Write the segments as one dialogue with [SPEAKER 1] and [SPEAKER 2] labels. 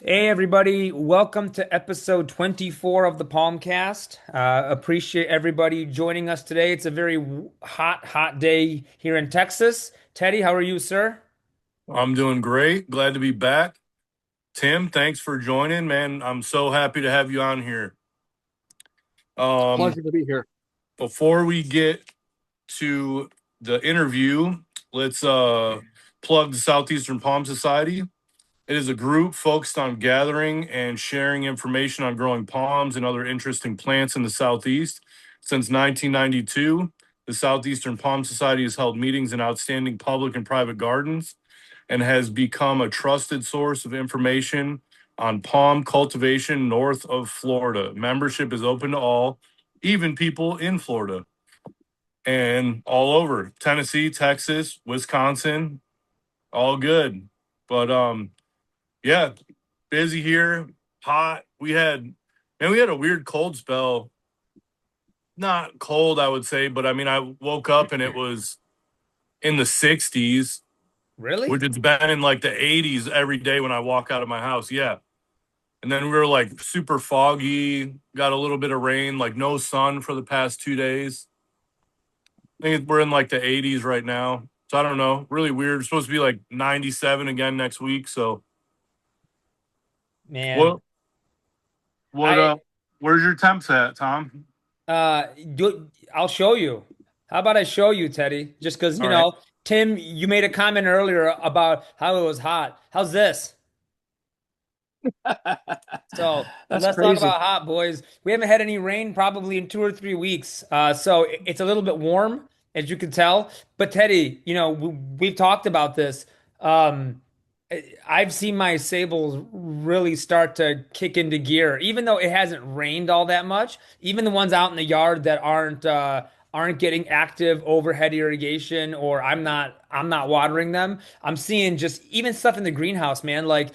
[SPEAKER 1] Hey everybody, welcome to episode 24 of the Palmcast. Appreciate everybody joining us today. It's a very hot day here in Texas. Teddy, how are you, sir?
[SPEAKER 2] I'm doing great. Glad to be back. Tim, thanks for joining, man. I'm so happy to have you on here. Um,
[SPEAKER 3] Pleasure to be here.
[SPEAKER 2] Before we get to the interview, let's plug the Southeastern Palm Society. It is a group focused on gathering and sharing information on growing palms and other interesting plants in the Southeast. Since 1992, the Southeastern Palm Society has held meetings in outstanding public and private gardens and has become a trusted source of information on palm cultivation north of Florida. Membership is open to all, even people in Florida and all over Tennessee, Texas, Wisconsin, all good. But yeah, busy here, hot. We had a weird cold spell. Not cold, I would say, but I mean, I woke up and it was in the 60s,
[SPEAKER 1] Really?
[SPEAKER 2] which it's been in like the 80s every day when I walk out of my house. Yeah. And then we were like super foggy, got a little bit of rain, like no sun for the past 2 days. I think we're in like the 80s right now. So I don't know. Really weird. It's supposed to be like 97 again next week. So
[SPEAKER 1] Man,
[SPEAKER 2] what what
[SPEAKER 1] I
[SPEAKER 2] where's your temps at, Tom?
[SPEAKER 1] I'll show you. How about I show you, Teddy? Just because,
[SPEAKER 2] All right.
[SPEAKER 1] Tim, you made a comment earlier about how it was hot. How's this? So
[SPEAKER 3] That's
[SPEAKER 1] let's talk
[SPEAKER 3] crazy.
[SPEAKER 1] about hot, boys. We haven't had any rain probably in 2 or 3 weeks. So it's a little bit warm, as you can tell. But Teddy, we've talked about this. Um, I've seen my sables really start to kick into gear, even though it hasn't rained all that much. Even the ones out in the yard that aren't getting active overhead irrigation, or I'm not watering them. I'm seeing just even stuff in the greenhouse, man. Like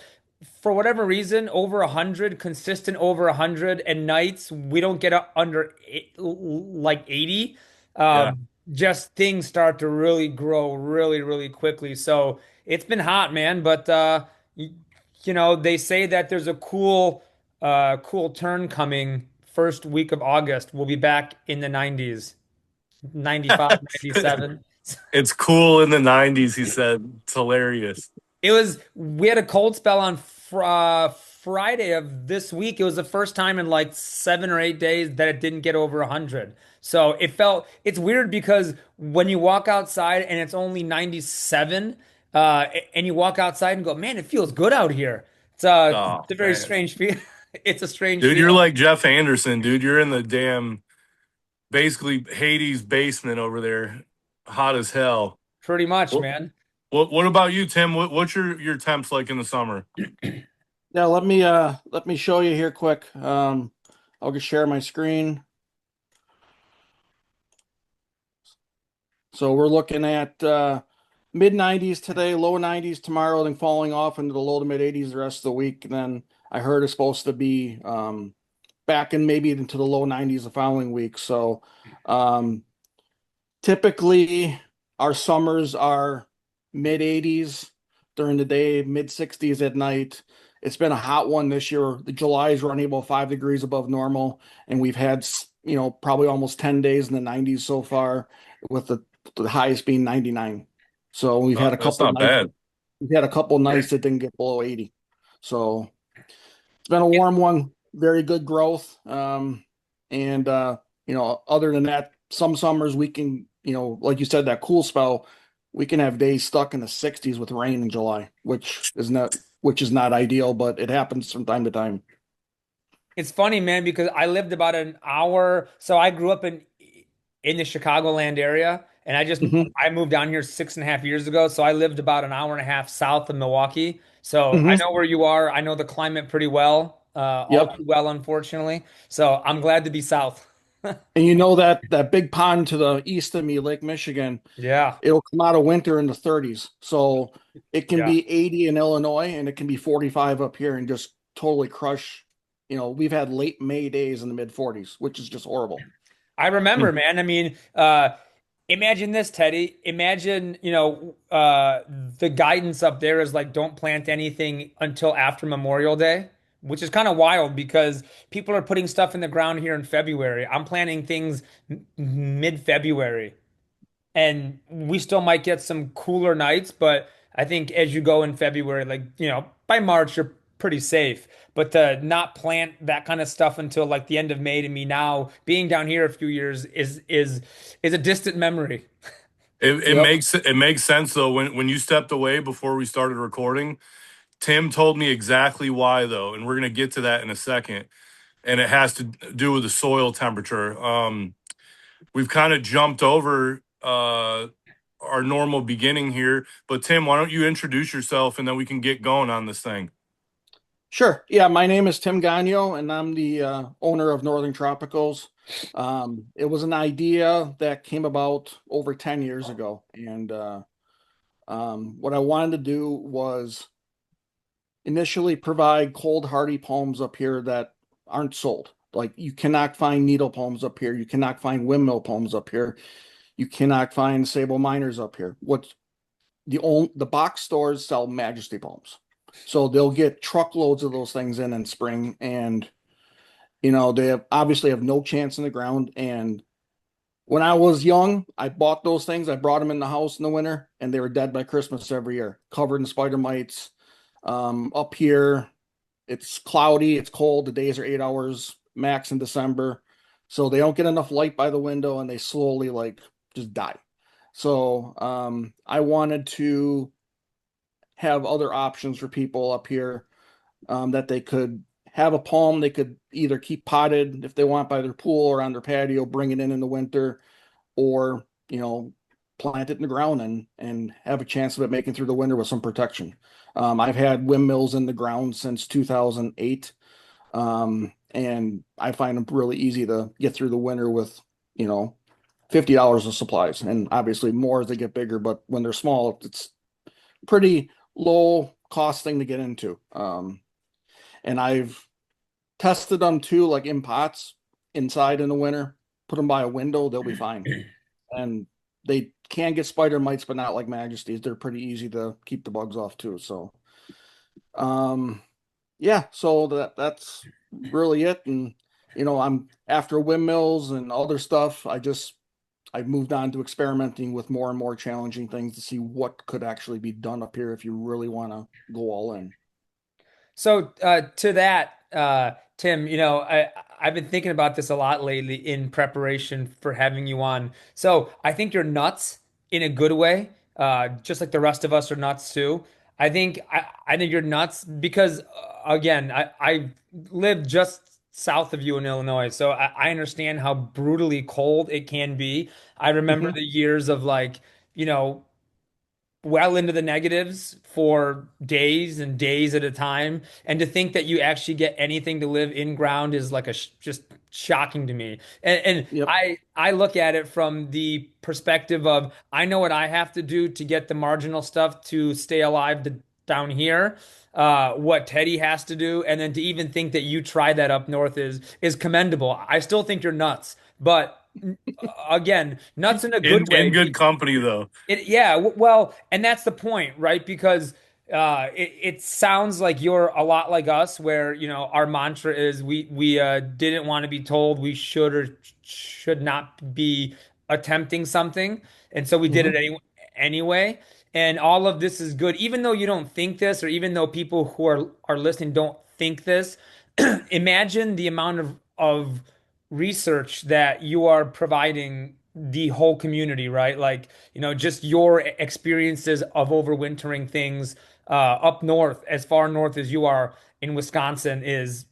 [SPEAKER 1] for whatever reason, over 100, consistent over 100, and nights we don't get up under like 80.
[SPEAKER 2] Yeah.
[SPEAKER 1] Just things start to really grow really quickly. So it's been hot, man. But they say that there's a cool turn coming first week of August. We'll be back in the 90s, 95, 97.
[SPEAKER 2] It's cool in the 90s, he said. It's hilarious.
[SPEAKER 1] We had a cold spell on Friday of this week. It was the first time in like 7 or 8 days that it didn't get over 100. So it's weird because when you walk outside and it's only 97, and you walk outside and go, man, it feels good out here.
[SPEAKER 2] Oh
[SPEAKER 1] It's a very
[SPEAKER 2] man.
[SPEAKER 1] strange feel. It's a strange
[SPEAKER 2] Dude, you're
[SPEAKER 1] feeling.
[SPEAKER 2] like Jeff Anderson, dude. You're in the damn basically Hades basement over there. Hot as hell.
[SPEAKER 1] Pretty much,
[SPEAKER 2] What
[SPEAKER 1] man.
[SPEAKER 2] what about you, Tim? What's your temps like in the summer?
[SPEAKER 3] Yeah, let me show you here quick. I'll just share my screen. So we're looking at mid 90s today, low 90s tomorrow, then falling off into the low to mid 80s the rest of the week. And then I heard it's supposed to be back in maybe into the low 90s the following week. So um typically our summers are mid 80s during the day, mid 60s at night. It's been a hot one this year. The July is running about 5 degrees above normal, and we've had, probably almost 10 days in the 90s so far, with the highest being 99. So
[SPEAKER 2] That's not bad.
[SPEAKER 3] we've had a couple nights that didn't get below 80. So it's been a warm one, very good growth. And other than that, some summers we can, like you said, that cool spell, we can have days stuck in the 60s with rain in July, which is not ideal, but it happens from time to time.
[SPEAKER 1] It's funny, man, because I lived about an hour. So I grew up in the Chicagoland area, and
[SPEAKER 3] Hmm.
[SPEAKER 1] I moved down here 6.5 years ago. So I lived about an hour and a half south of Milwaukee. So I
[SPEAKER 3] Hmm.
[SPEAKER 1] know where you are. I know the climate pretty well, all
[SPEAKER 3] Yep.
[SPEAKER 1] too well, unfortunately. So I'm glad to be south.
[SPEAKER 3] And you know that big pond to the east of me, Lake Michigan,
[SPEAKER 1] Yeah,
[SPEAKER 3] it'll come out of winter in the 30s. So it can
[SPEAKER 1] yeah.
[SPEAKER 3] be 80 in Illinois and it can be 45 up here and just totally crush. We've had late May days in the mid 40s, which is just horrible.
[SPEAKER 1] I remember,
[SPEAKER 2] Hmm.
[SPEAKER 1] man. I mean, Imagine this, Teddy. Imagine, the guidance up there is like don't plant anything until after Memorial Day, which is kind of wild because people are putting stuff in the ground here in February. I'm planting things mid-February, and we still might get some cooler nights, but I think as you go in February, like, by March, you're pretty safe. But to not plant that kind of stuff until like the end of May to me now, being down here a few years is a distant memory.
[SPEAKER 3] Yep.
[SPEAKER 2] It makes sense though. When you stepped away before we started recording, Tim told me exactly why though, and we're gonna get to that in a second. And it has to do with the soil temperature. We've kind of jumped over our normal beginning here, but Tim, why don't you introduce yourself and then we can get going on this thing?
[SPEAKER 3] Sure. Yeah, my name is Tim Gonyo, and I'm the owner of Northern Tropicals. It was an idea that came about over 10 years ago. And what I wanted to do was initially provide cold hardy palms up here that aren't sold. Like you cannot find needle palms up here. You cannot find windmill palms up here. You cannot find Sabal minors up here. What's the box stores sell Majesty palms. So they'll get truckloads of those things in spring, and they obviously have no chance in the ground. And when I was young, I bought those things. I brought them in the house in the winter, and they were dead by Christmas every year, covered in spider mites. Up here, it's cloudy, it's cold. The days are 8 hours max in December, so they don't get enough light by the window, and they slowly like just die. So I wanted to have other options for people up here, that they could have a palm they could either keep potted if they want by their pool or on their patio, bring it in the winter, or plant it in the ground and have a chance of it making through the winter with some protection. I've had windmills in the ground since 2008, and I find them really easy to get through the winter with $50 of supplies, and obviously more as they get bigger. But when they're small, it's pretty low cost thing to get into. And I've tested them too, like in pots inside in the winter. Put them by a window, they'll be fine. And they can get spider mites, but not like Majesties. They're pretty easy to keep the bugs off too. So, yeah, so that's really it. And I'm after windmills and other stuff. I've moved on to experimenting with more and more challenging things to see what could actually be done up here if you really want to go all in.
[SPEAKER 1] So to that, Tim, I've been thinking about this a lot lately in preparation for having you on. So I think you're nuts in a good way, just like the rest of us are nuts too. I think you're nuts because again, I live just south of you in Illinois, so I understand how brutally cold it can be. I remember
[SPEAKER 3] Mhm.
[SPEAKER 1] the years of like, you know, well into the negatives for days and days at a time. And to think that you actually get anything to live in ground is like just shocking to me. And
[SPEAKER 3] Yep.
[SPEAKER 1] I look at it from the perspective of I know what I have to do to get the marginal stuff to stay alive down here. What Teddy has to do, and then to even think that you tried that up north is commendable. I still think you're nuts, but again, nuts in a good
[SPEAKER 2] In
[SPEAKER 1] way.
[SPEAKER 2] good company though.
[SPEAKER 1] Yeah, well, and that's the point, right? Because it sounds like you're a lot like us, where our mantra is we didn't want to be told we should or should not be attempting something, and so we did it
[SPEAKER 3] Mhm.
[SPEAKER 1] anyway. And all of this is good, even though you don't think this, or even though people who are listening don't think this. Imagine the amount of research that you are providing the whole community, right? Like, just your experiences of overwintering things up north, as far north as you are in Wisconsin, it's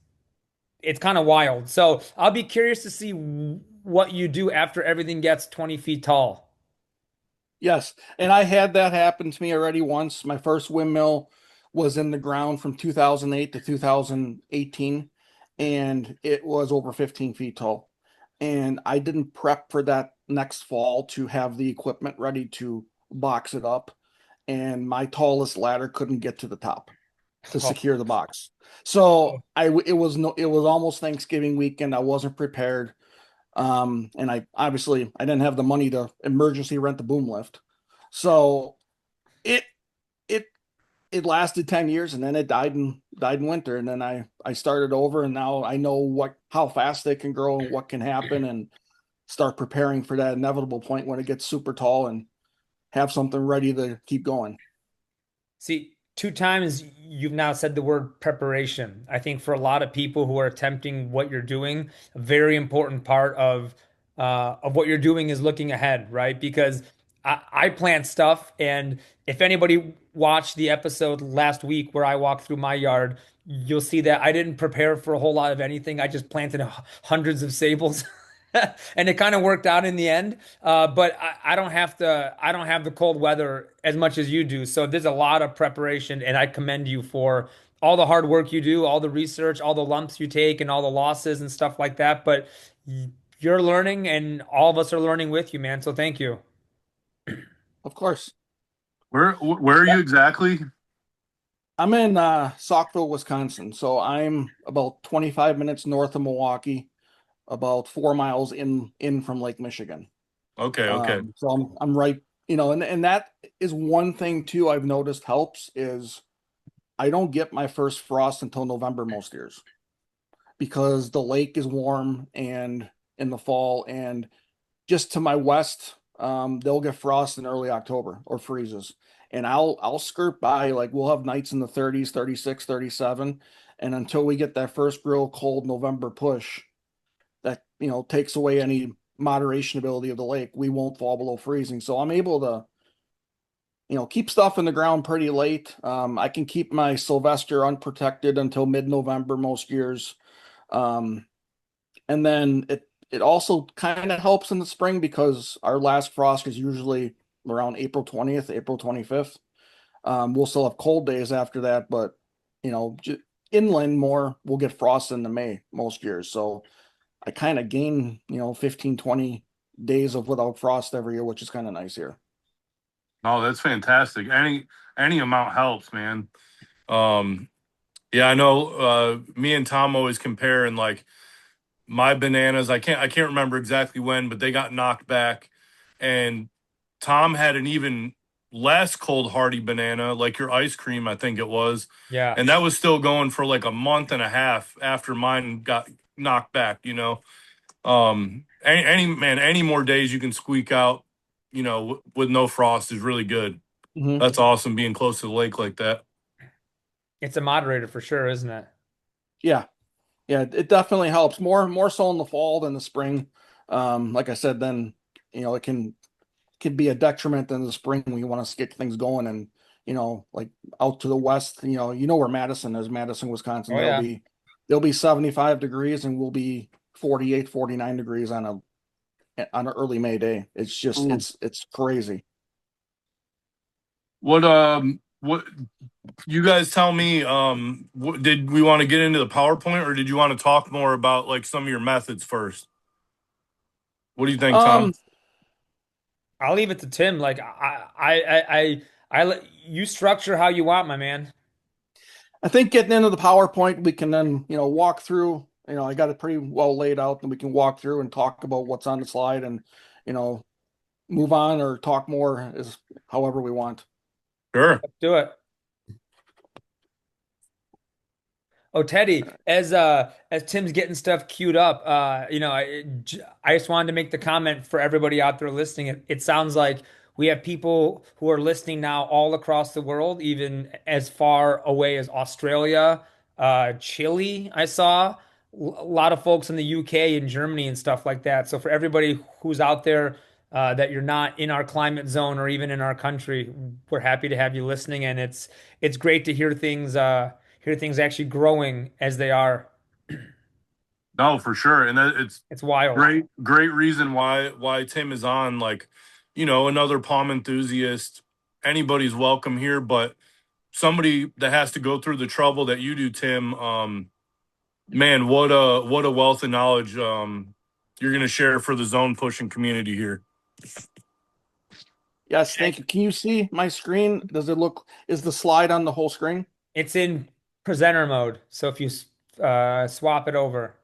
[SPEAKER 1] kind of wild. So I'll be curious to see what you do after everything gets 20 feet tall.
[SPEAKER 3] Yes, and I had that happen to me already once. My first windmill was in the ground from 2008 to 2018, and it was over 15 feet tall. And I didn't prep for that next fall to have the equipment ready to box it up, and my tallest ladder couldn't get to the top to secure the box. So it was almost Thanksgiving weekend. I wasn't prepared. And I didn't have the money to emergency rent the boom lift. So it it it lasted 10 years and then it died in winter. And then I started over and now I know how fast they can grow and what can happen and start preparing for that inevitable point when it gets super tall and have something ready to keep going.
[SPEAKER 1] See, two times you've now said the word preparation. I think for a lot of people who are attempting what you're doing, a very important part of what you're doing is looking ahead, right? Because I plant stuff, and if anybody watched the episode last week where I walked through my yard, you'll see that I didn't prepare for a whole lot of anything. I just planted hundreds of sables. And it kind of worked out in the end. But I don't have to, I don't have the cold weather as much as you do. So there's a lot of preparation, and I commend you for all the hard work you do, all the research, all the lumps you take, and all the losses and stuff like that. But you're learning, and all of us are learning with you, man. So thank you.
[SPEAKER 3] Of course.
[SPEAKER 2] Where are you exactly?
[SPEAKER 3] I'm in Saukville, Wisconsin. So I'm about 25 minutes north of Milwaukee, about 4 miles in from Lake Michigan.
[SPEAKER 2] Okay, okay.
[SPEAKER 3] So I'm right, and that is one thing too I've noticed helps is I don't get my first frost until November most years because the lake is warm and in the fall and just to my west, they'll get frost in early October or freezes. And I'll skirt by like we'll have nights in the 30s, 36, 37. And until we get that first real cold November push that takes away any moderation ability of the lake, we won't fall below freezing. So I'm able to keep stuff in the ground pretty late. I can keep my Sylvester unprotected until mid-November most years. Um, and then it also kind of helps in the spring because our last frost is usually around April 20th, April 25th. We'll still have cold days after that, but inland more, we'll get frost in the May most years. So I kind of gain, 15, 20 days of without frost every year, which is kind of nice here.
[SPEAKER 2] Oh, that's fantastic. Any amount helps, man. Um, yeah, I know me and Tom always compare and like my bananas, I can't remember exactly when, but they got knocked back and Tom had an even less cold hardy banana, like your ice cream, I think it was.
[SPEAKER 1] Yeah.
[SPEAKER 2] And that was still going for like a month and a half after mine got knocked back. Any more days you can squeak out, with no frost is really good.
[SPEAKER 3] Hmm.
[SPEAKER 2] That's awesome being close to the lake like that.
[SPEAKER 1] It's a moderator for sure, isn't it?
[SPEAKER 3] Yeah. Yeah. It definitely helps more so in the fall than the spring. Like I said, then, it can be a detriment in the spring when you want to get things going and, like out to the west, where Madison is, Madison, Wisconsin,
[SPEAKER 1] Oh
[SPEAKER 3] there'll
[SPEAKER 1] yeah.
[SPEAKER 3] be, there'll be 75 degrees and we'll be 48, 49 degrees on an early May day. It's just
[SPEAKER 2] Ooh.
[SPEAKER 3] it's crazy.
[SPEAKER 2] What you guys tell me, did we want to get into the PowerPoint or did you want to talk more about like some of your methods first? What do you think, Tom?
[SPEAKER 3] Um,
[SPEAKER 1] I'll leave it to Tim. Like I let you structure how you want, my man.
[SPEAKER 3] I think getting into the PowerPoint, we can then, walk through, I got it pretty well laid out and we can walk through and talk about what's on the slide and, you know, move on or talk more is however we want.
[SPEAKER 2] Sure.
[SPEAKER 1] Let's do it. Oh, Teddy, as Tim's getting stuff queued up, I just wanted to make the comment for everybody out there listening. It sounds like we have people who are listening now all across the world, even as far away as Australia, Chile, I saw a lot of folks in the UK and Germany and stuff like that. So for everybody who's out there, that you're not in our climate zone or even in our country, we're happy to have you listening, and it's great to hear things actually growing as they are.
[SPEAKER 2] No, for sure. And it's
[SPEAKER 1] It's wild.
[SPEAKER 2] great reason why Tim is on. Like, another palm enthusiast. Anybody's welcome here, but somebody that has to go through the trouble that you do, Tim. Man, what a wealth of knowledge you're gonna share for the zone pushing community here.
[SPEAKER 3] Yes, thank you. Can you see my screen? Is the slide on the whole screen?
[SPEAKER 1] It's in presenter mode. So if you swap it over,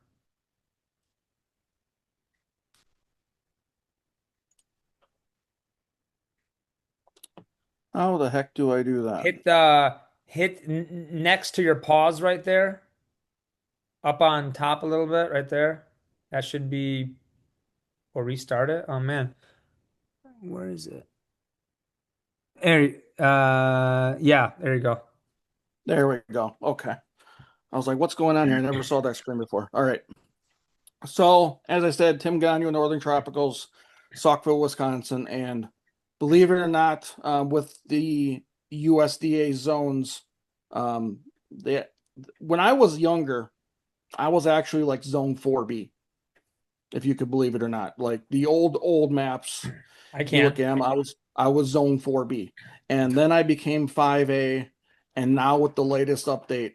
[SPEAKER 3] How the heck do I do that?
[SPEAKER 1] Hit next to your paws right there, up on top a little bit right there. That should be, or restart it. Oh man, where is it? There, yeah, there you go.
[SPEAKER 3] There we go. Okay. I was like, what's going on here? I never saw that screen before. All right. So, as I said, Tim Gonyo, Northern Tropicals, Saukville, Wisconsin. And believe it or not, with the USDA zones, um, they, when I was younger, I was actually like zone 4B, if you could believe it or not. Like the old maps,
[SPEAKER 1] I
[SPEAKER 3] if you look
[SPEAKER 1] can.
[SPEAKER 3] at them, I was zone 4B. And then I became 5A. And now with the latest update,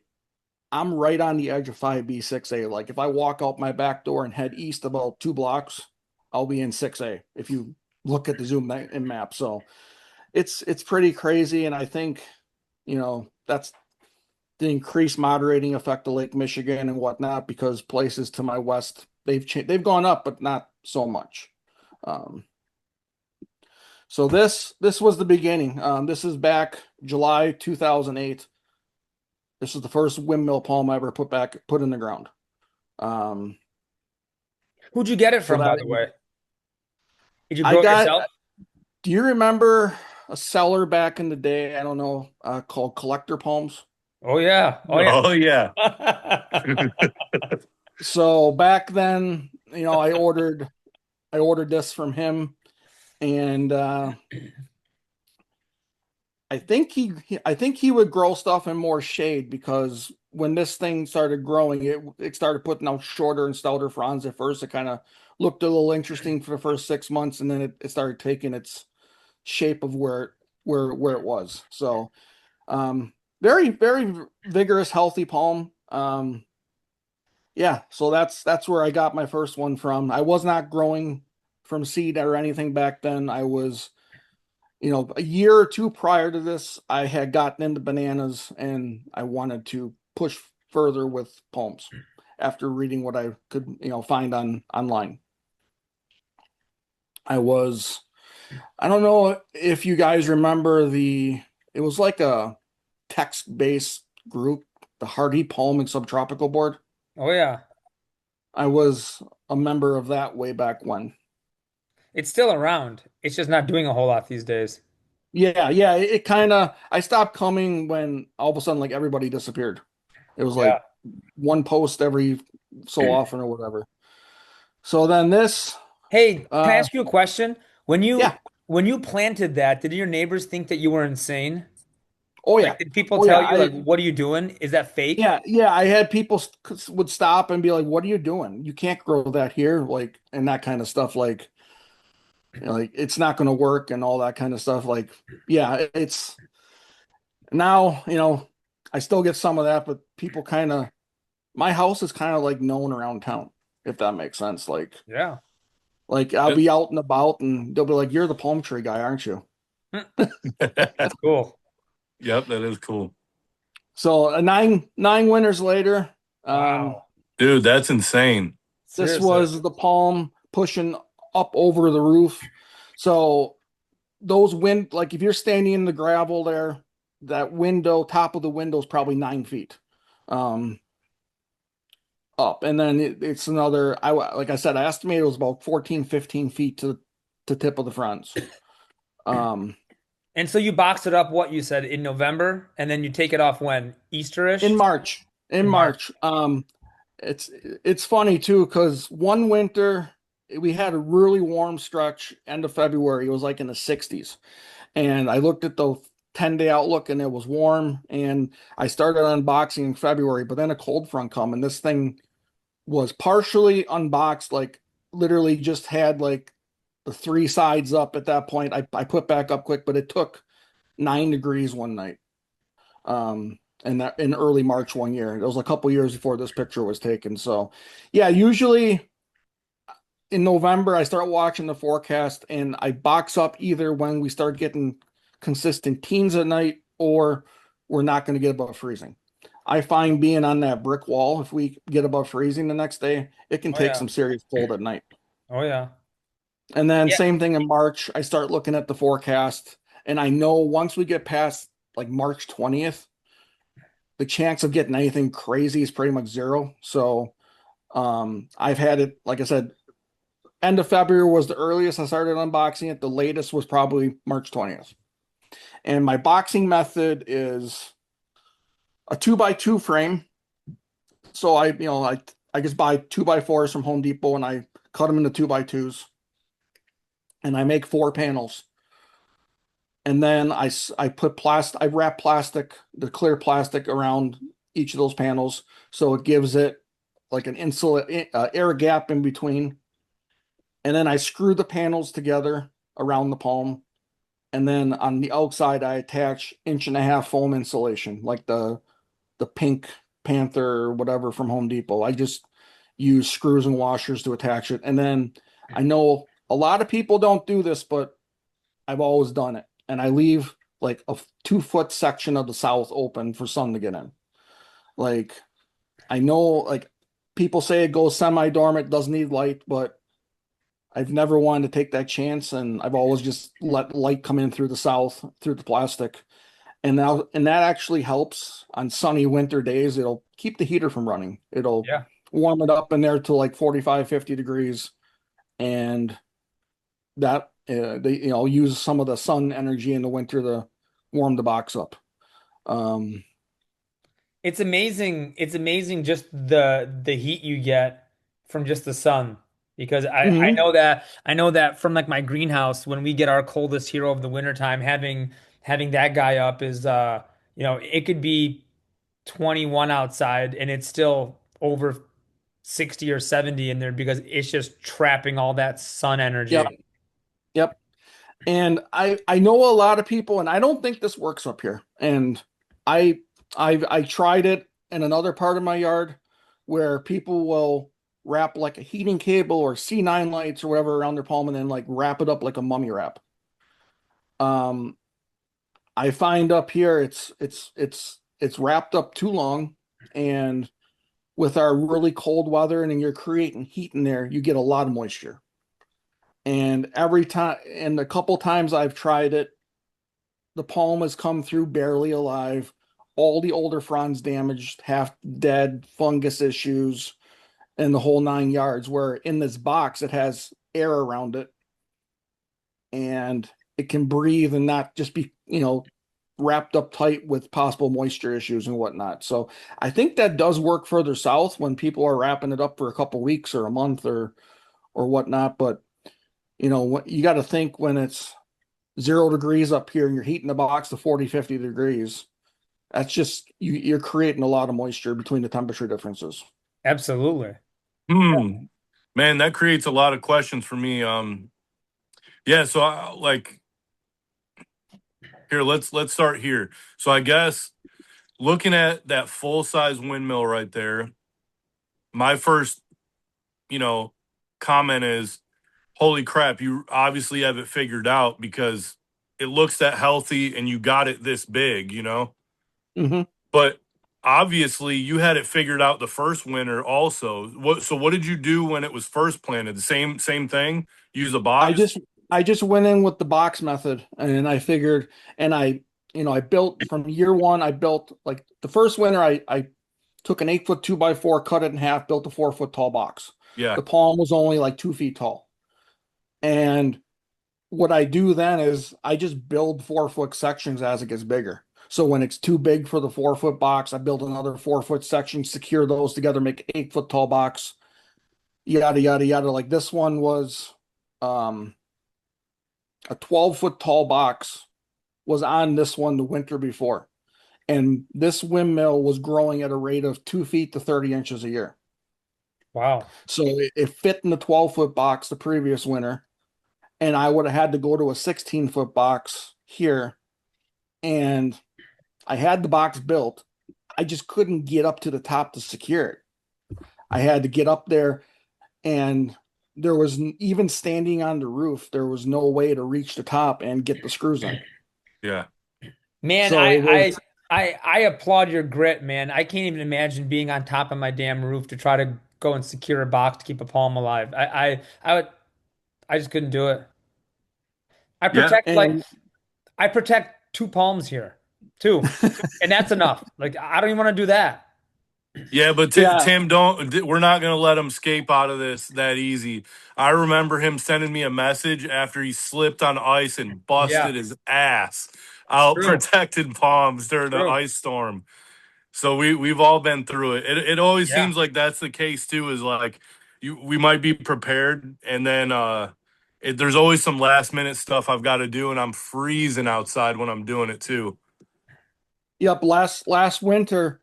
[SPEAKER 3] I'm right on the edge of 5B, 6A. Like if I walk out my back door and head east about 2 blocks, I'll be in 6A if you look at the zoom in map. So it's pretty crazy. And I think, that's the increased moderating effect of Lake Michigan and whatnot, because places to my west, they've gone up, but not so much. Um, so this was the beginning. This is back July 2008. This is the first windmill palm I ever put in the ground. Um,
[SPEAKER 1] Who'd you get it
[SPEAKER 3] so
[SPEAKER 1] from,
[SPEAKER 3] that
[SPEAKER 1] by the way? Did you
[SPEAKER 3] I
[SPEAKER 1] grow it
[SPEAKER 3] got.
[SPEAKER 1] yourself?
[SPEAKER 3] Do you remember a seller back in the day? I don't know, called Collector Palms.
[SPEAKER 1] Oh yeah. Oh yeah.
[SPEAKER 2] Oh yeah.
[SPEAKER 3] So back then, I ordered this from him, and I think he would grow stuff in more shade, because when this thing started growing, it started putting out shorter and stouter fronds at first. It kind of looked a little interesting for the first 6 months, and then it started taking its shape of where it was. So very, very vigorous, healthy palm. Yeah, so that's where I got my first one from. I was not growing from seed or anything back then. I was, a year or two prior to this, I had gotten into bananas and I wanted to push further with palms after reading what I could, find online. I don't know if you guys remember it was like a text-based group, the Hardy Palm and Subtropical Board.
[SPEAKER 1] Oh yeah.
[SPEAKER 3] I was a member of that way back when.
[SPEAKER 1] It's still around. It's just not doing a whole lot these days.
[SPEAKER 3] Yeah, it kind of, I stopped coming when all of a sudden like everybody disappeared. It was
[SPEAKER 1] Yeah.
[SPEAKER 3] like one post every so often or whatever. So then this,
[SPEAKER 1] Hey, can I
[SPEAKER 3] uh,
[SPEAKER 1] ask you a question? When you
[SPEAKER 3] yeah,
[SPEAKER 1] when you planted that, did your neighbors think that you were insane?
[SPEAKER 3] oh
[SPEAKER 1] Like,
[SPEAKER 3] yeah,
[SPEAKER 1] did people
[SPEAKER 3] oh yeah,
[SPEAKER 1] tell you like, "What are you doing? Is that fake?"
[SPEAKER 3] yeah. I had people would stop and be like, "What are you doing? You can't grow that here," like, and that kind of stuff. Like it's not going to work and all that kind of stuff. Like, yeah, it's now, I still get some of that, but people kind of, my house is kind of like known around town, if that makes sense.
[SPEAKER 1] Yeah.
[SPEAKER 3] Like I'll be out and about and they'll be like, "You're the palm tree guy, aren't you?"
[SPEAKER 1] That's cool.
[SPEAKER 2] Yep, that is cool.
[SPEAKER 3] So nine winters later, um,
[SPEAKER 1] Wow.
[SPEAKER 2] Dude, that's insane.
[SPEAKER 3] this
[SPEAKER 1] Seriously.
[SPEAKER 3] was the palm pushing up over the roof. So those like if you're standing in the gravel there, that window, top of the window is probably 9 feet. Um, up, and then it's another, like I said, I estimated it was about 14, 15 feet to tip of the fronds. um
[SPEAKER 1] And so you boxed it up, what you said, in November, and then you take it off when?
[SPEAKER 3] in
[SPEAKER 1] Easterish?
[SPEAKER 3] March in
[SPEAKER 1] In March.
[SPEAKER 3] March. It's funny too, because one winter we had a really warm stretch, end of February. It was like in the 60s, and I looked at the 10-day outlook and it was warm, and I started unboxing in February, but then a cold front come and this thing was partially unboxed, like literally just had like the three sides up at that point. I put back up quick, but it took 9 degrees one night. And that in early March one year. It was a couple years before this picture was taken. So yeah, usually in November I start watching the forecast and I box up either when we start getting consistent teens at night or we're not going to get above freezing. I find being on that brick wall, if we get above freezing the next day, it can
[SPEAKER 1] Oh
[SPEAKER 3] take
[SPEAKER 1] yeah.
[SPEAKER 3] some serious cold at night.
[SPEAKER 1] Oh yeah.
[SPEAKER 3] And then
[SPEAKER 1] Yeah.
[SPEAKER 3] same thing in March, I start looking at the forecast And I know once we get past like March 20th, the chance of getting anything crazy is pretty much zero. So I've had it, like I said, end of February was the earliest I started unboxing it. The latest was probably March 20th. And my boxing method is a 2x2 frame. So I just buy 2x4s from Home Depot and I cut them into 2x2s and I make 4 panels. And then I put I wrap plastic, the clear plastic around each of those panels. So it gives it like an insulate air gap in between. And then I screw the panels together around the palm. And then on the outside, I attach 1.5 inch foam insulation, like the pink Panther or whatever from Home Depot. I just use screws and washers to attach it. And then I know a lot of people don't do this, but I've always done it. And I leave like a 2 foot section of the south open for sun to get in. Like I know like people say it goes semi-dormant, doesn't need light, but I've never wanted to take that chance, and I've always just let light come in through the south, through the plastic. And that actually helps on sunny winter days. It'll keep the heater from running. It'll
[SPEAKER 1] Yeah.
[SPEAKER 3] warm it up in there to like 45, 50 degrees. And that they use some of the sun energy in the winter to warm the box up. Um,
[SPEAKER 1] It's amazing. It's amazing just the heat you get from just the sun. Because
[SPEAKER 3] mhm.
[SPEAKER 1] I know that from like my greenhouse when we get our coldest here over the winter time, having that guy up is it could be 21 outside and it's still over 60 or 70 in there because it's just trapping all that sun
[SPEAKER 3] Yep,
[SPEAKER 1] energy.
[SPEAKER 3] yep. And I know a lot of people, and I don't think this works up here. And I I tried it in another part of my yard where people will wrap like a heating cable or C9 lights or whatever around their palm and then like wrap it up like a mummy wrap. Um, I find up here it's wrapped up too long, and with our really cold weather and then you're creating heat in there, you get a lot of moisture. And every time, and a couple times I've tried it, the palm has come through barely alive. All the older fronds damaged, half dead, fungus issues, and the whole 9 yards. Where in this box, it has air around it and it can breathe and not just be, wrapped up tight with possible moisture issues and whatnot. So I think that does work further south when people are wrapping it up for a couple weeks or a month or whatnot. But you got to think when it's 0 degrees up here and you're heating the box to 40, 50 degrees, that's just you're creating a lot of moisture between the temperature differences.
[SPEAKER 1] Absolutely.
[SPEAKER 2] Hmm. Man, that creates a lot of questions for me. Yeah, so here, let's start here. So I guess looking at that full size windmill right there, my first, you know, comment is, holy crap, you obviously have it figured out because it looks that healthy and you got it this big, you know?
[SPEAKER 3] Hmm.
[SPEAKER 2] But obviously you had it figured out the first winter also. What did you do when it was first planted? The same thing? Use a
[SPEAKER 3] I
[SPEAKER 2] box?
[SPEAKER 3] just I just went in with the box method and I figured and I built from year one. I built like the first winter I took an 8 foot 2x4, cut it in half, built a 4 foot tall box.
[SPEAKER 2] Yeah.
[SPEAKER 3] The palm was only like 2 feet tall. And what I do then is I just build 4 foot sections as it gets bigger. So when it's too big for the 4 foot box, I build another 4 foot section, secure those together, make an 8 foot tall box, yada yada yada. Like this one was um a 12 foot tall box was on this one the winter before. And this windmill was growing at a rate of 2 feet to 30 inches a year.
[SPEAKER 1] Wow.
[SPEAKER 3] So it fit in the 12 foot box the previous winter. And I would have had to go to a 16 foot box here. And I had the box built. I just couldn't get up to the top to secure it. I had to get up there, and there was even standing on the roof, there was no way to reach the top and get the screws in.
[SPEAKER 2] Yeah.
[SPEAKER 1] Man,
[SPEAKER 3] So it was,
[SPEAKER 1] I applaud your grit, man. I can't even imagine being on top of my damn roof to try to go and secure a box to keep a palm alive. I just couldn't do it. I
[SPEAKER 2] Yeah.
[SPEAKER 1] protect like
[SPEAKER 3] and
[SPEAKER 1] I protect two palms here, two, and that's enough. Like I don't even want to do that.
[SPEAKER 2] Yeah, but
[SPEAKER 3] Yeah.
[SPEAKER 2] Tim, don't. We're not going to let him escape out of this that easy. I remember him sending me a message after he slipped on ice and
[SPEAKER 1] Yeah,
[SPEAKER 2] busted his ass
[SPEAKER 1] it's
[SPEAKER 2] out
[SPEAKER 1] true.
[SPEAKER 2] protecting palms
[SPEAKER 1] It's
[SPEAKER 2] during the
[SPEAKER 1] true.
[SPEAKER 2] ice storm. So we've all been through it. It always
[SPEAKER 1] Yeah.
[SPEAKER 2] seems like that's the case too. Is like we might be prepared, and then there's always some last minute stuff I've got to do, and I'm freezing outside when I'm doing it too.
[SPEAKER 3] Yep. Last winter,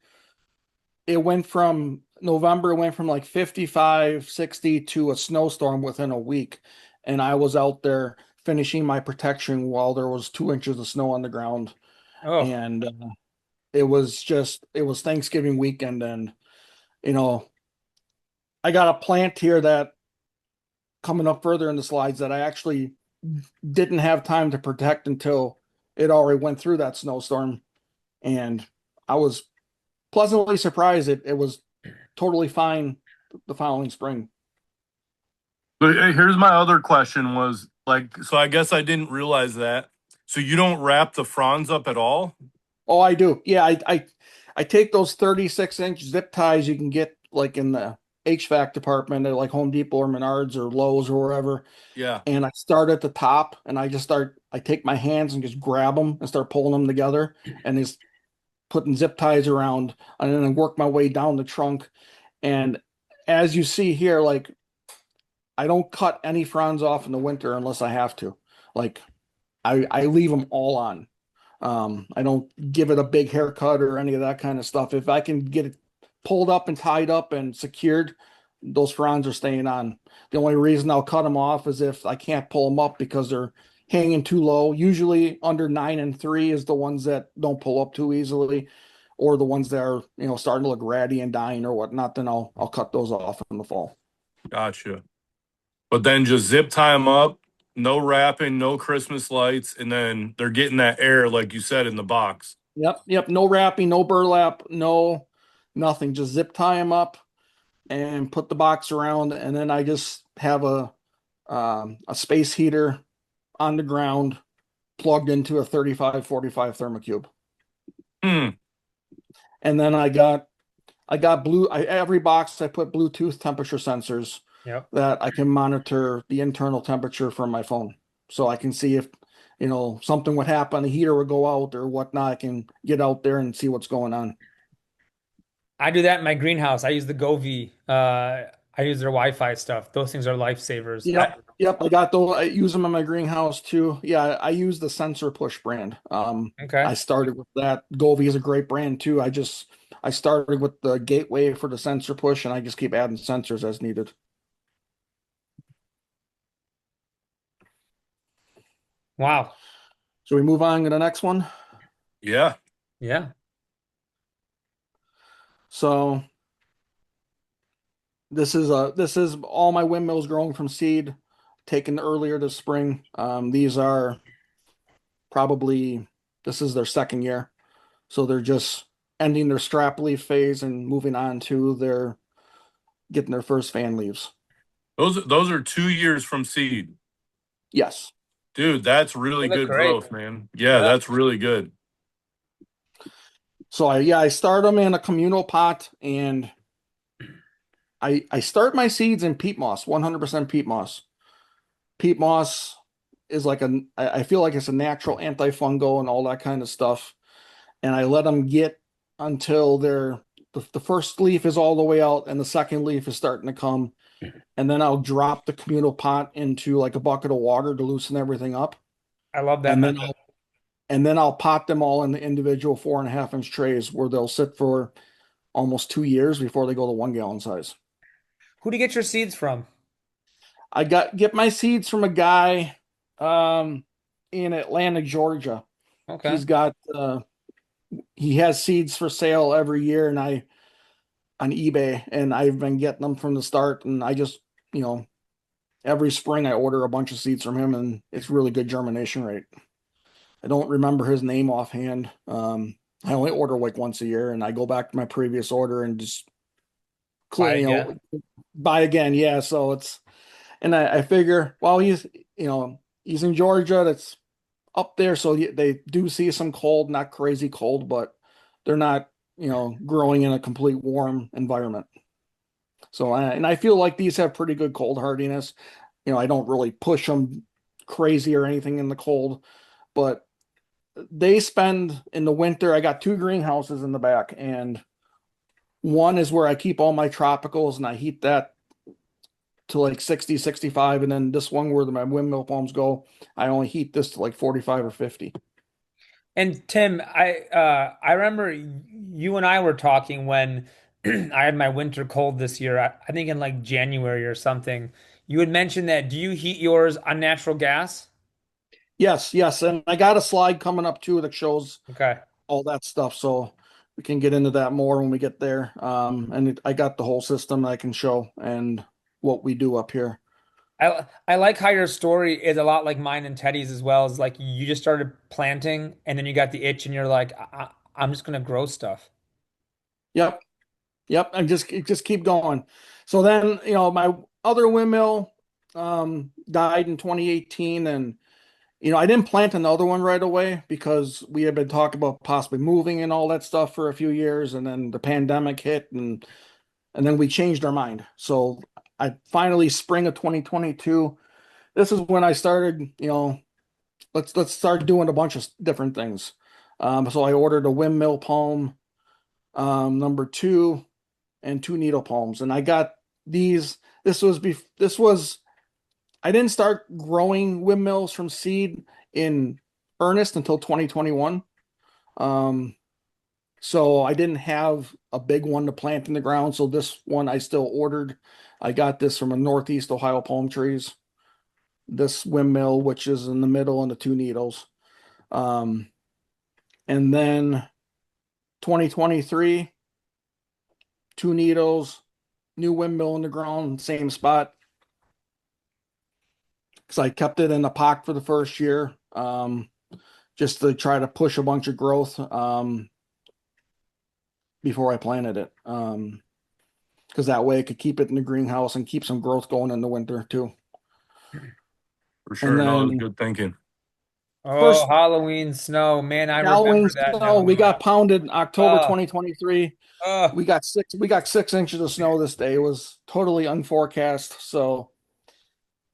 [SPEAKER 3] it went from November, it went from like 55, 60 to a snowstorm within a week. And I was out there finishing my protection while there was 2 inches of snow on the ground.
[SPEAKER 1] Oh,
[SPEAKER 3] And it was Thanksgiving weekend. And, you know, I got a plant here that coming up further in the slides that I actually didn't have time to protect until it already went through that snowstorm. And I was pleasantly surprised it was totally fine the following spring.
[SPEAKER 2] But here's my other question was like, so I guess I didn't realize that. So you don't wrap the fronds up at all?
[SPEAKER 3] Oh, I do. Yeah, I take those 36-inch zip ties you can get like in the HVAC department at like Home Depot or Menards or Lowe's or wherever,
[SPEAKER 2] Yeah.
[SPEAKER 3] and I start at the top and I take my hands and just grab them and start pulling them together and just putting zip ties around and then I work my way down the trunk. And as you see here, like I don't cut any fronds off in the winter unless I have to. Like I leave them all on. I don't give it a big haircut or any of that kind of stuff. If I can get it pulled up and tied up and secured, those fronds are staying on. The only reason I'll cut them off is if I can't pull them up because they're hanging too low. Usually under 9 and 3 is the ones that don't pull up too easily, or the ones that are, starting to look ratty and dying or whatnot. Then I'll cut those off in the fall.
[SPEAKER 2] Gotcha. But then just zip tie them up, no wrapping, no Christmas lights, and then they're getting that air, like you said, in the box.
[SPEAKER 3] Yep, yep. No wrapping, no burlap, no nothing. Just zip tie them up and put the box around, and then I just have a space heater on the ground plugged into a 3545 thermocube.
[SPEAKER 2] Hmm.
[SPEAKER 3] And then I got every box I put Bluetooth temperature sensors
[SPEAKER 1] yep.
[SPEAKER 3] that I can monitor the internal temperature from my phone. So I can see if, something would happen, the heater would go out or whatnot. I can get out there and see what's going on.
[SPEAKER 1] I do that in my greenhouse. I use the Govi. I use their Wi-Fi stuff. Those things are lifesavers.
[SPEAKER 3] Yep. Yep. I got those. I use them in my greenhouse too. Yeah. I use the Sensor Push brand.
[SPEAKER 1] Okay.
[SPEAKER 3] I started with that. Govi is a great brand too. I started with the gateway for the Sensor Push and I just keep adding sensors as needed.
[SPEAKER 1] Wow.
[SPEAKER 3] So we move on to the next one.
[SPEAKER 2] Yeah.
[SPEAKER 1] Yeah.
[SPEAKER 3] So this is all my windmills growing from seed, taken earlier this spring. These are probably this is their second year, so they're just ending their strap leaf phase and moving on to their getting their first fan leaves.
[SPEAKER 2] Those are 2 years from seed.
[SPEAKER 3] Yes.
[SPEAKER 2] Dude, that's
[SPEAKER 1] They
[SPEAKER 2] really
[SPEAKER 1] look
[SPEAKER 2] good
[SPEAKER 1] great.
[SPEAKER 2] growth, man. Yeah,
[SPEAKER 1] Yeah.
[SPEAKER 2] that's really good.
[SPEAKER 3] So I start them in a communal pot and I start my seeds in peat moss, 100% peat moss. Peat moss is like I feel like it's a natural antifungal and all that kind of stuff. And I let them get until the first leaf is all the way out and the second leaf is starting to come. And then I'll drop the communal pot into like a bucket of water to loosen everything up.
[SPEAKER 1] I love that
[SPEAKER 3] And then
[SPEAKER 1] method.
[SPEAKER 3] I'll pot them all in the individual 4.5-inch trays where they'll sit for almost 2 years before they go to 1 gallon size.
[SPEAKER 1] Who do you get your seeds from?
[SPEAKER 3] I get my seeds from a guy um in Atlanta, Georgia.
[SPEAKER 1] Okay.
[SPEAKER 3] He's got he has seeds for sale every year and I on eBay and I've been getting them from the start and I just, every spring I order a bunch of seeds from him and it's really good germination rate. I don't remember his name offhand. I only order like once a year and I go back to my previous order and just
[SPEAKER 1] Buy
[SPEAKER 3] clear,
[SPEAKER 1] again.
[SPEAKER 3] buy again. Yeah. So and I figure, well, he's in Georgia. That's up there, so they do see some cold, not crazy cold, but they're not, growing in a complete warm environment. So, and I feel like these have pretty good cold hardiness. I don't really push them crazy or anything in the cold, but they spend in the winter. I got two greenhouses in the back, and one is where I keep all my tropicals and I heat that to like 60, 65. And then this one where my windmill palms go, I only heat this to like 45 or 50.
[SPEAKER 1] And Tim, I remember you and I were talking when I had my winter cold this year. I think in like January or something. You had mentioned that. Do you heat yours on natural gas?
[SPEAKER 3] Yes, yes. And I got a slide coming up too that shows
[SPEAKER 1] Okay.
[SPEAKER 3] all that stuff. So we can get into that more when we get there. I got the whole system I can show and what we do up here.
[SPEAKER 1] I like how your story is a lot like mine and Teddy's as well. Is like you just started planting and then you got the itch and you're like, I'm just gonna grow stuff.
[SPEAKER 3] Yep, yep. And just keep going. So then, my other windmill died in 2018, and I didn't plant another one right away because we had been talking about possibly moving and all that stuff for a few years, and then the pandemic hit, and then we changed our mind. So I finally, spring of 2022, this is when I started, let's start doing a bunch of different things. So I ordered a windmill palm, number two, and two needle palms, and I got these. This was I didn't start growing windmills from seed in earnest until 2021. Um, so I didn't have a big one to plant in the ground. So this one I still ordered. I got this from a Northeast Ohio palm trees. This windmill, which is in the middle, and the two needles. Um, and then 2023, two needles, new windmill in the ground, same spot. Because I kept it in the pot for the first year, just to try to push a bunch of growth before I planted it. Because that way I could keep it in the greenhouse and keep some growth going in the winter too.
[SPEAKER 2] For
[SPEAKER 3] And
[SPEAKER 2] sure. No, that's
[SPEAKER 3] then
[SPEAKER 2] good thinking.
[SPEAKER 1] Oh,
[SPEAKER 3] first
[SPEAKER 1] Halloween snow, man, I
[SPEAKER 3] Halloween
[SPEAKER 1] remember that
[SPEAKER 3] snow,
[SPEAKER 1] now.
[SPEAKER 3] we got pounded in October
[SPEAKER 1] Oh,
[SPEAKER 3] 2023.
[SPEAKER 1] oh.
[SPEAKER 3] We got 6 inches of snow this day. It was totally unforecast. So,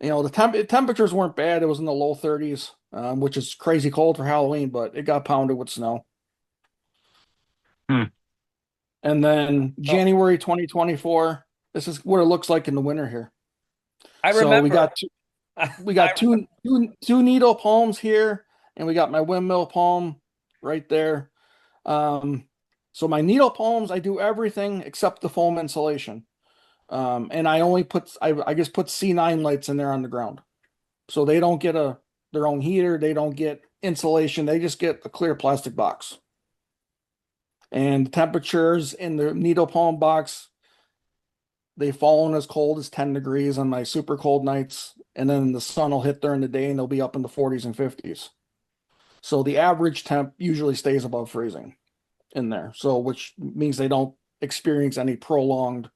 [SPEAKER 3] the temperatures weren't bad. It was in the low 30s, which is crazy cold for Halloween, but it got pounded with snow.
[SPEAKER 2] Hmm.
[SPEAKER 3] And then
[SPEAKER 1] Oh,
[SPEAKER 3] January 2024, this is what it looks like in the winter here.
[SPEAKER 1] I
[SPEAKER 3] So we
[SPEAKER 1] remember.
[SPEAKER 3] got two,
[SPEAKER 1] I
[SPEAKER 3] we got two needle palms here, and we got my windmill palm right there. Um, so my needle palms, I do everything except the foam insulation. And I just put C9 lights in there on the ground. So they don't get their own heater, they don't get insulation, they just get a clear plastic box. And temperatures in the needle palm box, they've fallen as cold as 10 degrees on my super cold nights. And then the sun will hit during the day and they'll be up in the 40s and 50s. So the average temp usually stays above freezing in there. So which means they don't experience any prolonged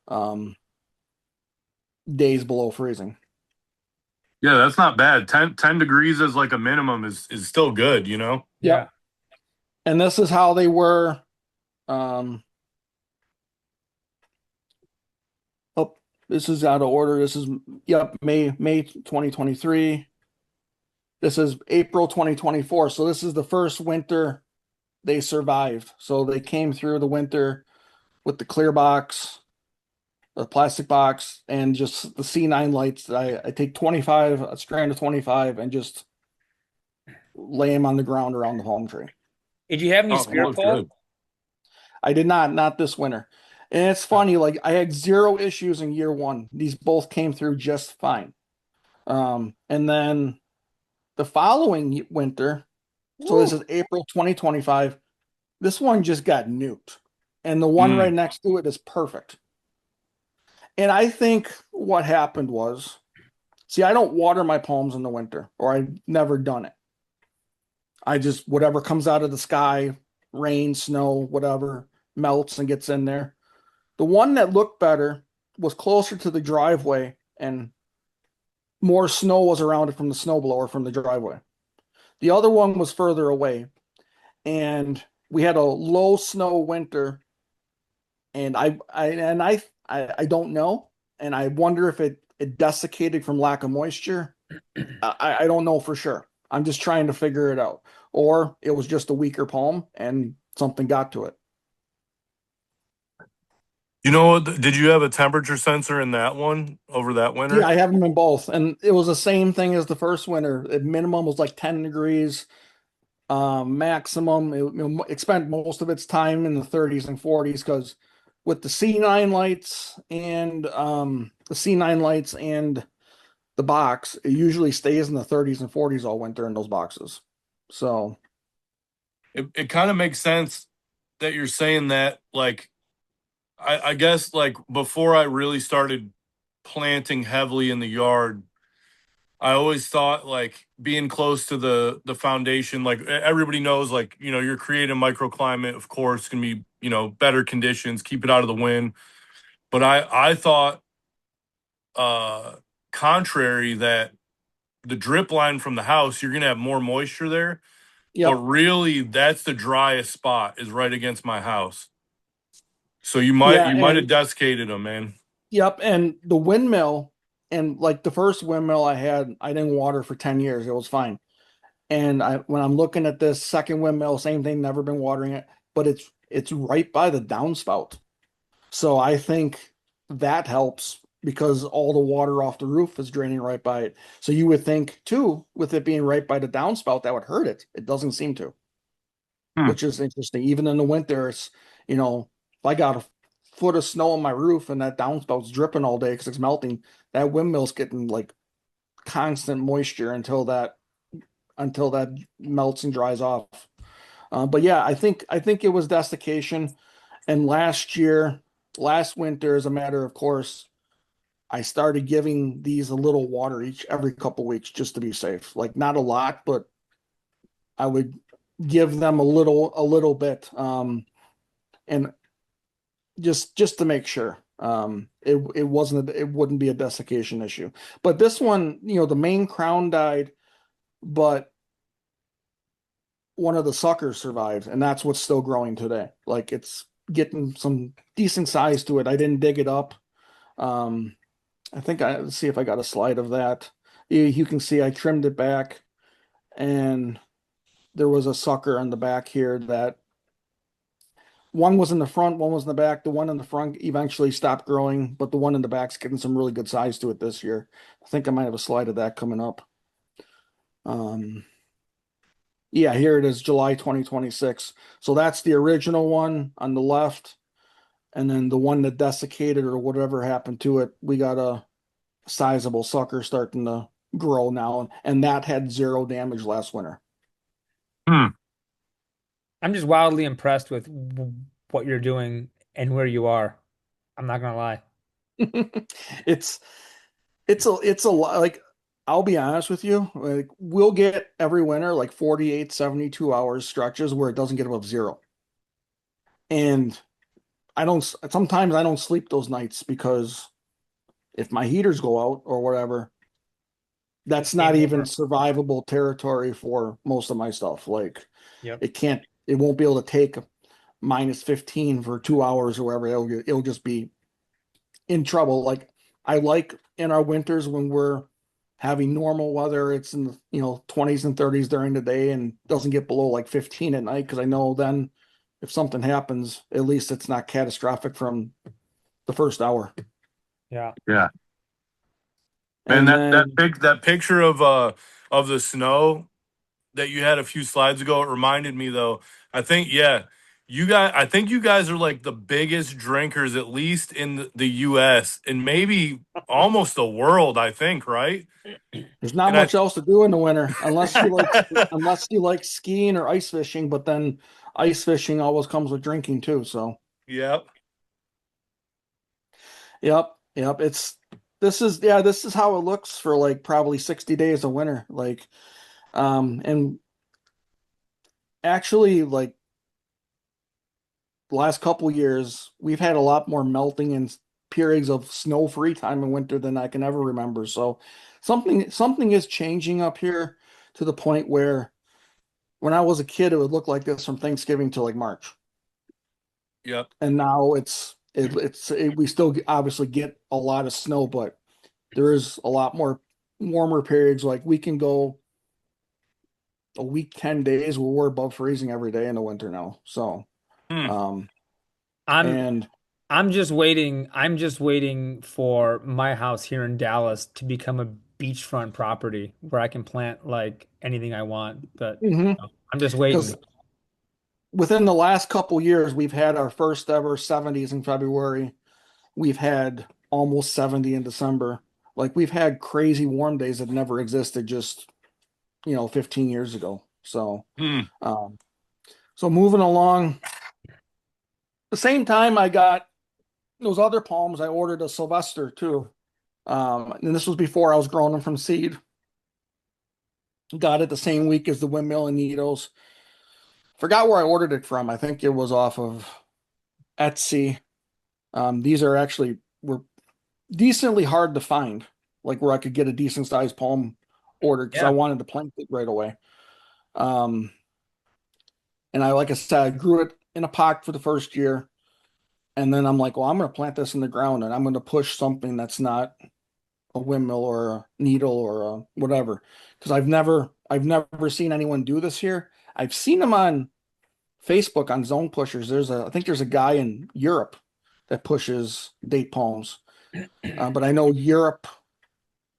[SPEAKER 3] um, days below freezing.
[SPEAKER 2] Yeah, that's not bad. 10 degrees as like a minimum is still good, you know?
[SPEAKER 1] yeah.
[SPEAKER 3] Yep. And this is how they were. Um, oh, this is out of order. This is, yep, May 2023. This is April 2024. So this is the first winter they survived. So they came through the winter with the clear box, the plastic box, and just the C9 lights. I take 25, a strand of 25, and just lay them on the ground around the palm tree.
[SPEAKER 1] Did you have any
[SPEAKER 2] Oh, that
[SPEAKER 1] spirit
[SPEAKER 2] looks
[SPEAKER 1] pole?
[SPEAKER 2] good.
[SPEAKER 3] I did not this winter. And it's funny, like I had zero issues in year one. These both came through just fine. And then the following winter, so this
[SPEAKER 1] Woo.
[SPEAKER 3] is April 2025, this one just got nuked. And the one right
[SPEAKER 2] Mm.
[SPEAKER 3] next to it is perfect. And I think what happened was, see, I don't water my palms in the winter, or I've never done it. I just, whatever comes out of the sky, rain, snow, whatever, melts and gets in there. The one that looked better was closer to the driveway, and more snow was around it from the snowblower from the driveway. The other one was further away, and we had a low snow winter, and I don't know, and I wonder if it desiccated from lack of moisture. I don't know for sure. I'm just trying to figure it out. Or it was just a weaker palm and something got to it.
[SPEAKER 2] You know what? Did you have a temperature sensor in that one over that
[SPEAKER 3] Yeah,
[SPEAKER 2] winter?
[SPEAKER 3] I have them in both. And it was the same thing as the first winter. At minimum was like 10 degrees. Maximum, it spent most of its time in the 30s and 40s because with the C9 lights and the box, it usually stays in the 30s and 40s all winter in those boxes. So
[SPEAKER 2] It kind of makes sense that you're saying that. Like, I guess like before I really started planting heavily in the yard, I always thought like being close to the foundation, like everybody knows, like, you're creating a microclimate, of course, can be, better conditions, keep it out of the wind. But I thought uh contrary that the drip line from the house, you're gonna have more moisture there. But
[SPEAKER 3] yep.
[SPEAKER 2] really that's the driest spot is right against my house. So you might
[SPEAKER 3] Yeah,
[SPEAKER 2] you might have
[SPEAKER 3] and
[SPEAKER 2] desiccated them, man.
[SPEAKER 3] yep, and the windmill, and like the first windmill I had, I didn't water for 10 years. It was fine. And when I'm looking at this second windmill, same thing, never been watering it, but it's right by the downspout. So I think that helps because all the water off the roof is draining right by it. So you would think too, with it being right by the downspout, that would hurt it. It doesn't seem to,
[SPEAKER 2] Hmm.
[SPEAKER 3] which is interesting. Even in the winter, if I got a foot of snow on my roof and that downspout's dripping all day because it's melting, that windmill's getting like constant moisture until that melts and dries off. But yeah, I think it was desiccation. And last winter, as a matter of course, I started giving these a little water each every couple weeks just to be safe. Like not a lot, but I would give them a little bit, and just to make sure. It wouldn't be a desiccation issue. But this one, the main crown died, but one of the suckers survived, and that's what's still growing today. Like it's getting some decent size to it. I didn't dig it up. Um, I think let's see if I got a slide of that. You can see I trimmed it back, and there was a sucker on the back here that one was in the front, one was in the back. The one in the front eventually stopped growing, but the one in the back's getting some really good size to it this year. I think I might have a slide of that coming up. Um, yeah, here it is, July 2026. So that's the original one on the left. And then the one that desiccated or whatever happened to it, we got a sizable sucker starting to grow now. And that had zero damage last winter.
[SPEAKER 2] Hmm.
[SPEAKER 1] I'm just wildly impressed with what you're doing and where you are. I'm not gonna lie.
[SPEAKER 3] It's it's a lot. Like, I'll be honest with you, like we'll get every winter like 48, 72 hours stretches where it doesn't get above zero. And sometimes I don't sleep those nights because if my heaters go out or whatever,
[SPEAKER 1] It's
[SPEAKER 3] that's not
[SPEAKER 1] game
[SPEAKER 3] even
[SPEAKER 1] over.
[SPEAKER 3] survivable territory for most of my stuff. Like
[SPEAKER 1] Yep.
[SPEAKER 3] it won't be able to take minus 15 for 2 hours or whatever. It'll just be in trouble. Like I like in our winters when we're having normal weather, it's in the 20s and 30s during the day and doesn't get below like 15 at night because I know then if something happens, at least it's not catastrophic from the first hour.
[SPEAKER 1] Yeah.
[SPEAKER 2] Yeah. Man,
[SPEAKER 3] And
[SPEAKER 2] that
[SPEAKER 3] then
[SPEAKER 2] that picture of the snow that you had a few slides ago, it reminded me though. I think, yeah, I think you guys are like the biggest drinkers, at least in the US and maybe almost the world, I think, right?
[SPEAKER 3] there's not
[SPEAKER 2] And I
[SPEAKER 3] much else to do in the winter unless you like skiing or ice fishing, but then ice fishing always comes with drinking too. So
[SPEAKER 2] Yep.
[SPEAKER 3] yep. This is how it looks for like probably 60 days of winter. Like and actually like the last couple years we've had a lot more melting and periods of snow-free time in winter than I can ever remember. So something is changing up here to the point where when I was a kid, it would look like this from Thanksgiving to like March.
[SPEAKER 2] Yep.
[SPEAKER 3] And now we still obviously get a lot of snow, but there is a lot more warmer periods. Like we can go a week, 10 days where we're above freezing every day in the winter now. So,
[SPEAKER 2] Hmm.
[SPEAKER 3] um,
[SPEAKER 1] I'm
[SPEAKER 3] and
[SPEAKER 1] I'm just waiting for my house here in Dallas to become a beachfront property where I can plant like anything I want. But I'm just
[SPEAKER 3] because
[SPEAKER 1] waiting.
[SPEAKER 3] within the last couple years, we've had our first ever 70s in February. We've had almost 70 in December. Like we've had crazy warm days that never existed just, 15 years ago. So,
[SPEAKER 2] Hmm.
[SPEAKER 3] um, so moving along, the same time I got those other palms, I ordered a Sylvester too. And this was before I was growing them from seed. Got it the same week as the windmill and needles. Forgot where I ordered it from. I think it was off of Etsy. These are actually were decently hard to find, like where I could get a decent sized palm ordered because I
[SPEAKER 1] Yeah.
[SPEAKER 3] wanted to plant it right away. Um, and like I said, I grew it in a pot for the first year. And then I'm like, well, I'm going to plant this in the ground and I'm going to push something that's not a windmill or a needle or a whatever. Because I've never seen anyone do this here. I've seen them on Facebook on zone pushers. I think there's a guy in Europe that pushes date palms. But I know Europe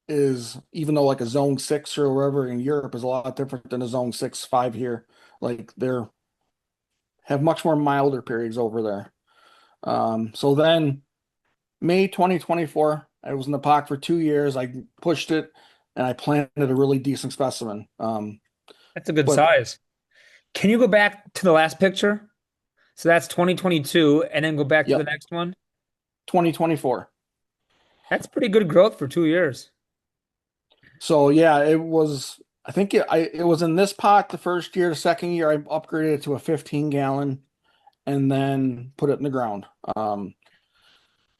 [SPEAKER 3] is, even though like a zone six or wherever in Europe is a lot different than a zone 6, 5 here. Like they're have much more milder periods over there. So then May 2024, I was in the park for 2 years. I pushed it and I planted a really decent specimen.
[SPEAKER 1] That's a good
[SPEAKER 3] But
[SPEAKER 1] size. Can you go back to the last picture? So that's 2022 and then go back to the
[SPEAKER 3] yep,
[SPEAKER 1] next one.
[SPEAKER 3] 2024.
[SPEAKER 1] That's pretty good growth for 2 years.
[SPEAKER 3] So yeah, it was. I think it was in this pot the first year. The second year, I upgraded it to a 15 gallon and then put it in the ground.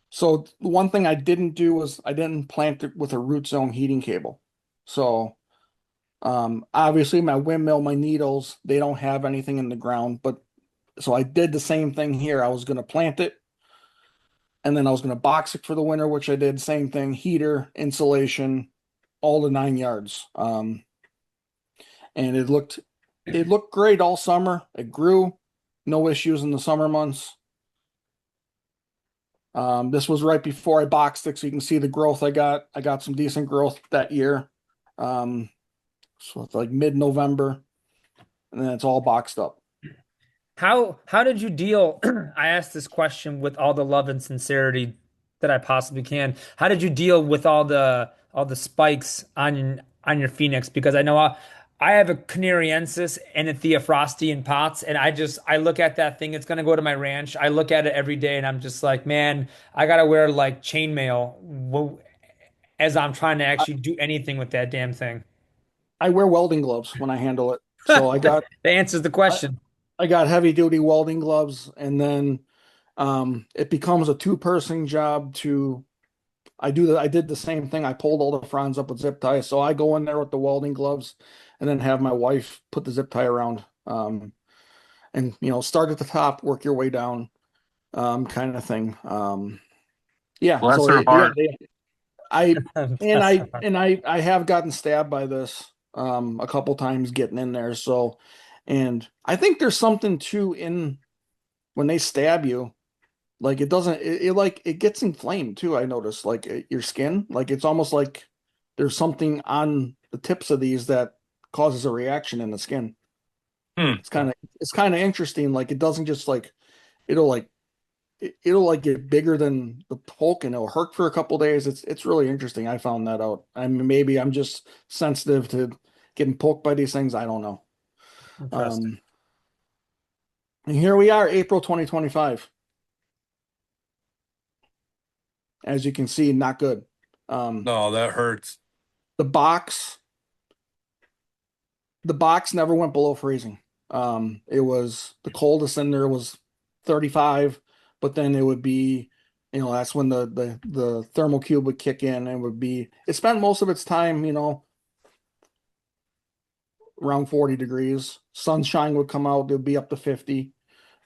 [SPEAKER 3] So one thing I didn't do was I didn't plant it with a root zone heating cable. So obviously my windmill, my needles, they don't have anything in the ground, but so I did the same thing here. I was going to plant it and then I was going to box it for the winter, which I did. Same thing, heater, insulation, all the 9 yards. And it looked great all summer. It grew, no issues in the summer months. This was right before I boxed it, so you can see the growth I got. I got some decent growth that year. So it's like mid-November, and then it's all boxed up.
[SPEAKER 1] How did you deal? I asked this question with all the love and sincerity that I possibly can. How did you deal with all the spikes on your Phoenix? Because I have a Canariensis and a Theophrasti in pots, and I look at that thing. It's gonna go to my ranch. I look at it every day, and I'm just like, man, I gotta wear like chainmail as I'm trying to
[SPEAKER 3] I,
[SPEAKER 1] actually do anything with that damn thing.
[SPEAKER 3] I wear welding gloves when I handle it. So
[SPEAKER 1] That answers the
[SPEAKER 3] I,
[SPEAKER 1] question.
[SPEAKER 3] I got heavy-duty welding gloves, and then it becomes a two-person job to I did the same thing. I pulled all the fronds up with zip ties. So I go in there with the welding gloves and then have my wife put the zip tie around. And start at the top, work your way down, kind of thing. Yeah.
[SPEAKER 2] Bless
[SPEAKER 3] So
[SPEAKER 2] her
[SPEAKER 3] yeah,
[SPEAKER 2] heart.
[SPEAKER 3] I and
[SPEAKER 1] That's
[SPEAKER 3] I and I have gotten stabbed by this a couple times getting in there. So, and I think there's something too in when they stab you. Like it doesn't it gets inflamed too, I noticed. Like your skin, like it's almost like there's something on the tips of these that causes a reaction in the skin.
[SPEAKER 2] Hmm.
[SPEAKER 3] It's kind of interesting. Like it doesn't just like it'll like it'll like get bigger than the poke and it'll hurt for a couple days. It's really interesting. I found that out. I mean, maybe I'm just sensitive to getting poked by these things. I don't know.
[SPEAKER 1] interesting.
[SPEAKER 3] Um, and here we are, April 2025. As you can see, not good. Um,
[SPEAKER 2] No, that hurts.
[SPEAKER 3] the box the box never went below freezing. It was the coldest in there was 35, but then it would be, that's when the thermal cube would kick in and it spent most of its time, around 40 degrees. Sunshine would come out, it would be up to 50.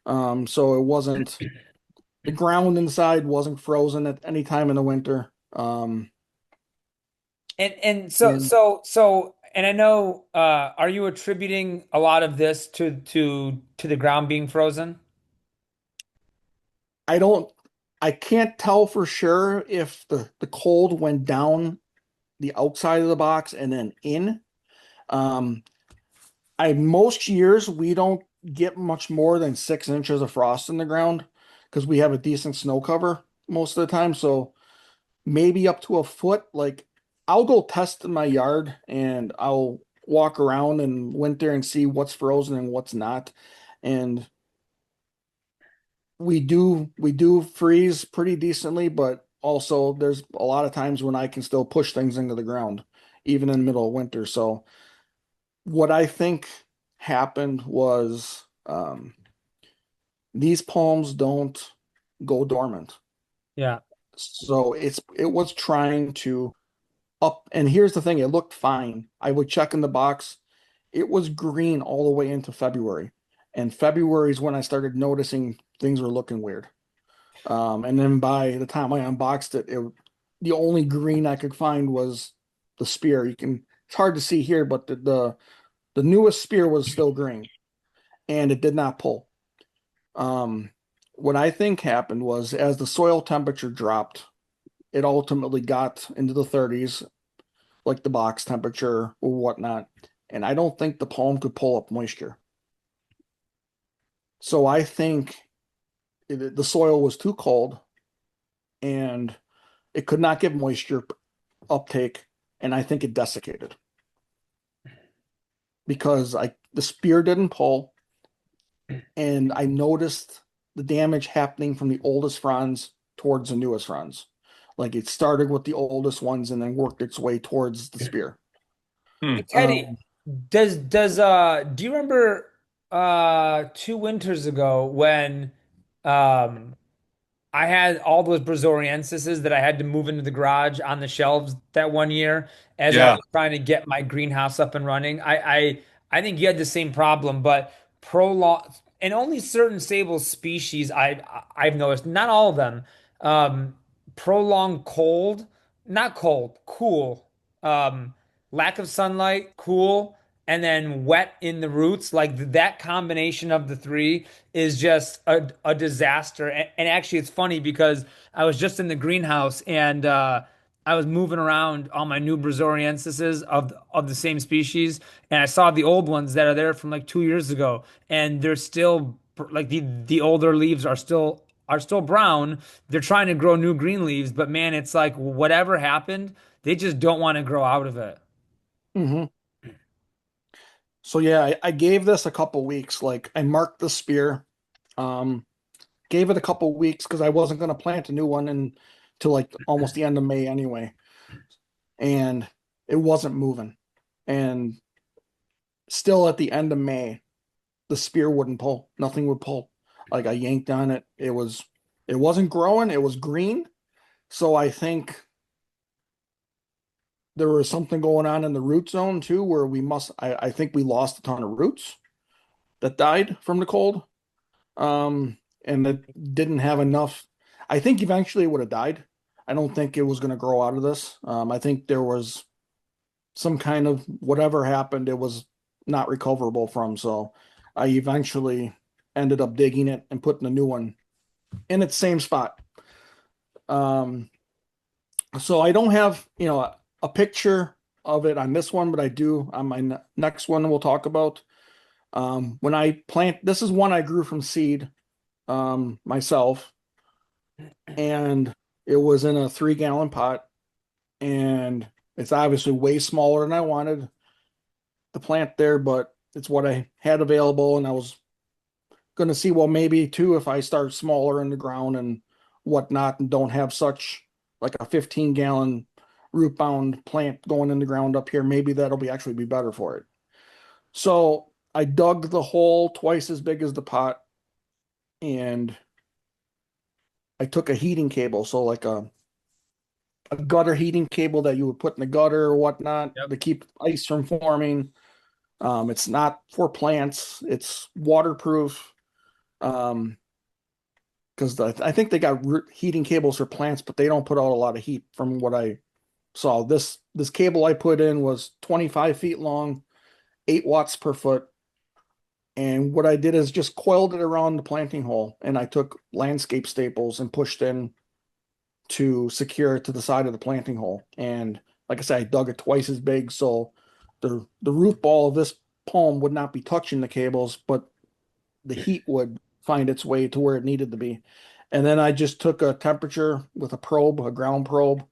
[SPEAKER 3] So it wasn't, the ground inside wasn't frozen at any time in the winter.
[SPEAKER 1] And
[SPEAKER 3] And
[SPEAKER 1] and I know, are you attributing a lot of this to the ground being frozen?
[SPEAKER 3] I don't, I can't tell for sure if the cold went down the outside of the box and then in. Um, most years we don't get much more than 6 inches of frost in the ground because we have a decent snow cover most of the time. So maybe up to a foot. Like I'll go test in my yard and I'll walk around in winter and see what's frozen and what's not. And we do freeze pretty decently, but also there's a lot of times when I can still push things into the ground, even in the middle of winter. So what I think happened was these palms don't go dormant.
[SPEAKER 1] Yeah.
[SPEAKER 3] So it was trying to up, and here's the thing, it looked fine. I would check in the box. It was green all the way into February. And February is when I started noticing things were looking weird. And then by the time I unboxed it, the only green I could find was the spear. It's hard to see here, but the newest spear was still green and it did not pull. Um, what I think happened was as the soil temperature dropped, it ultimately got into the 30s, like the box temperature or whatnot. And I don't think the palm could pull up moisture. So I think the soil was too cold and it could not get moisture uptake. And I think it desiccated because the spear didn't pull. And I noticed the damage happening from the oldest fronds towards the newest fronds. Like it started with the oldest ones and then worked its way towards the spear.
[SPEAKER 2] Hmm.
[SPEAKER 1] Hey, Teddy,
[SPEAKER 3] Um,
[SPEAKER 1] do you remember 2 winters ago when um I had all those Brazorienses that I had to move into the garage on the shelves that one year as I
[SPEAKER 2] Yeah.
[SPEAKER 1] was trying to get my greenhouse up and running. I think you had the same problem, but prolong and only certain sable species I've noticed, not all of them, um, prolonged cold, not cold, cool, lack of sunlight, cool, and then wet in the roots. Like that combination of the three is just a disaster. And actually, it's funny because I was just in the greenhouse and I was moving around all my new Brazorienses of the same species, and I saw the old ones that are there from like 2 years ago, and they're still like the older leaves are still brown. They're trying to grow new green leaves, but man, it's like whatever happened, they just don't want to grow out of it.
[SPEAKER 3] mhm. So yeah, I gave this a couple weeks. Like I marked the spear, um, gave it a couple weeks because I wasn't going to plant a new one until like almost the end of May anyway, and it wasn't moving. And still at the end of May, the spear wouldn't pull. Nothing would pull. Like I yanked on it, it wasn't growing. It was green. So I think there was something going on in the root zone too, where I think we lost a ton of roots that died from the cold. And it didn't have enough. I think eventually it would have died. I don't think it was going to grow out of this. I think there was some kind of whatever happened, it was not recoverable from. So I eventually ended up digging it and putting a new one in its same spot. Um, so I don't have, a picture of it on this one, but I do on my next one we'll talk about. When I plant, this is one I grew from seed myself, and it was in a 3 gallon pot, and it's obviously way smaller than I wanted the plant there, but it's what I had available, and I was going to see, well, maybe too, if I start smaller in the ground and whatnot, and don't have such like a 15-gallon root bound plant going in the ground up here, maybe that'll be actually be better for it. So I dug the hole twice as big as the pot, and I took a heating cable, so like a gutter heating cable that you would put in the gutter or whatnot
[SPEAKER 1] Yep.
[SPEAKER 3] to keep ice from forming. It's not for plants. It's waterproof. Um, because I think they got heating cables for plants, but they don't put out a lot of heat from what I saw. This cable I put in was 25 feet long, 8 watts per foot. And what I did is just coiled it around the planting hole, and I took landscape staples and pushed in to secure it to the side of the planting hole. And like I said, I dug it twice as big, so the root ball of this palm would not be touching the cables, but the heat would find its way to where it needed to be. And then I just took a temperature with a probe, a ground probe,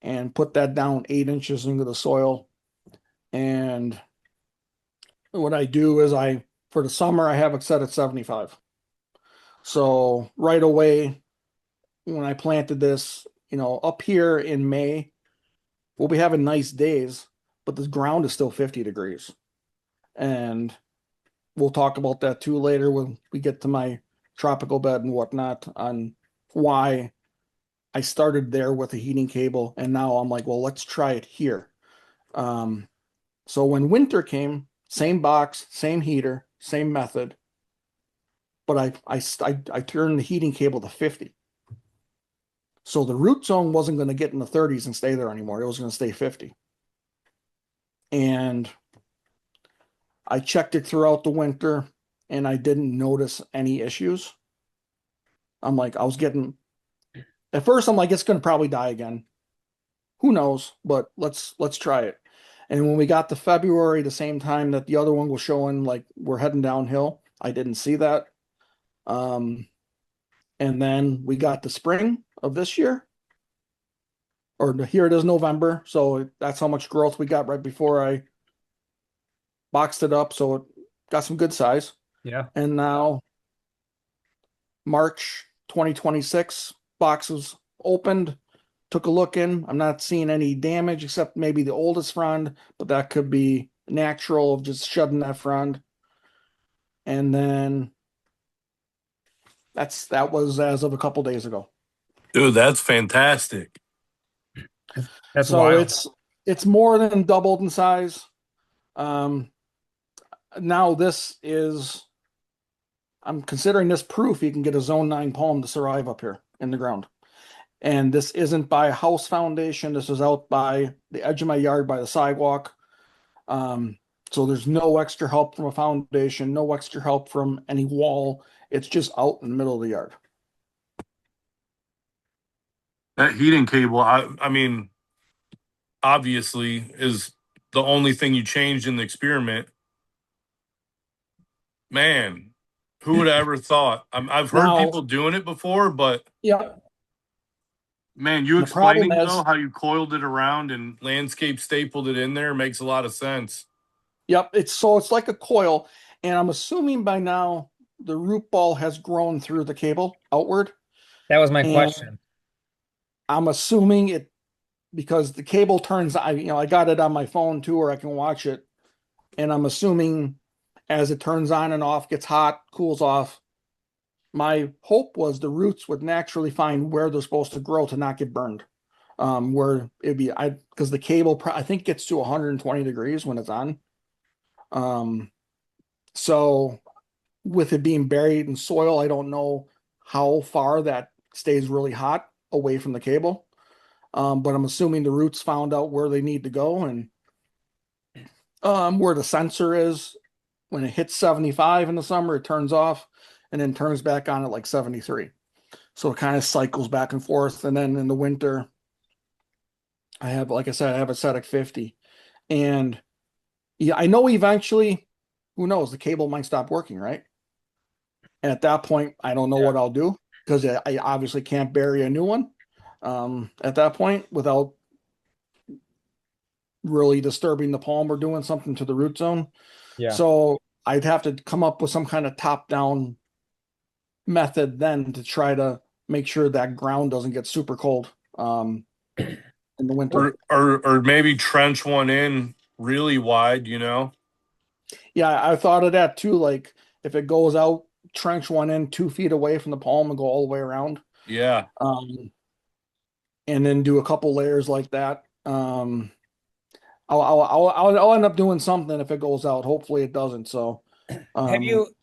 [SPEAKER 3] and put that down 8 inches into the soil. And what I do is for the summer, I have it set at 75. So right away, when I planted this, up here in May, we'll be having nice days, but the ground is still 50 degrees. And we'll talk about that too later when we get to my tropical bed and whatnot on why I started there with a heating cable. And now I'm like, well, let's try it here. So when winter came, same box, same heater, same method, but I turned the heating cable to 50. So the root zone wasn't going to get in the 30s and stay there anymore. It was going to stay 50. And I checked it throughout the winter and I didn't notice any issues. I'm like, at first I'm like, it's going to probably die again. Who knows? But let's try it. And when we got to February, the same time that the other one was showing like we're heading downhill, I didn't see that. And then we got the spring of this year, or here it is November. So that's how much growth we got right before I boxed it up. So it got some good size.
[SPEAKER 1] Yeah.
[SPEAKER 3] And now March 2026, boxes opened, took a look in. I'm not seeing any damage except maybe the oldest frond, but that could be natural of just shedding that frond. And then that was as of a couple days ago.
[SPEAKER 2] Dude, that's fantastic.
[SPEAKER 1] That's
[SPEAKER 3] So
[SPEAKER 1] wild.
[SPEAKER 3] it's more than doubled in size. Um, Now I'm considering this proof you can get a zone 9 palm to survive up here in the ground. And this isn't by a house foundation. This is out by the edge of my yard by the sidewalk. So there's no extra help from a foundation, no extra help from any wall. It's just out in the middle of the yard.
[SPEAKER 2] That heating cable, I mean, obviously is the only thing you changed in the experiment. Man, who would have ever thought? I've heard
[SPEAKER 3] Now,
[SPEAKER 2] people doing it before, but
[SPEAKER 3] yeah,
[SPEAKER 2] man, you
[SPEAKER 3] the problem
[SPEAKER 2] explaining though
[SPEAKER 3] is,
[SPEAKER 2] how you coiled it around and landscape stapled it in there makes a lot of sense.
[SPEAKER 3] yep, it's like a coil, and I'm assuming by now the root ball has grown through the cable outward,
[SPEAKER 1] That was my
[SPEAKER 3] and
[SPEAKER 1] question.
[SPEAKER 3] I'm assuming it because the cable turns. I got it on my phone too, where I can watch it, and I'm assuming as it turns on and off, gets hot, cools off. My hope was the roots would naturally find where they're supposed to grow to not get burned. Where it'd be, because the cable I think gets to 120 degrees when it's on. Um, so with it being buried in soil, I don't know how far that stays really hot away from the cable. But I'm assuming the roots found out where they need to go and where the sensor is. When it hits 75 in the summer, it turns off and then turns back on at like 73. So it kind of cycles back and forth. And then in the winter, like I said, I have it set at 50. And yeah, I know eventually, who knows, the cable might stop working, right? And at that point, I don't know
[SPEAKER 1] Yeah.
[SPEAKER 3] what I'll do because I obviously can't bury a new one at that point without really disturbing the palm or doing something to the root zone.
[SPEAKER 1] Yeah.
[SPEAKER 3] So I'd have to come up with some kind of top-down method then to try to make sure that ground doesn't get super cold in the winter.
[SPEAKER 2] Or maybe trench one in really wide, you know?
[SPEAKER 3] Yeah, I thought of that too. Like if it goes out, trench one in 2 feet away from the palm and go all the way around.
[SPEAKER 2] Yeah.
[SPEAKER 3] And then do a couple layers like that. I'll end up doing something if it goes out. Hopefully it doesn't. So, um,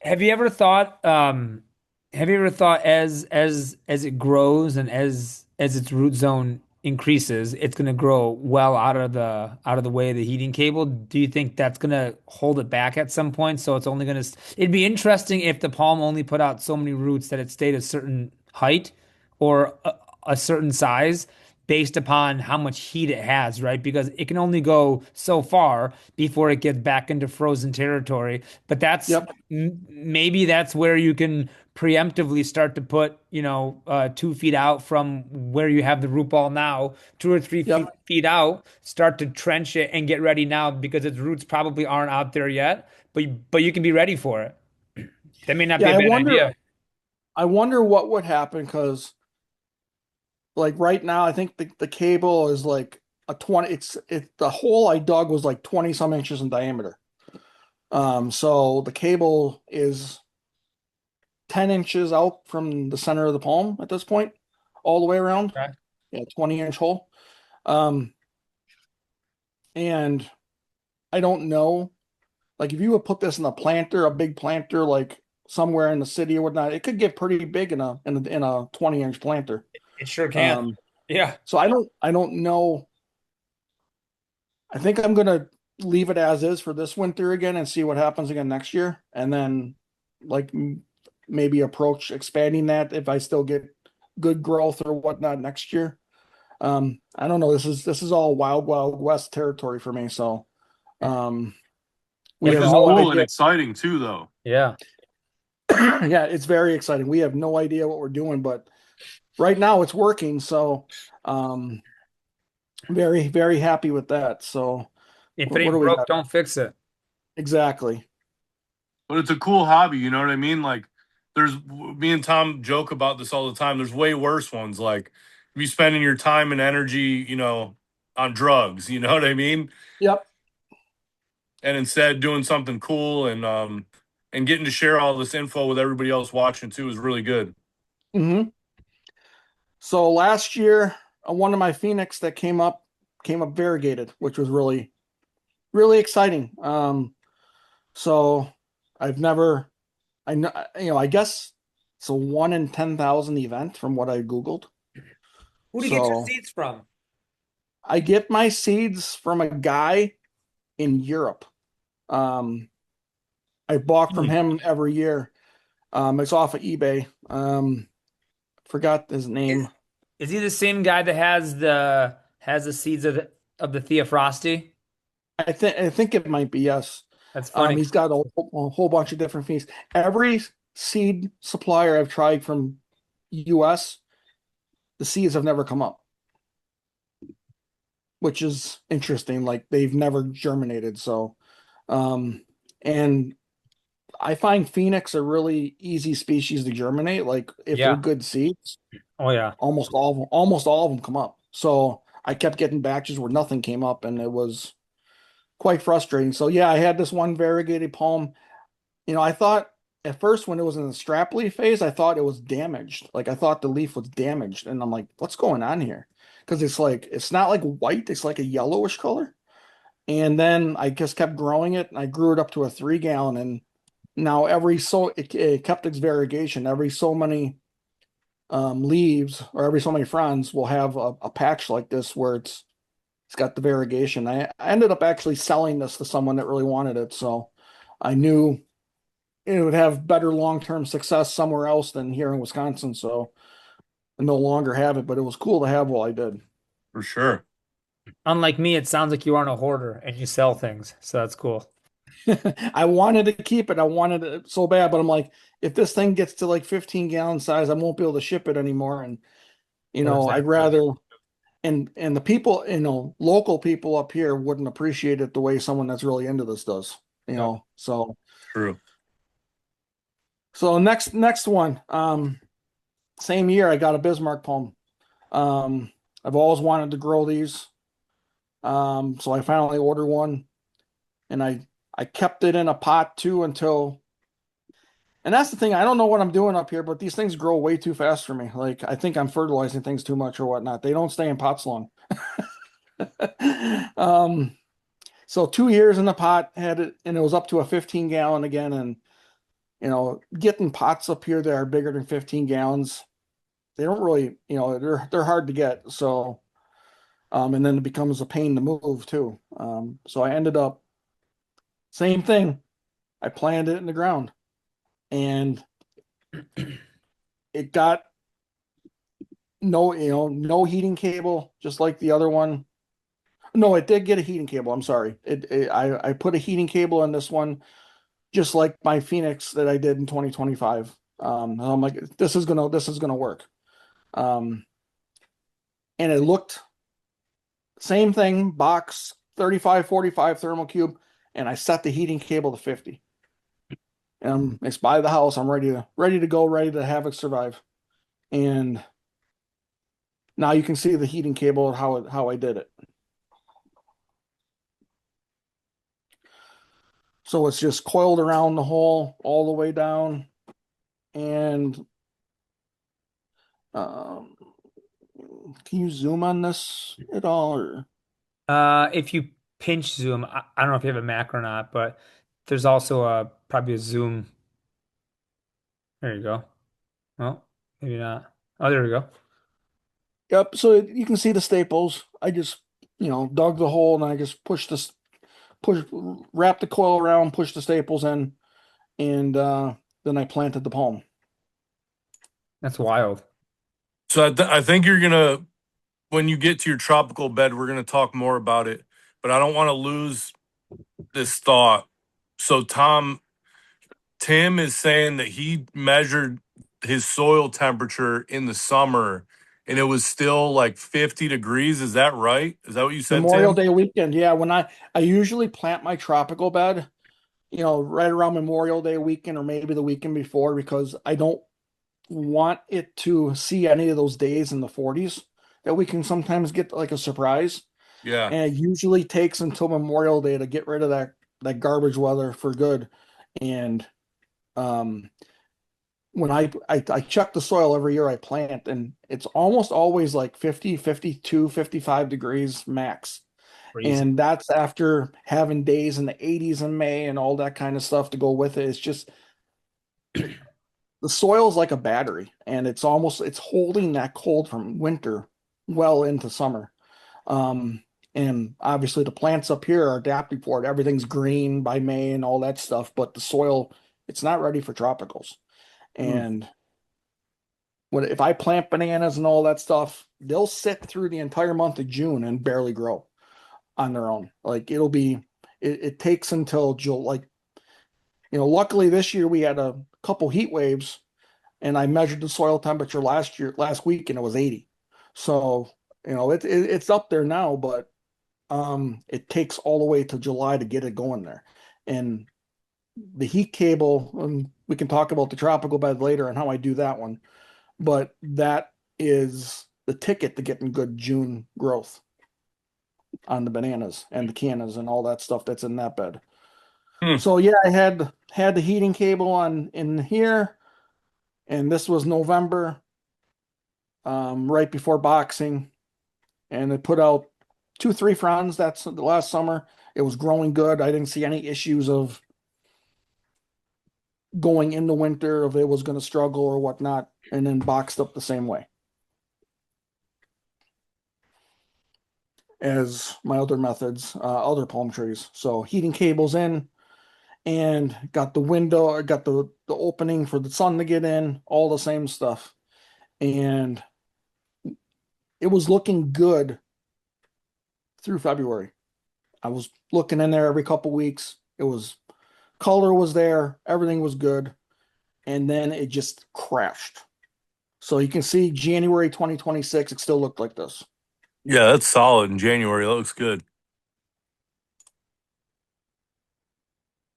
[SPEAKER 1] Have you ever thought as it grows and as its root zone increases, it's going to grow well out of the way of the heating cable. Do you think that's going to hold it back at some point? So it's only going to it'd be interesting if the palm only put out so many roots that it stayed a certain height or a certain size based upon how much heat it has, right? Because it can only go so far before it gets back into frozen territory. But
[SPEAKER 3] yep,
[SPEAKER 1] maybe that's where you can preemptively start to put, 2 feet out from where you have the root ball now, 2 or 3 feet,
[SPEAKER 3] yep,
[SPEAKER 1] out, start to trench it and get ready now because its roots probably aren't out there yet, but you can be ready for it. That may not be
[SPEAKER 3] yeah.
[SPEAKER 1] a bad idea.
[SPEAKER 3] I wonder what would happen because like right now, I think the cable is like a 20. The hole I dug was like 20 some inches in diameter. So the cable is 10 inches out from the center of the palm at this point, all the way around.
[SPEAKER 1] Okay.
[SPEAKER 3] Yeah, 20-inch hole. Um, and I don't know, like if you would put this in a planter, a big planter, like somewhere in the city or whatnot, it could get pretty big in a 20-inch planter.
[SPEAKER 1] It sure can.
[SPEAKER 3] Um,
[SPEAKER 1] Yeah.
[SPEAKER 3] so I don't know. I think I'm gonna leave it as is for this winter again and see what happens again next year, and then like maybe approach expanding that if I still get good growth or whatnot next year. I don't know. This is all wild, wild west territory for me. So um, we
[SPEAKER 1] It's
[SPEAKER 2] Which
[SPEAKER 3] have
[SPEAKER 2] is
[SPEAKER 1] all
[SPEAKER 3] no
[SPEAKER 1] of it.
[SPEAKER 2] cool and
[SPEAKER 3] idea.
[SPEAKER 2] exciting too, though.
[SPEAKER 1] Yeah.
[SPEAKER 3] Yeah, it's very exciting. We have no idea what we're doing, but right now it's working. So um, very, very happy with that. So
[SPEAKER 1] If it
[SPEAKER 3] what do
[SPEAKER 1] ain't
[SPEAKER 3] we
[SPEAKER 1] broke,
[SPEAKER 3] got?
[SPEAKER 1] don't fix it.
[SPEAKER 3] Exactly.
[SPEAKER 2] But it's a cool hobby, you know what I mean? Like, there's me and Tom joke about this all the time. There's way worse ones, like you spending your time and energy, on drugs. You know what I mean?
[SPEAKER 3] Yep.
[SPEAKER 2] And instead doing something cool and getting to share all this info with everybody else watching too is really good.
[SPEAKER 3] Hmm. So last year, one of my Phoenix that came up variegated, which was really, really exciting. So I've never, I know, I guess it's a 1 in 10,000 event from what I Googled.
[SPEAKER 1] Who do you get your
[SPEAKER 3] So
[SPEAKER 1] seeds from?
[SPEAKER 3] I get my seeds from a guy in Europe. Um, I bought from
[SPEAKER 2] Hmm.
[SPEAKER 3] him every year. It's off of eBay. Forgot his
[SPEAKER 1] Is
[SPEAKER 3] name.
[SPEAKER 1] is he the same guy that has the seeds of the Theophrosty?
[SPEAKER 3] I think it might be, yes.
[SPEAKER 1] That's funny.
[SPEAKER 3] He's got a whole bunch of different fees. Every seed supplier I've tried from US, the seeds have never come up, which is interesting. Like they've never germinated. So, um, and I find Phoenix a really easy species to germinate. Like if they're
[SPEAKER 1] Yeah.
[SPEAKER 3] good seeds,
[SPEAKER 1] Oh yeah.
[SPEAKER 3] almost all of them come up. So I kept getting batches where nothing came up, and it was quite frustrating. So yeah, I had this one variegated palm. I thought at first when it was in the strap leaf phase, I thought it was damaged. Like I thought the leaf was damaged, and I'm like, what's going on here? Because it's not like white, it's like a yellowish color. And then I just kept growing it, and I grew it up to a 3 gallon, and now it kept its variegation. Every so many leaves or every so many fronds will have a patch like this where it's got the variegation. I ended up actually selling this to someone that really wanted it, so I knew it would have better long-term success somewhere else than here in Wisconsin. So I no longer have it, but it was cool to have while I did.
[SPEAKER 2] For sure.
[SPEAKER 1] Unlike me, it sounds like you aren't a hoarder and you sell things, so that's cool.
[SPEAKER 3] I wanted to keep it. I wanted it so bad, but I'm like, if this thing gets to like 15-gallon size, I won't be able to ship it anymore. And
[SPEAKER 1] What does that
[SPEAKER 3] I'd
[SPEAKER 1] mean?
[SPEAKER 3] rather and the people, local people up here wouldn't appreciate it the way someone that's really into this does.
[SPEAKER 1] No.
[SPEAKER 2] True.
[SPEAKER 3] So next one. Same year I got a Bismarck palm. I've always wanted to grow these. So I finally ordered one, and I kept it in a pot too until. And that's the thing. I don't know what I'm doing up here, but these things grow way too fast for me. Like I think I'm fertilizing things too much or whatnot. They don't stay in pots long. Um, So 2 years in the pot had it, and it was up to a 15 gallon again. And getting pots up here that are bigger than 15 gallons, they don't really, they're hard to get. So, and then it becomes a pain to move too. So I ended up same thing. I planted it in the ground, and it got no heating cable, just like the other one. No, it did get a heating cable. I'm sorry. I put a heating cable in this one, just like my Phoenix that I did in 2025. I'm like, this is gonna work. Um, and it looked same thing, box 3545 thermal cube, and I set the heating cable to 50. And it's by the house. I'm ready to go, ready to have it survive. And now you can see the heating cable, how I did it. So it's just coiled around the hole all the way down. And um, can you zoom on this at all? Or
[SPEAKER 1] If you pinch zoom, I don't know if you have a Mac or not, but there's also probably a zoom. There you go. Well, maybe not. Oh, there we go.
[SPEAKER 3] yep. So you can see the staples. I just dug the hole and I just wrapped the coil around, pushed the staples in, and then I planted the palm.
[SPEAKER 1] That's wild.
[SPEAKER 2] So I think you're gonna, when you get to your tropical bed, we're gonna talk more about it. But I don't want to lose this thought. So Tim is saying that he measured his soil temperature in the summer and it was still like 50 degrees. Is that right? Is that what you said,
[SPEAKER 3] Memorial
[SPEAKER 2] Tim?
[SPEAKER 3] Day weekend, yeah. When I usually plant my tropical bed, right around Memorial Day weekend or maybe the weekend before, because I don't want it to see any of those days in the 40s that we can sometimes get like a surprise.
[SPEAKER 2] Yeah.
[SPEAKER 3] And it usually takes until Memorial Day to get rid of that garbage weather for good. And um, when I check the soil every year I plant, and it's almost always like 50, 52, 55 degrees max.
[SPEAKER 1] Crazy.
[SPEAKER 3] And that's after having days in the 80s in May and all that kind of stuff to go with it. It's just the soil is like a battery, and it's holding that cold from winter well into summer. Um, and obviously the plants up here are adapting for it. Everything's green by May and all that stuff, but the soil, it's not ready for tropicals.
[SPEAKER 2] Hmm.
[SPEAKER 3] And if I plant bananas and all that stuff, they'll sit through the entire month of June and barely grow on their own. Like it takes until July. Luckily this year we had a couple heat waves, and I measured the soil temperature last week, and it was 80. So, it's up there now, but it takes all the way to July to get it going there. And the heat cable, and we can talk about the tropical bed later and how I do that one, but that is the ticket to getting good June growth on the bananas and the cannas and all that stuff that's in that bed.
[SPEAKER 2] Hmm.
[SPEAKER 3] So yeah, I had the heating cable on in here, and this was November, right before boxing, and it put out 2, 3 fronds. That's the last summer. It was growing good. I didn't see any issues of going in the winter if it was going to struggle or whatnot, and then boxed up the same way as my other methods, other palm trees. So heating cables in, and got the window, I got the opening for the sun to get in, all the same stuff. And it was looking good through February. I was looking in there every couple weeks. Color was there, everything was good, and then it just crashed. So you can see January 2026, it still looked like this.
[SPEAKER 2] Yeah, that's solid in January. That looks good.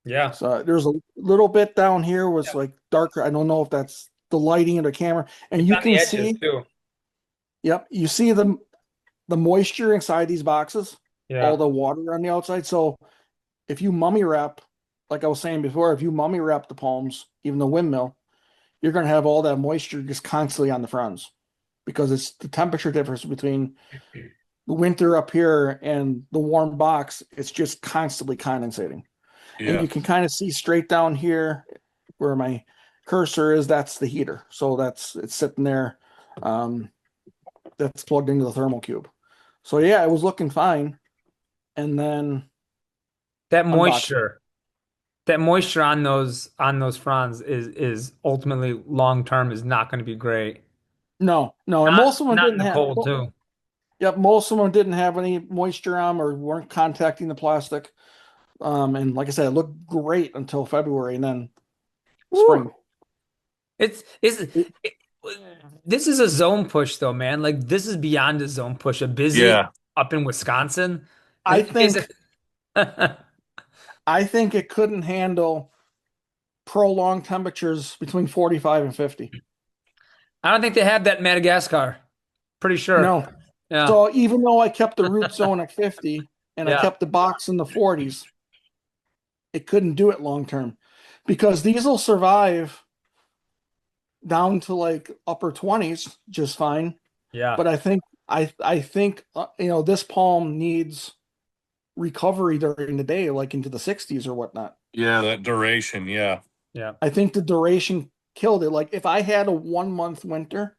[SPEAKER 1] Yeah.
[SPEAKER 3] So there's a little bit down here was
[SPEAKER 1] Yeah.
[SPEAKER 3] like darker. I don't know if that's the lighting of the camera. And
[SPEAKER 1] It's
[SPEAKER 3] you
[SPEAKER 1] on the
[SPEAKER 3] can
[SPEAKER 1] edges
[SPEAKER 3] see,
[SPEAKER 1] too.
[SPEAKER 3] yep, you see the moisture inside these boxes, all
[SPEAKER 1] Yeah.
[SPEAKER 3] the water on the outside. So if you mummy wrap, like I was saying before, if you mummy wrap the palms, even the windmill, you're going to have all that moisture just constantly on the fronds, because it's the temperature difference between the winter up here and the warm box, it's just constantly condensating. And
[SPEAKER 2] Yeah.
[SPEAKER 3] you can kind of see straight down here where my cursor is, that's the heater. So it's sitting there. That's plugged into the thermal cube. So yeah, it was looking fine. And then
[SPEAKER 1] That
[SPEAKER 3] unboxed.
[SPEAKER 1] moisture, that moisture on those fronds is ultimately long term is not going to be great.
[SPEAKER 3] No, no, and most of them
[SPEAKER 1] Not in
[SPEAKER 3] didn't
[SPEAKER 1] the
[SPEAKER 3] have.
[SPEAKER 1] cold too.
[SPEAKER 3] Yep, most of them didn't have any moisture on or weren't contacting the plastic. And like I said, it looked great until February and then
[SPEAKER 1] Woo.
[SPEAKER 3] spring.
[SPEAKER 1] It's
[SPEAKER 3] It-
[SPEAKER 1] it, this is a zone push though, man. Like this is beyond a zone push. A busy
[SPEAKER 2] Yeah.
[SPEAKER 1] up in Wisconsin.
[SPEAKER 3] I
[SPEAKER 1] Like is it?
[SPEAKER 3] think I think it couldn't handle prolonged temperatures between 45 and 50.
[SPEAKER 1] I don't think they have that in Madagascar. Pretty sure.
[SPEAKER 3] No.
[SPEAKER 1] Yeah.
[SPEAKER 3] So even though I kept the root zone at 50 and I
[SPEAKER 1] Yeah.
[SPEAKER 3] kept the box in the 40s, it couldn't do it long term because these will survive down to like upper 20s just fine.
[SPEAKER 1] Yeah.
[SPEAKER 3] But I think this palm needs recovery during the day, like into the 60s or whatnot.
[SPEAKER 2] Yeah, that duration. Yeah.
[SPEAKER 1] Yeah.
[SPEAKER 3] I think the duration killed it. Like if I had a 1 month winter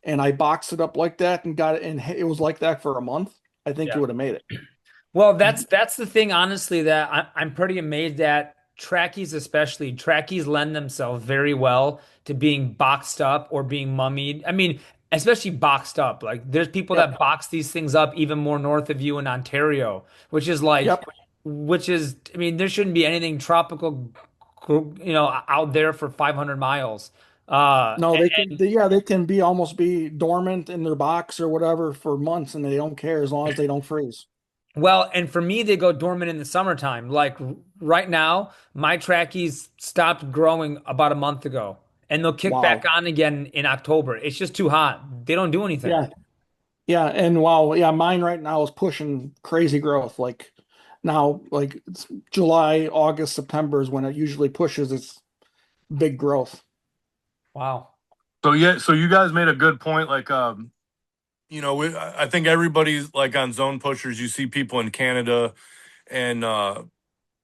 [SPEAKER 3] and I boxed it up like that and got it, and it was like that for a month, I think it
[SPEAKER 1] Yeah.
[SPEAKER 3] would have made it.
[SPEAKER 1] Well, that's the thing, honestly, that I'm pretty amazed at. Trackies, especially trackies, lend themselves very well to being boxed up or being mummied. I mean, especially boxed up. Like there's people
[SPEAKER 3] Yep.
[SPEAKER 1] that box these things up even more north of you in Ontario, which is like,
[SPEAKER 3] Yep.
[SPEAKER 1] I mean, there shouldn't be anything tropical, out there for 500 miles.
[SPEAKER 3] No, they can be almost be dormant in their box or whatever for months and they don't care as long as they don't freeze.
[SPEAKER 1] Well, and for me, they go dormant in the summertime. Like right now, my trackies stopped growing about a month ago, and they'll kick back
[SPEAKER 3] Wow.
[SPEAKER 1] on again in October. It's just too hot. They don't do anything.
[SPEAKER 3] Yeah. Yeah. And wow. Yeah. Mine right now is pushing crazy growth. Like now, like it's July, August, September is when it usually pushes its big growth.
[SPEAKER 1] Wow.
[SPEAKER 2] So yeah, so you guys made a good point. Like, I think everybody's like on zone pushers. You see people in Canada, and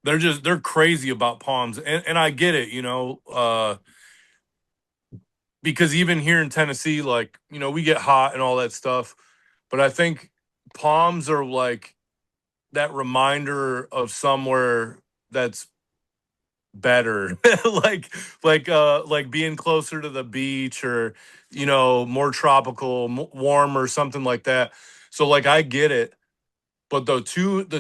[SPEAKER 2] they're crazy about palms, and I get it. Because even here in Tennessee, like we get hot and all that stuff, but I think palms are like that reminder of somewhere that's better like being closer to the beach or more tropical, warm or something like that. So like I get it, but the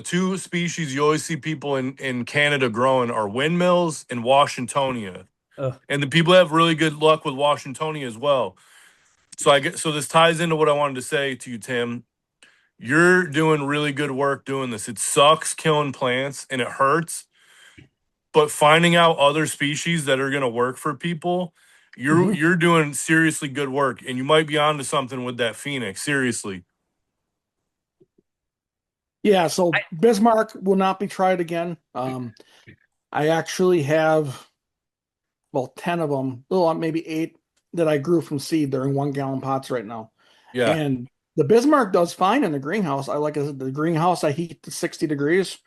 [SPEAKER 2] two species you always see people in Canada growing are windmills and Washingtonia,
[SPEAKER 1] Ugh.
[SPEAKER 2] and the people have really good luck with Washingtonia as well. So this ties into what I wanted to say to you, Tim. You're doing really good work doing this. It sucks killing plants and it hurts, but finding out other species that are going to work for people, you're
[SPEAKER 3] Mhm.
[SPEAKER 2] you're doing seriously good work, and you might be onto something with that phoenix. Seriously.
[SPEAKER 3] Yeah.
[SPEAKER 1] I,
[SPEAKER 3] So Bismarck will not be tried again. I actually have, well, 10 of them, well, maybe eight that I grew from seed. They're in 1 gallon pots right now.
[SPEAKER 2] Yeah.
[SPEAKER 3] And the Bismarck does fine in the greenhouse. I said, the greenhouse, I heat to 60 degrees.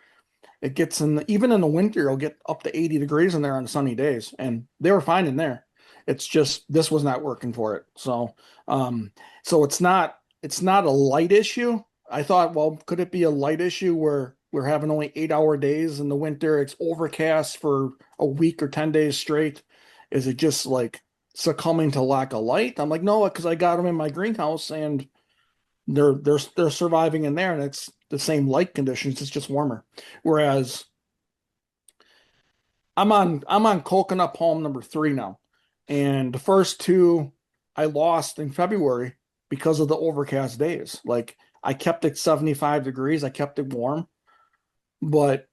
[SPEAKER 3] It gets even in the winter, it'll get up to 80 degrees in there on sunny days. And they were fine in there. It's just this was not working for it. Um, so it's not a light issue. I thought, well, could it be a light issue where we're having only 8 hour days in the winter? It's overcast for a week or 10 days straight. Is it just like succumbing to lack of light? I'm like, no, because I got them in my greenhouse and they're surviving in there, and it's the same light conditions. It's just warmer. Whereas I'm on coconut palm number 3 now, and the first two I lost in February because of the overcast days. Like I kept it 75 degrees, I kept it warm, but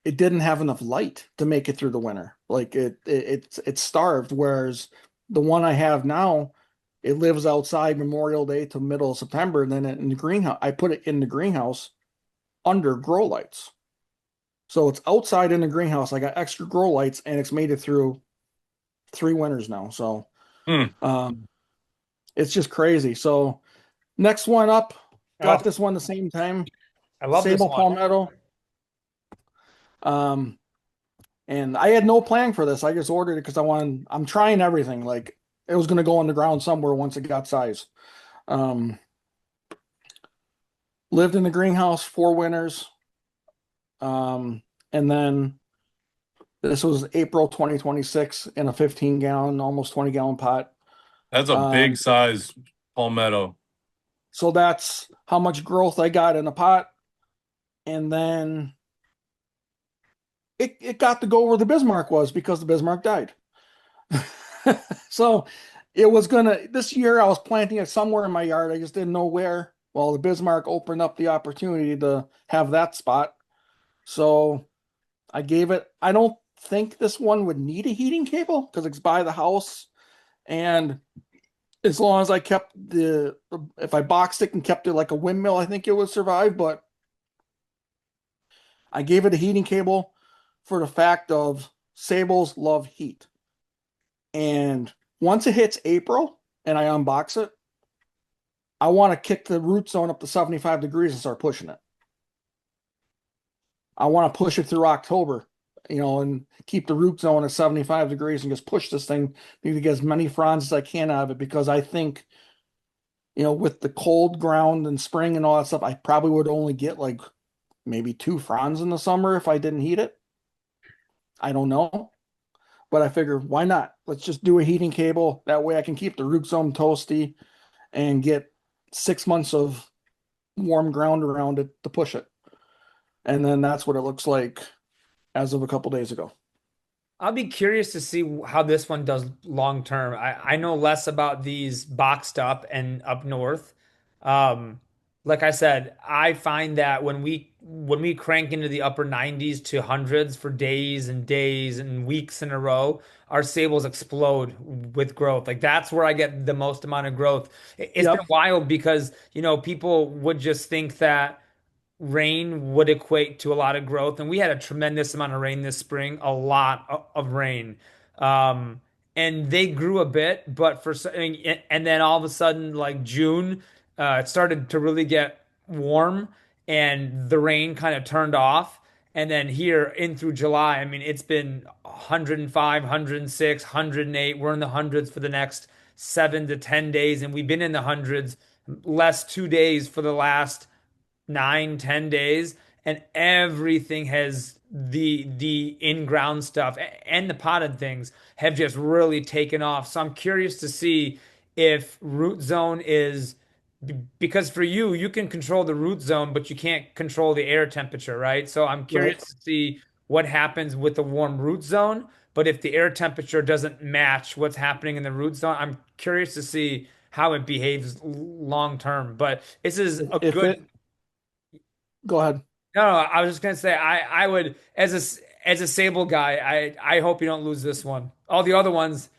[SPEAKER 3] it didn't have enough light to make it through the winter. Like it's starved. Whereas the one I have now, it lives outside Memorial Day to middle of September, and then in the greenhouse, I put it in the greenhouse under grow lights. So it's outside in the greenhouse. I got extra grow lights, and it's made it through 3 winters now. So
[SPEAKER 2] Hmm.
[SPEAKER 3] um, it's just crazy. So next one up,
[SPEAKER 1] Oh,
[SPEAKER 3] Got this one the same time.
[SPEAKER 1] I love this
[SPEAKER 3] Sabal
[SPEAKER 1] one.
[SPEAKER 3] palmetto. Um, and I had no plan for this. I just ordered it because I'm trying everything. Like it was gonna go on the ground somewhere once it got size. Um, lived in the greenhouse 4 winters. And then this was April 2026 in a 15-gallon, almost 20-gallon pot.
[SPEAKER 2] That's a big
[SPEAKER 3] Um,
[SPEAKER 2] size palmetto.
[SPEAKER 3] so that's how much growth I got in a pot. And then it got to go where the Bismarck was because the Bismarck died. So it was this year I was planting it somewhere in my yard. I just didn't know where. Well, the Bismarck opened up the opportunity to have that spot. So I gave it, I don't think this one would need a heating cable because it's by the house. And as long as I kept if I boxed it and kept it like a windmill, I think it would survive. But I gave it a heating cable for the fact of Sables love heat. And once it hits April and I unbox it, I want to kick the root zone up to 75 degrees and start pushing it. I want to push it through October, and keep the root zone at 75 degrees and just push this thing to get as many fronds as I can out of it because I think, with the cold ground and spring and all that stuff, I probably would only get like maybe 2 fronds in the summer if I didn't heat it. I don't know. But I figure, why not? Let's just do a heating cable. That way I can keep the root zone toasty and get 6 months of warm ground around it to push it. And then that's what it looks like as of a couple days ago.
[SPEAKER 1] I'll be curious to see how this one does long term. I know less about these boxed up and up north. Um, like I said, I find that when we crank into the upper 90s to hundreds for days and days and weeks in a row, our sables explode with growth. Like that's where I get the most amount of growth. It's been
[SPEAKER 3] Yep.
[SPEAKER 1] wild because, people would just think that rain would equate to a lot of growth. And we had a tremendous amount of rain this spring, a lot of rain. Um, and they grew a bit, but and then all of a sudden, like June, it started to really get warm and the rain kind of turned off. And then here in through July, I mean, it's been 105, 106, 108. We're in the hundreds for the next 7 to 10 days. And we've been in the hundreds less 2 days for the last 9, 10 days, and everything has the in-ground stuff and the potted things have just really taken off. So I'm curious to see if root zone is because for you can control the root zone, but you can't control the air temperature, right? So I'm
[SPEAKER 3] Right.
[SPEAKER 1] curious to see what happens with the warm root zone. But if the air temperature doesn't match what's happening in the root zone, I'm curious to see how it behaves long term. But this is a
[SPEAKER 3] If
[SPEAKER 1] good.
[SPEAKER 3] it, Go ahead.
[SPEAKER 1] No, I was just gonna say I would as a Sable guy, I hope you don't lose this one. All the other ones,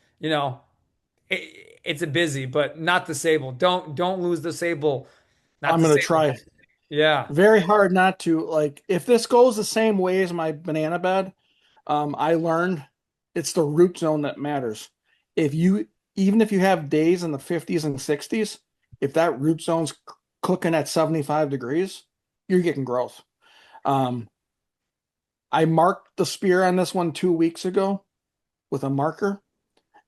[SPEAKER 1] it's a busy, but not the Sable. Don't lose the Sable, not
[SPEAKER 3] I'm
[SPEAKER 1] the
[SPEAKER 3] going to
[SPEAKER 1] Sable.
[SPEAKER 3] try
[SPEAKER 1] Yeah.
[SPEAKER 3] very hard not to. Like, if this goes the same way as my banana bed, I learned it's the root zone that matters. If you, Even if you have days in the 50s and 60s, if that root zone's cooking at 75 degrees, you're getting growth. Um, I marked the spear on this one 2 weeks ago with a marker,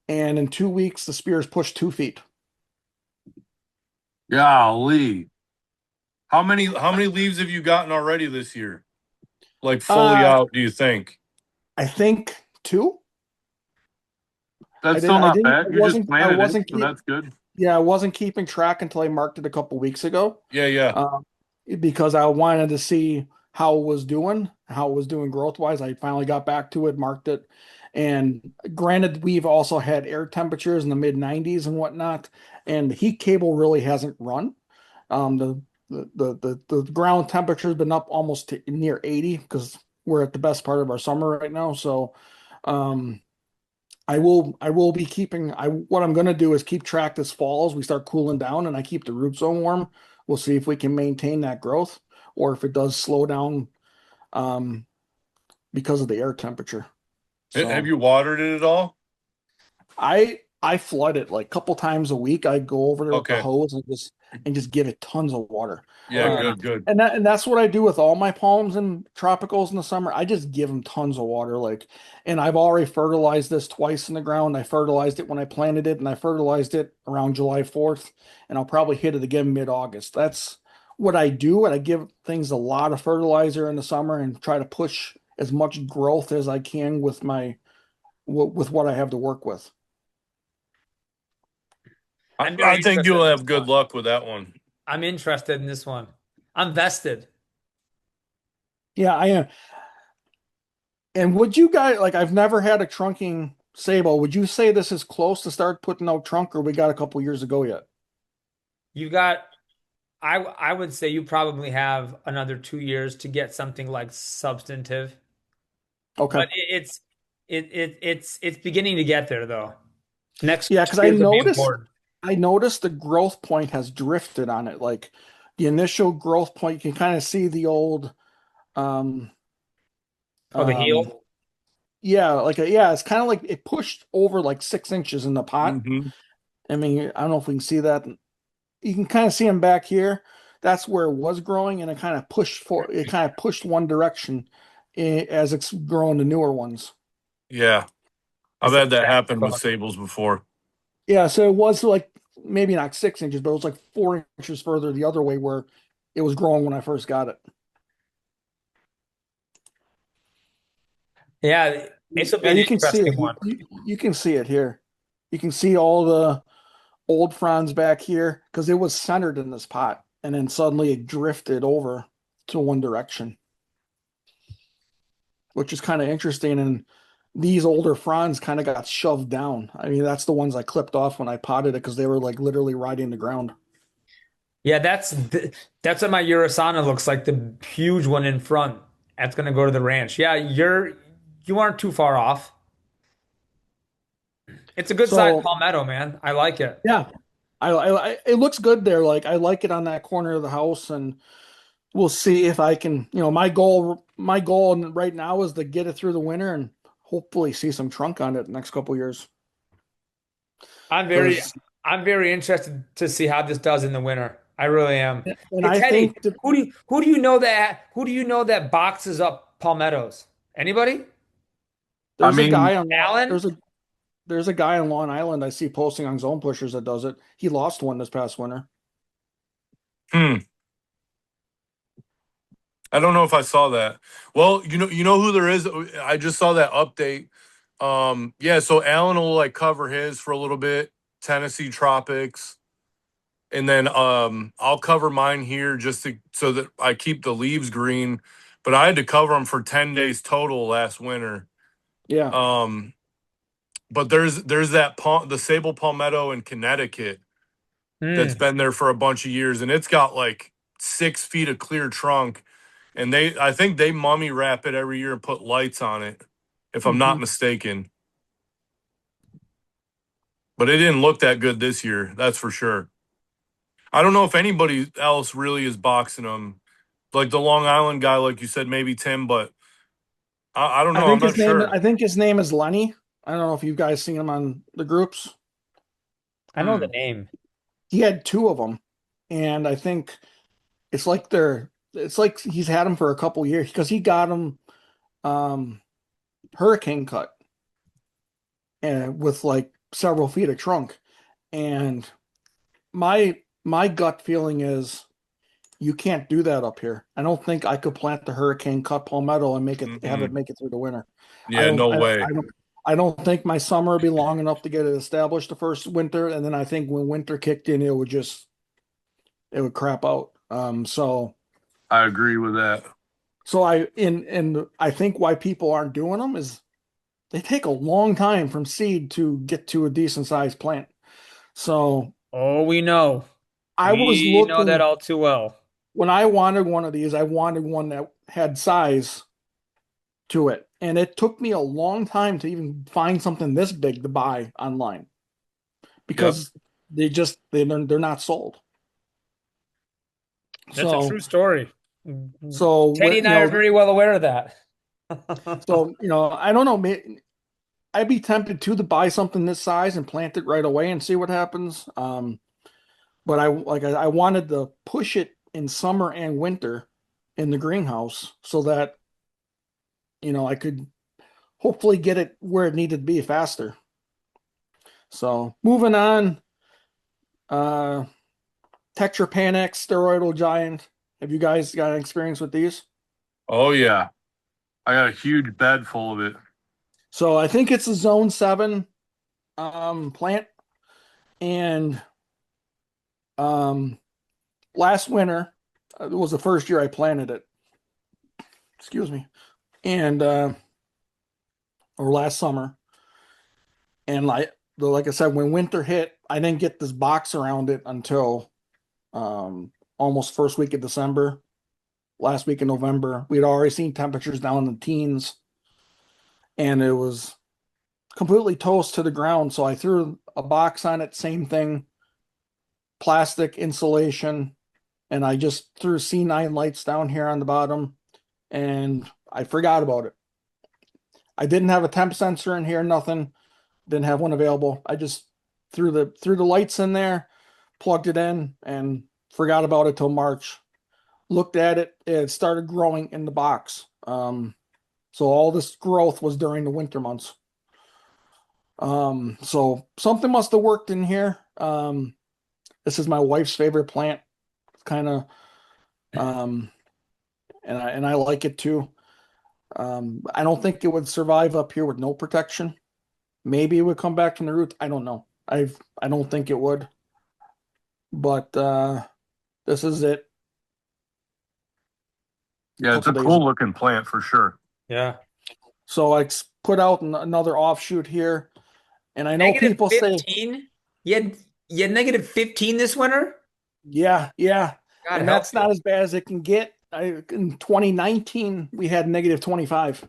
[SPEAKER 3] and in 2 weeks, the spear's pushed 2 feet.
[SPEAKER 2] Golly. How many leaves have you gotten already this year? Like fully
[SPEAKER 3] Uh,
[SPEAKER 2] out, do you think?
[SPEAKER 3] I think two.
[SPEAKER 2] That's still
[SPEAKER 3] I
[SPEAKER 2] not
[SPEAKER 3] didn't,
[SPEAKER 2] bad. You just
[SPEAKER 3] I
[SPEAKER 2] planted it,
[SPEAKER 3] wasn't
[SPEAKER 2] so that's good.
[SPEAKER 3] yeah, I wasn't keeping track until I marked it a couple weeks ago.
[SPEAKER 2] Yeah, yeah.
[SPEAKER 3] Um, because I wanted to see how it was doing growth wise. I finally got back to it, marked it. And granted, we've also had air temperatures in the mid 90s and whatnot, and the heat cable really hasn't run. The ground temperature has been up almost to near 80 because we're at the best part of our summer right now. So, um, I will be keeping what I'm going to do is keep track this fall as we start cooling down and I keep the root zone warm. We'll see if we can maintain that growth or if it does slow down um, because of the air temperature.
[SPEAKER 2] Have
[SPEAKER 3] So
[SPEAKER 2] you watered it at all?
[SPEAKER 3] I flood it like a couple times a week. I go over there with the
[SPEAKER 2] Okay.
[SPEAKER 3] hose and just give it tons of water.
[SPEAKER 2] Yeah,
[SPEAKER 1] Oh,
[SPEAKER 3] Um,
[SPEAKER 2] good, good.
[SPEAKER 3] and that's what I do with all my palms and tropicals in the summer. I just give them tons of water. And I've already fertilized this twice in the ground. I fertilized it when I planted it, and I fertilized it around July 4th, and I'll probably hit it again mid-August. That's what I do, and I give things a lot of fertilizer in the summer and try to push as much growth as I can with what I have to work with.
[SPEAKER 1] I'm very
[SPEAKER 2] I think
[SPEAKER 1] interested
[SPEAKER 2] you'll
[SPEAKER 1] in this
[SPEAKER 2] have good
[SPEAKER 1] one.
[SPEAKER 2] luck with that one.
[SPEAKER 1] I'm interested in this one. I'm vested.
[SPEAKER 3] Yeah, I am. And would you guys like? I've never had a trunking Sabal. Would you say this is close to start putting out trunk, or we got a couple years ago yet?
[SPEAKER 1] You got, I would say you probably have another 2 years to get something like substantive,
[SPEAKER 3] Okay.
[SPEAKER 1] but it's beginning to get there though. Next
[SPEAKER 3] Yeah,
[SPEAKER 1] two
[SPEAKER 3] because
[SPEAKER 1] years will be important.
[SPEAKER 3] I noticed the growth point has drifted on it. Like the initial growth point, you can kind of see the old um
[SPEAKER 1] Oh, the
[SPEAKER 3] um
[SPEAKER 1] heel.
[SPEAKER 3] yeah, yeah, it's kind of like it pushed over like 6 inches in the pot.
[SPEAKER 2] Hmm.
[SPEAKER 3] I mean, I don't know if we can see that. You can kind of see them back here. That's where it was growing, and it kind of pushed one direction as it's growing the newer ones.
[SPEAKER 2] Yeah, I've
[SPEAKER 1] It's a
[SPEAKER 2] had that
[SPEAKER 1] stack
[SPEAKER 2] happen with
[SPEAKER 1] book.
[SPEAKER 2] sables before.
[SPEAKER 3] Yeah, so it was like maybe not 6 inches, but it was like 4 inches further the other way where it was growing when I first got it.
[SPEAKER 1] Yeah, this will be
[SPEAKER 3] Yeah,
[SPEAKER 1] an
[SPEAKER 3] you can see
[SPEAKER 1] interesting
[SPEAKER 3] it.
[SPEAKER 1] one.
[SPEAKER 3] You can see it here. You can see all the old fronds back here because it was centered in this pot, and then suddenly it drifted over to one direction, which is kind of interesting. And these older fronds kind of got shoved down. I mean, that's the ones I clipped off when I potted it because they were like literally riding the ground.
[SPEAKER 1] Yeah, that's what my Urasana looks like, the huge one in front. That's gonna go to the ranch. Yeah, you aren't too far off. It's a good sized
[SPEAKER 3] So
[SPEAKER 1] palmetto, man. I like it.
[SPEAKER 3] yeah, it looks good there. Like I like it on that corner of the house, and we'll see if I can. My goal right now is to get it through the winter and hopefully see some trunk on it the next couple years.
[SPEAKER 1] I'm very
[SPEAKER 3] Because
[SPEAKER 1] I'm very interested to see how this does in the winter. I really am.
[SPEAKER 3] and
[SPEAKER 1] Hey
[SPEAKER 3] I
[SPEAKER 1] Teddy,
[SPEAKER 3] think that
[SPEAKER 1] who do you know that boxes up palmettos? Anybody?
[SPEAKER 2] I
[SPEAKER 3] there's a
[SPEAKER 2] mean,
[SPEAKER 3] guy on
[SPEAKER 1] Alan?
[SPEAKER 3] there's a guy on Long Island I see posting on Zone Pushers that does it. He lost one this past winter.
[SPEAKER 2] hmm, I don't know if I saw that. Well, you know who there is. I just saw that update. Yeah, so Alan will like cover his for a little bit, Tennessee Tropics, and then I'll cover mine here so that I keep the leaves green. But I had to cover them for 10 days total last winter.
[SPEAKER 3] Yeah.
[SPEAKER 2] Um, but there's the Sable Palmetto in Connecticut that's
[SPEAKER 1] Hmm.
[SPEAKER 2] been there for a bunch of years, and it's got like 6 feet of clear trunk, and I think they mummy wrap it every year and put lights on it, if I'm not
[SPEAKER 3] Hmm.
[SPEAKER 2] mistaken. But it didn't look that good this year, that's for sure. I don't know if anybody else really is boxing them, like the Long Island guy, like you said, maybe Tim, but I don't know. I'm not sure.
[SPEAKER 3] I think his name is Lenny. I don't know if you guys seen him on the groups.
[SPEAKER 1] I know the
[SPEAKER 2] Hmm.
[SPEAKER 1] name.
[SPEAKER 3] He had two of them, and I think it's like he's had them for a couple years because he got them um hurricane cut and with like several feet of trunk. And my gut feeling is you can't do that up here. I don't think I could plant the hurricane cut palmetto and have it
[SPEAKER 2] Mm-mm.
[SPEAKER 3] make it through the winter. I
[SPEAKER 2] Yeah,
[SPEAKER 3] don't
[SPEAKER 2] no
[SPEAKER 3] I,
[SPEAKER 2] way.
[SPEAKER 3] I don't I don't think my summer would be long enough to get it established the first winter, and then I think when winter kicked in, it would crap out.
[SPEAKER 2] I agree with that.
[SPEAKER 3] So I think why people aren't doing them is they take a long time from seed to get to a decent sized plant. So
[SPEAKER 1] Oh, we know.
[SPEAKER 3] I was
[SPEAKER 1] We know that
[SPEAKER 3] looking
[SPEAKER 1] all too well.
[SPEAKER 3] when I wanted one of these, I wanted one that had size to it. And it took me a long time to even find something this big to buy online
[SPEAKER 2] Yep.
[SPEAKER 3] because they're not sold.
[SPEAKER 1] That's a
[SPEAKER 3] So
[SPEAKER 1] true story.
[SPEAKER 3] so
[SPEAKER 1] Teddy
[SPEAKER 3] what
[SPEAKER 1] and I are very well aware of that.
[SPEAKER 3] I don't know. I'd be tempted to buy something this size and plant it right away and see what happens. But I wanted to push it in summer and winter in the greenhouse so that I could hopefully get it where it needed to be faster. So moving on, uh, Tetrapanax steroidal giant. Have you guys got experience with these?
[SPEAKER 2] Oh yeah, I got a huge bed full of it.
[SPEAKER 3] So I think it's a zone 7 plant, and um, last winter it was the first year I planted it. Excuse me, and or last summer, and like I said, when winter hit, I didn't get this box around it until almost first week of December. Last week in November, we'd already seen temperatures down in the teens, and it was completely toast to the ground. So I threw a box on it, same thing, plastic insulation, and I just threw C9 lights down here on the bottom, and I forgot about it. I didn't have a temp sensor in here, nothing. Didn't have one available. I just threw the lights in there, plugged it in, and forgot about it till March. Looked at it, it started growing in the box. So all this growth was during the winter months. So something must have worked in here. This is my wife's favorite plant. It's kind of, um, and I like it too. I don't think it would survive up here with no protection. Maybe it would come back from the root. I don't know. I don't think it would. But this is it.
[SPEAKER 2] Yeah, it's
[SPEAKER 3] Couple
[SPEAKER 2] a
[SPEAKER 3] days.
[SPEAKER 2] cool looking plant for sure.
[SPEAKER 1] Yeah.
[SPEAKER 3] So I put out another offshoot here, and I know
[SPEAKER 1] Negative
[SPEAKER 3] people say,
[SPEAKER 1] 15? You had negative 15 this winter?
[SPEAKER 3] yeah, yeah,
[SPEAKER 1] God
[SPEAKER 3] and
[SPEAKER 1] help
[SPEAKER 3] that's
[SPEAKER 1] you.
[SPEAKER 3] not as bad as it can get. In 2019, we had negative 25.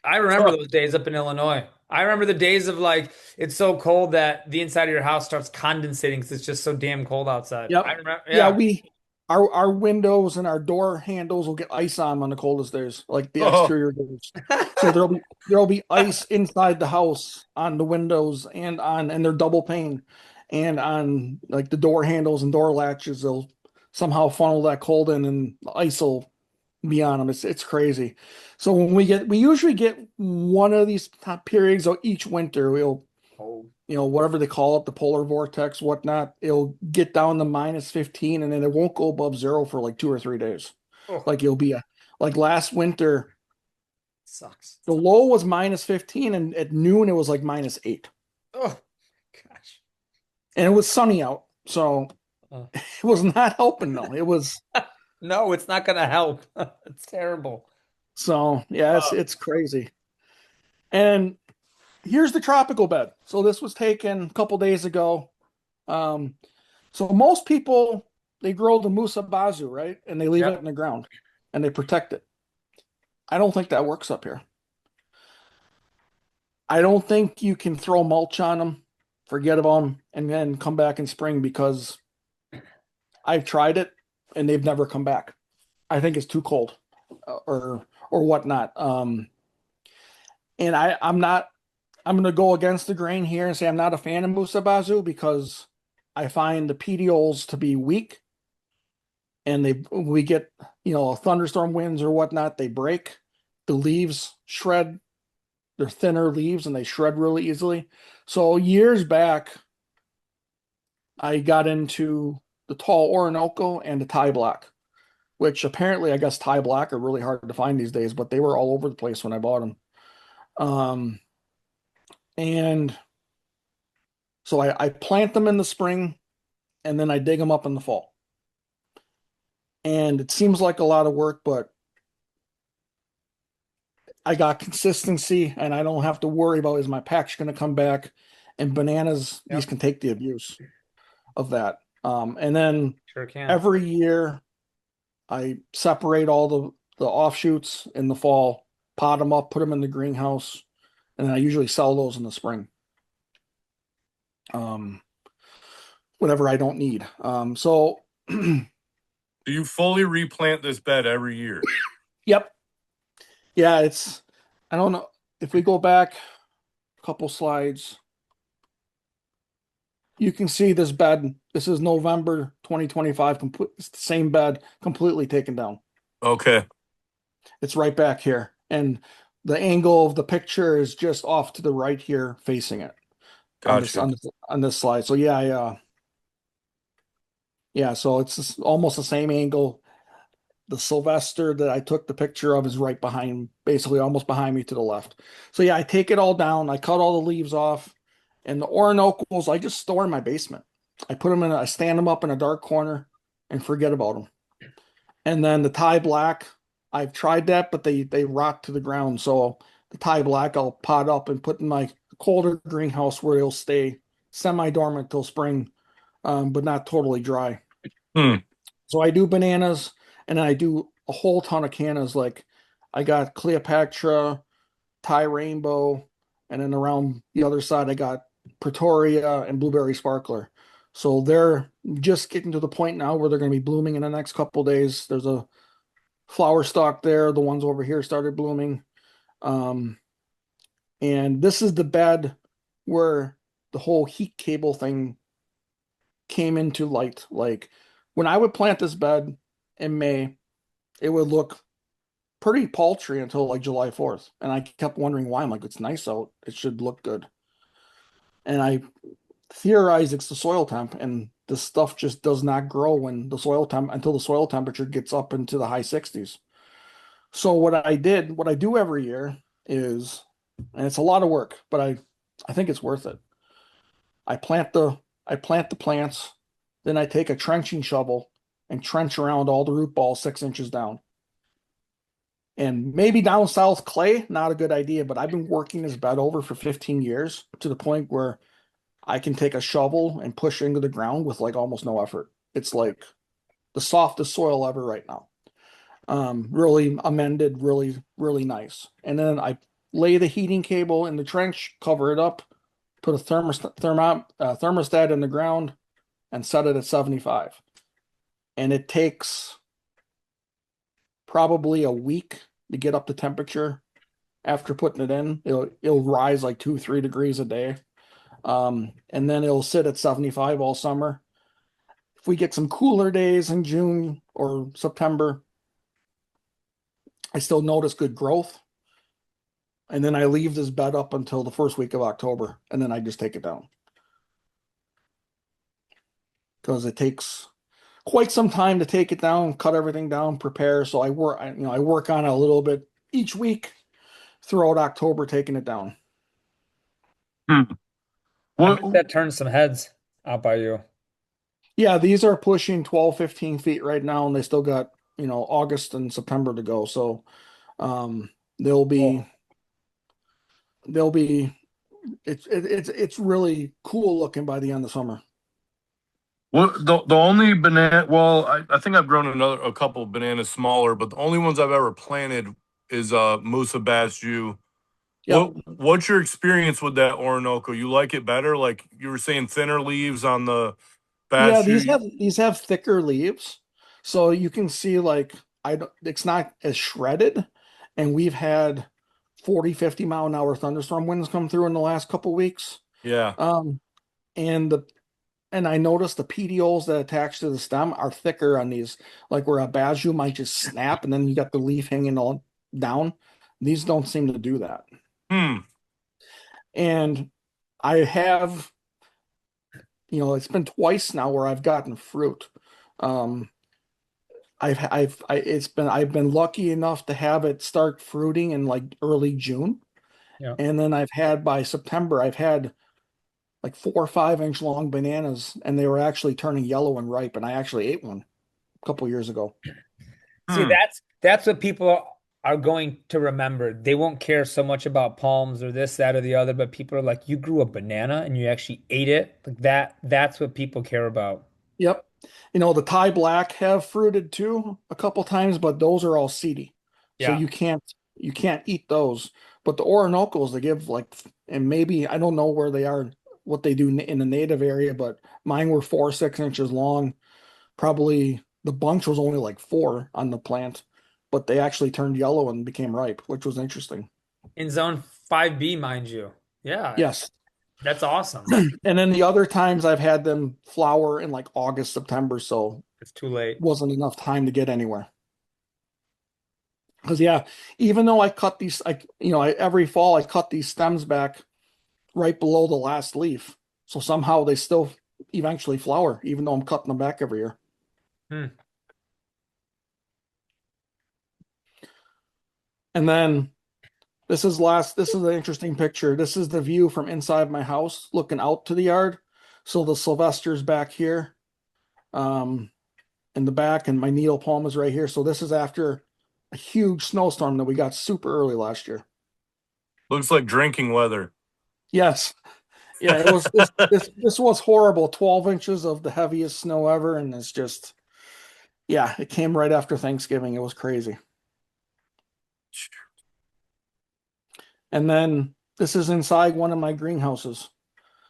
[SPEAKER 1] I remember those days up in Illinois. I remember the days of like it's so cold that the inside of your house starts condensating because it's just so damn cold outside. I
[SPEAKER 3] Yep.
[SPEAKER 1] remember,
[SPEAKER 3] Yeah,
[SPEAKER 1] yeah.
[SPEAKER 3] our windows and our door handles will get ice on the coldest days, like the
[SPEAKER 2] Oh,
[SPEAKER 3] exterior doors. So there'll be ice inside the house on the windows and they're double pane and on like the door handles and door latches. They'll somehow funnel that cold in and the ice will be on them. It's crazy. So when we usually get one of these top periods each winter. We'll
[SPEAKER 1] Oh,
[SPEAKER 3] whatever they call it, the polar vortex, whatnot, it'll get down to minus 15 and then it won't go above zero for like 2 or 3 days.
[SPEAKER 1] oh,
[SPEAKER 3] Like it'll be like last winter,
[SPEAKER 1] sucks.
[SPEAKER 3] the low was minus 15 and at noon it was like minus 8.
[SPEAKER 1] Oh, gosh.
[SPEAKER 3] And it was sunny out. So
[SPEAKER 1] Uh,
[SPEAKER 3] it was not helping though. It was
[SPEAKER 1] no, it's not gonna help. It's terrible.
[SPEAKER 3] so yeah, it's
[SPEAKER 1] Uh,
[SPEAKER 3] it's crazy. And here's the tropical bed. So this was taken a couple days ago. Um, so most people they grow the musabazu, right? And they leave it
[SPEAKER 1] yep.
[SPEAKER 3] in the ground and they protect it. I don't think that works up here. I don't think you can throw mulch on them, forget about them, and then come back in spring because I've tried it and they've never come back. I think it's too cold, or whatnot. And I'm going to go against the grain here and say I'm not a fan of Musabazu because I find the petioles to be weak, and we get thunderstorm winds or whatnot, they break. The leaves shred. They're thinner leaves and they shred really easily. So years back, I got into the tall Orinoco and the Thai Black, which apparently I guess Thai Black are really hard to find these days, but they were all over the place when I bought them. Um, and so I plant them in the spring and then I dig them up in the fall. And it seems like a lot of work, but I got consistency and I don't have to worry about is my patch going to come back. And bananas, these
[SPEAKER 1] Yep.
[SPEAKER 3] can take the abuse of that. And then
[SPEAKER 1] Sure can.
[SPEAKER 3] every year I separate all the offshoots in the fall, pot them up, put them in the greenhouse, and I usually sell those in the spring. Um, Whatever I don't need. So
[SPEAKER 2] do you fully replant this bed every year?
[SPEAKER 3] yep. Yeah, I don't know if we go back a couple slides. You can see this bed. This is November 2025. It's the same bed, completely taken down.
[SPEAKER 2] Okay.
[SPEAKER 3] It's right back here. And the angle of the picture is just off to the right here, facing it on this
[SPEAKER 2] Gotcha.
[SPEAKER 3] on this slide. So yeah, so it's almost the same angle. The Sylvester that I took the picture of is right behind, basically almost behind me to the left. So yeah, I take it all down. I cut all the leaves off, and the Orinoco's I just store in my basement. I stand them up in a dark corner and forget about them. And then the Thai black, I've tried that, but they rot to the ground. So the Thai black I'll pot up and put in my colder greenhouse where it'll stay semi-dormant till spring, but not totally dry.
[SPEAKER 2] Hmm.
[SPEAKER 3] So I do bananas, and I do a whole ton of cannas. Like I got Cleopatra, Thai Rainbow, and then around the other side I got Pretoria and Blueberry Sparkler. So they're just getting to the point now where they're going to be blooming in the next couple days. There's a flower stalk there. The ones over here started blooming. Um, and this is the bed where the whole heat cable thing came into light. Like when I would plant this bed in May, it would look pretty paltry until like July 4th. And I kept wondering why. I'm like, it's nice out. It should look good. And I theorized it's the soil temp, and this stuff just does not grow when the soil temp until the soil temperature gets up into the high 60s. So what I do every year is, and it's a lot of work, but I think it's worth it. I plant the I plant the plants, then I take a trenching shovel and trench around all the root balls 6 inches down. And maybe down south clay, not a good idea, but I've been working this bed over for 15 years to the point where I can take a shovel and push into the ground with like almost no effort. It's like the softest soil ever right now. Really amended, really, really nice. And then I lay the heating cable in the trench, cover it up, put a thermostat in the ground, and set it at 75. And it takes probably a week to get up to temperature after putting it in. It'll rise like 2-3 degrees a day. And then it'll sit at 75 all summer. If we get some cooler days in June or September, I still notice good growth. And then I leave this bed up until the first week of October, and then I just take it down. Because it takes quite some time to take it down, cut everything down, prepare. So I work on it a little bit each week throughout October, taking it down.
[SPEAKER 2] Hmm.
[SPEAKER 1] I
[SPEAKER 2] What?
[SPEAKER 1] bet that turns some heads out by you.
[SPEAKER 3] Yeah, these are pushing 12, 15 feet right now, and they still got, August and September to go. So um, they'll be
[SPEAKER 1] Cool.
[SPEAKER 3] they'll be it's really cool looking by the end of summer.
[SPEAKER 2] What? The only banana? Well, I think I've grown a couple of bananas smaller, but the only ones I've ever planted is Musa Basjoo.
[SPEAKER 3] Yep.
[SPEAKER 2] What's your experience with that Orinoco? You like it better? Like you were saying, thinner leaves on the
[SPEAKER 3] Yeah, these
[SPEAKER 2] Basjoo.
[SPEAKER 3] have these have thicker leaves. So you can see like it's not as shredded, and we've had 40, 50 mile an hour thunderstorm winds come through in the last couple weeks.
[SPEAKER 2] Yeah.
[SPEAKER 3] Um and the and I noticed the petioles that attach to the stem are thicker on these, like where a basjoo might just snap and then you got the leaf hanging all down. These don't seem to do that.
[SPEAKER 2] Hmm.
[SPEAKER 3] And I have, it's been twice now where I've gotten fruit. Um, I've been lucky enough to have it start fruiting in like early June,
[SPEAKER 1] Yeah.
[SPEAKER 3] and then by September I've had like 4 or 5 inch long bananas, and they were actually turning yellow and ripe, and I actually ate one a couple years ago.
[SPEAKER 1] See,
[SPEAKER 2] Hmm.
[SPEAKER 1] that's what people are going to remember. They won't care so much about palms or this, that, or the other, but people are like, you grew a banana and you actually ate it. Like that's what people care about.
[SPEAKER 3] Yep. The Thai black have fruited too a couple times, but those are all seedy. So
[SPEAKER 1] Yeah.
[SPEAKER 3] you can't eat those. But the Orinoco's they give like, and maybe I don't know where they are, what they do in the native area, but mine were 4, 6 inches long. Probably the bunch was only like four on the plant, but they actually turned yellow and became ripe, which was interesting.
[SPEAKER 1] In zone 5B, mind you. Yeah,
[SPEAKER 3] Yes.
[SPEAKER 1] that's awesome.
[SPEAKER 3] And then the other times I've had them flower in like August, September, so
[SPEAKER 1] It's too late.
[SPEAKER 3] wasn't enough time to get anywhere. Because yeah, even though I cut these, every fall I cut these stems back right below the last leaf, so somehow they still eventually flower, even though I'm cutting them back every year.
[SPEAKER 1] Hmm.
[SPEAKER 3] And then this is an interesting picture. This is the view from inside my house looking out to the yard. So the sylvestris back here, um, in the back, and my needle palm is right here. So this is after a huge snowstorm that we got super early last year.
[SPEAKER 2] Looks like drinking weather.
[SPEAKER 3] Yes. Yeah, it was this was horrible. 12 inches of the heaviest snow ever, and it's just yeah, it came right after Thanksgiving. It was crazy. And then this is inside one of my greenhouses.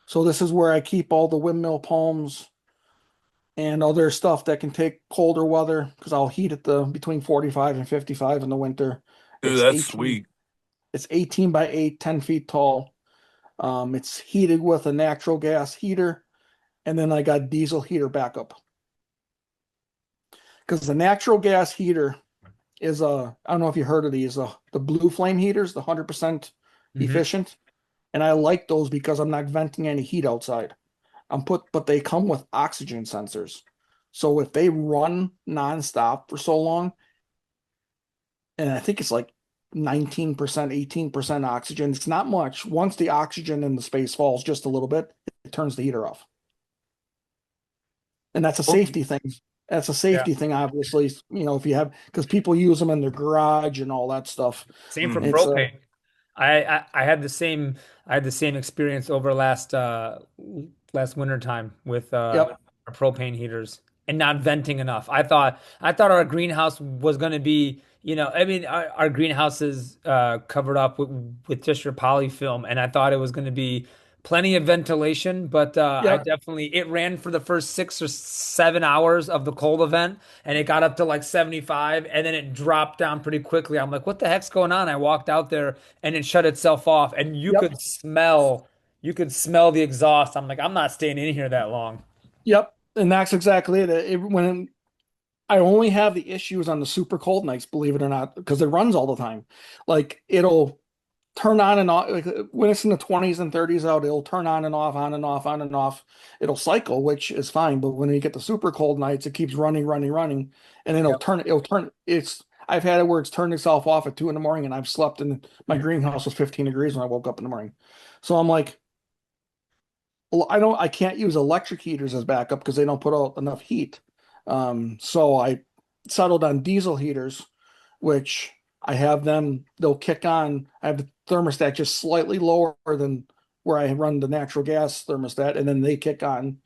[SPEAKER 3] So this is where I keep all the windmill palms and other stuff that can take colder weather because I'll heat it the between 45 and 55 in the winter.
[SPEAKER 2] Dude,
[SPEAKER 3] It's
[SPEAKER 2] that's
[SPEAKER 3] 18,
[SPEAKER 2] sweet.
[SPEAKER 3] it's 18 by 8, 10 feet tall. It's heated with a natural gas heater, and then I got diesel heater backup. Because the natural gas heater is I don't know if you heard of these, the blue flame heaters, the 100%
[SPEAKER 1] Hmm.
[SPEAKER 3] efficient. And I like those because I'm not venting any heat outside. But they come with oxygen sensors. So if they run nonstop for so long, and I think it's like 19%, 18% oxygen, it's not much. Once the oxygen in the space falls just a little bit, it turns the heater off. And that's a
[SPEAKER 2] Oh,
[SPEAKER 3] safety thing. That's a
[SPEAKER 1] Yeah.
[SPEAKER 3] safety thing, obviously, if you have, because people use them in their garage and all that stuff.
[SPEAKER 1] Same for
[SPEAKER 2] mhm.
[SPEAKER 3] It's
[SPEAKER 1] propane. I had the same experience over last winter time with
[SPEAKER 3] yep,
[SPEAKER 1] our propane heaters and not venting enough. I thought our greenhouse was going to be, I mean our greenhouse is covered up with just your polyfilm, and I thought it was going to be plenty of ventilation, but I
[SPEAKER 3] yep,
[SPEAKER 1] definitely it ran for the first 6 or 7 hours of the cold event, and it got up to like 75, and then it dropped down pretty quickly. I'm like, what the heck's going on? I walked out there and it shut itself off, and
[SPEAKER 3] yep,
[SPEAKER 1] you could smell the exhaust. I'm like, I'm not staying in here that long.
[SPEAKER 3] yep. And that's exactly it. When I only have the issues on the super cold nights, believe it or not, because it runs all the time. Like it'll turn on and off. Like when it's in the 20s and 30s out, it'll turn on and off, on and off, on and off. It'll cycle, which is fine. But when you get the super cold nights, it keeps running, running, running, and then
[SPEAKER 1] Yep.
[SPEAKER 3] it'll turn. I've had it where it's turned itself off at 2 in the morning, and I've slept in my greenhouse was 15 degrees when I woke up in the morning. So I'm like, well, I can't use electric heaters as backup because they don't put out enough heat. So I settled on diesel heaters, which I have them, they'll kick on. I have the thermostat just slightly lower than where I run the natural gas thermostat, and then they kick on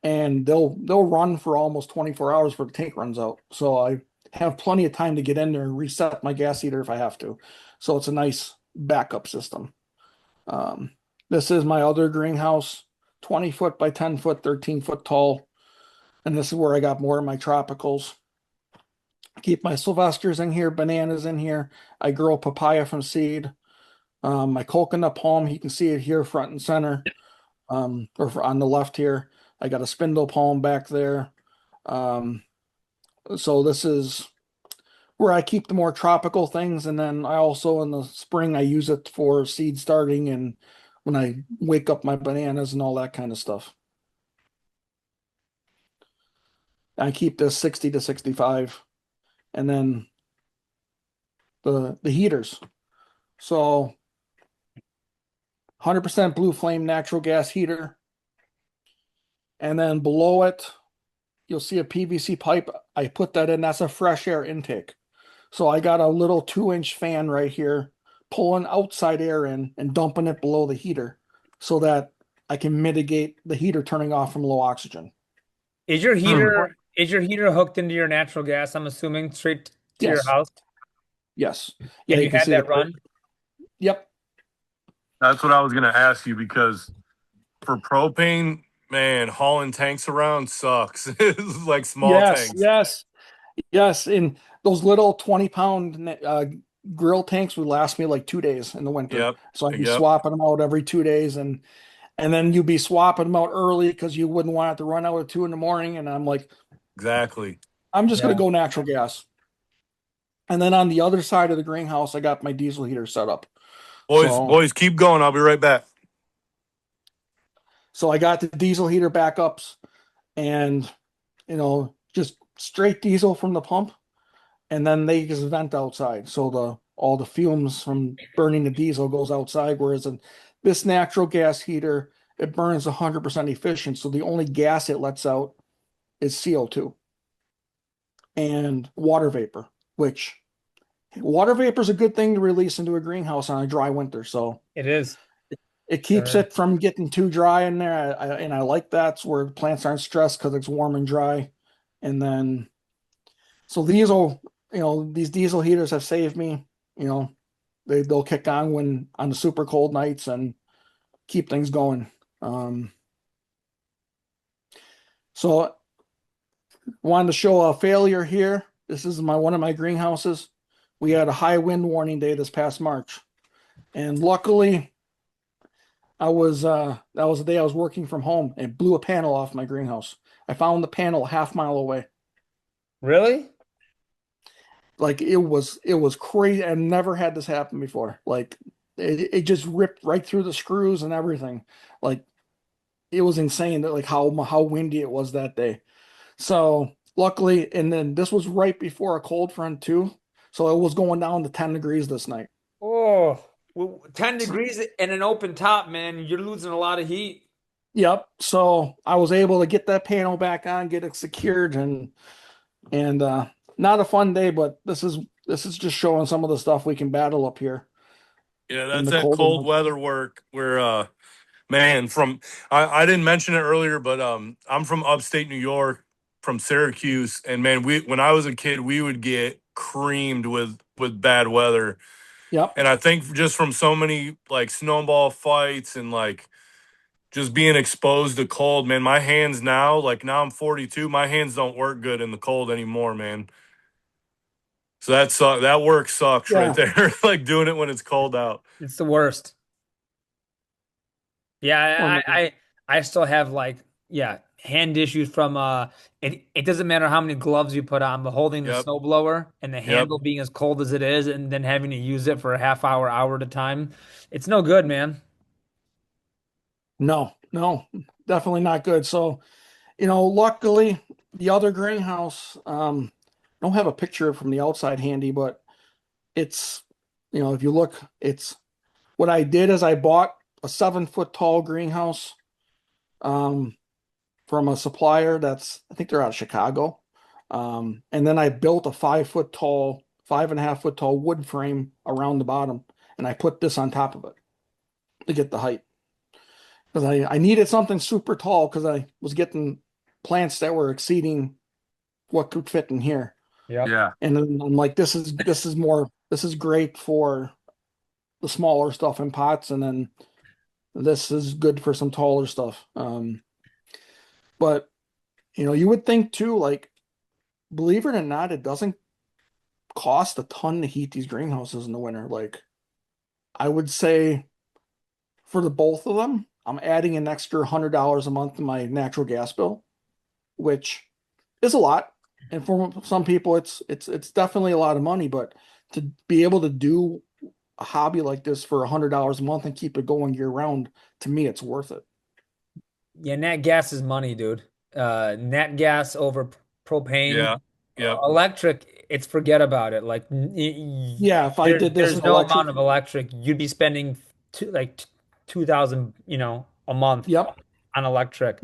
[SPEAKER 3] and they'll run for almost 24 hours before the tank runs out. So I have plenty of time to get in there and reset my gas heater if I have to. So it's a nice backup system. Um, this is my other greenhouse, 20 foot by 10 foot, 13 foot tall. And this is where I got more of my tropicals. I keep my sylvestris in here, bananas in here. I grow papaya from seed. My coconut palm, you can see it here front and center, or on the left here. I got a spindle palm back there. Um, so this is where I keep the more tropical things. And then I also, in the spring, I use it for seed starting and when I wake up my bananas and all that kind of stuff. I keep this 60 to 65. And then the heaters. So 100% blue flame natural gas heater. And then below it, you'll see a PVC pipe. I put that in. That's a fresh air intake. So I got a little 2-inch fan right here, pulling outside air in and dumping it below the heater so that I can mitigate the heater turning off from low oxygen.
[SPEAKER 1] Is your
[SPEAKER 2] Hmm.
[SPEAKER 1] heater hooked into your natural gas? I'm assuming straight to your
[SPEAKER 3] Yes.
[SPEAKER 1] house,
[SPEAKER 3] Yes. Yeah,
[SPEAKER 1] and
[SPEAKER 3] you
[SPEAKER 1] you
[SPEAKER 3] can
[SPEAKER 1] had
[SPEAKER 3] see the
[SPEAKER 1] that
[SPEAKER 3] pipe.
[SPEAKER 1] run.
[SPEAKER 3] Yep.
[SPEAKER 2] That's what I was gonna ask you because for propane, man, hauling tanks around sucks. It's like small
[SPEAKER 3] Yes.
[SPEAKER 2] tanks.
[SPEAKER 3] Yes. Yes. And those little 20-pound grill tanks would last me like 2 days in the winter.
[SPEAKER 2] Yep.
[SPEAKER 3] So I'd be
[SPEAKER 2] Yep.
[SPEAKER 3] swapping them out every 2 days, and then you'd be swapping them out early because you wouldn't want it to run out at 2 in the morning. And I'm like,
[SPEAKER 2] Exactly.
[SPEAKER 3] I'm just gonna
[SPEAKER 1] Yeah.
[SPEAKER 3] go natural gas. And then on the other side of the greenhouse, I got my diesel heater set up.
[SPEAKER 2] Boys,
[SPEAKER 3] So
[SPEAKER 2] boys, keep going. I'll be right back.
[SPEAKER 3] so I got the diesel heater backups and just straight diesel from the pump, and then they just vent outside. So the all the fumes from burning the diesel goes outside, whereas in this natural gas heater, it burns 100% efficient. So the only gas it lets out is CO2 and water vapor, which water vapor is a good thing to release into a greenhouse on a dry winter. So
[SPEAKER 1] It is.
[SPEAKER 3] it keeps
[SPEAKER 1] Sure.
[SPEAKER 3] it from getting too dry in there. And I like that. It's where the plants aren't stressed because it's warm and dry. And then, so these diesel heaters have saved me. You know, they'll kick on when on the super cold nights and keep things going. Um, so wanted to show a failure here. This is one of my greenhouses. We had a high wind warning day this past March, and luckily, that was the day I was working from home and blew a panel off my greenhouse. I found the panel a half mile away.
[SPEAKER 1] Really?
[SPEAKER 3] Like it was crazy. I've never had this happen before. Like it just ripped right through the screws and everything. Like it was insane that like how windy it was that day. So luckily, and then this was right before a cold front too. So it was going down to 10 degrees this night.
[SPEAKER 1] Oh, well, 10 degrees and an open top, man. You're losing a lot of heat.
[SPEAKER 3] Yep. So I was able to get that panel back on, get it secured, and not a fun day, but this is just showing some of the stuff we can battle up here
[SPEAKER 2] Yeah,
[SPEAKER 3] in
[SPEAKER 2] that's
[SPEAKER 3] the
[SPEAKER 2] that
[SPEAKER 3] colder
[SPEAKER 2] cold
[SPEAKER 3] months.
[SPEAKER 2] weather work where man, I didn't mention it earlier, but I'm from upstate New York, from Syracuse, and man, we when I was a kid, we would get creamed with bad weather.
[SPEAKER 3] Yep.
[SPEAKER 2] And I think just from so many like snowball fights and like just being exposed to cold, man, my hands now, like now I'm 42, my hands don't work good in the cold anymore, man. So that work sucks right
[SPEAKER 3] Yeah.
[SPEAKER 2] there, like doing it when it's cold out.
[SPEAKER 1] It's the worst.
[SPEAKER 3] Well,
[SPEAKER 1] Yeah,
[SPEAKER 3] no.
[SPEAKER 1] I still have like yeah, hand issues from it doesn't matter how many gloves you put on, but holding the
[SPEAKER 2] Yep,
[SPEAKER 1] snowblower and the
[SPEAKER 2] yep.
[SPEAKER 1] handle being as cold as it is and then having to use it for a half hour, hour at a time, it's no good, man.
[SPEAKER 3] No, no, definitely not good. So, luckily the other greenhouse, I don't have a picture from the outside handy, but it's, if you look, it's what I did is I bought a 7 foot tall greenhouse, um, from a supplier I think they're out of Chicago. And then I built a 5 foot tall, 5.5 foot tall wood frame around the bottom, and I put this on top of it to get the height. Because I needed something super tall because I was getting plants that were exceeding what could fit in here.
[SPEAKER 1] Yep.
[SPEAKER 2] Yeah.
[SPEAKER 3] And then I'm like, this is great for the smaller stuff in pots, and then this is good for some taller stuff. But you would think too, like, believe it or not, it doesn't cost a ton to heat these greenhouses in the winter. Like, I would say for the both of them, I'm adding an extra $100 a month to my natural gas bill, which is a lot. And for some people, it's definitely a lot of money. But to be able to do a hobby like this for $100 a month and keep it going year round, to me, it's worth it.
[SPEAKER 1] Yeah, nat gas is money, dude. Nat gas over propane.
[SPEAKER 2] Yeah. Yep.
[SPEAKER 1] Electric, it's forget about it. Like
[SPEAKER 3] Yeah, if I
[SPEAKER 1] there's
[SPEAKER 3] did this
[SPEAKER 1] there's
[SPEAKER 3] in
[SPEAKER 1] no
[SPEAKER 3] electric,
[SPEAKER 1] amount of electric you'd be spending 2,000, a month
[SPEAKER 3] yep.
[SPEAKER 1] on electric,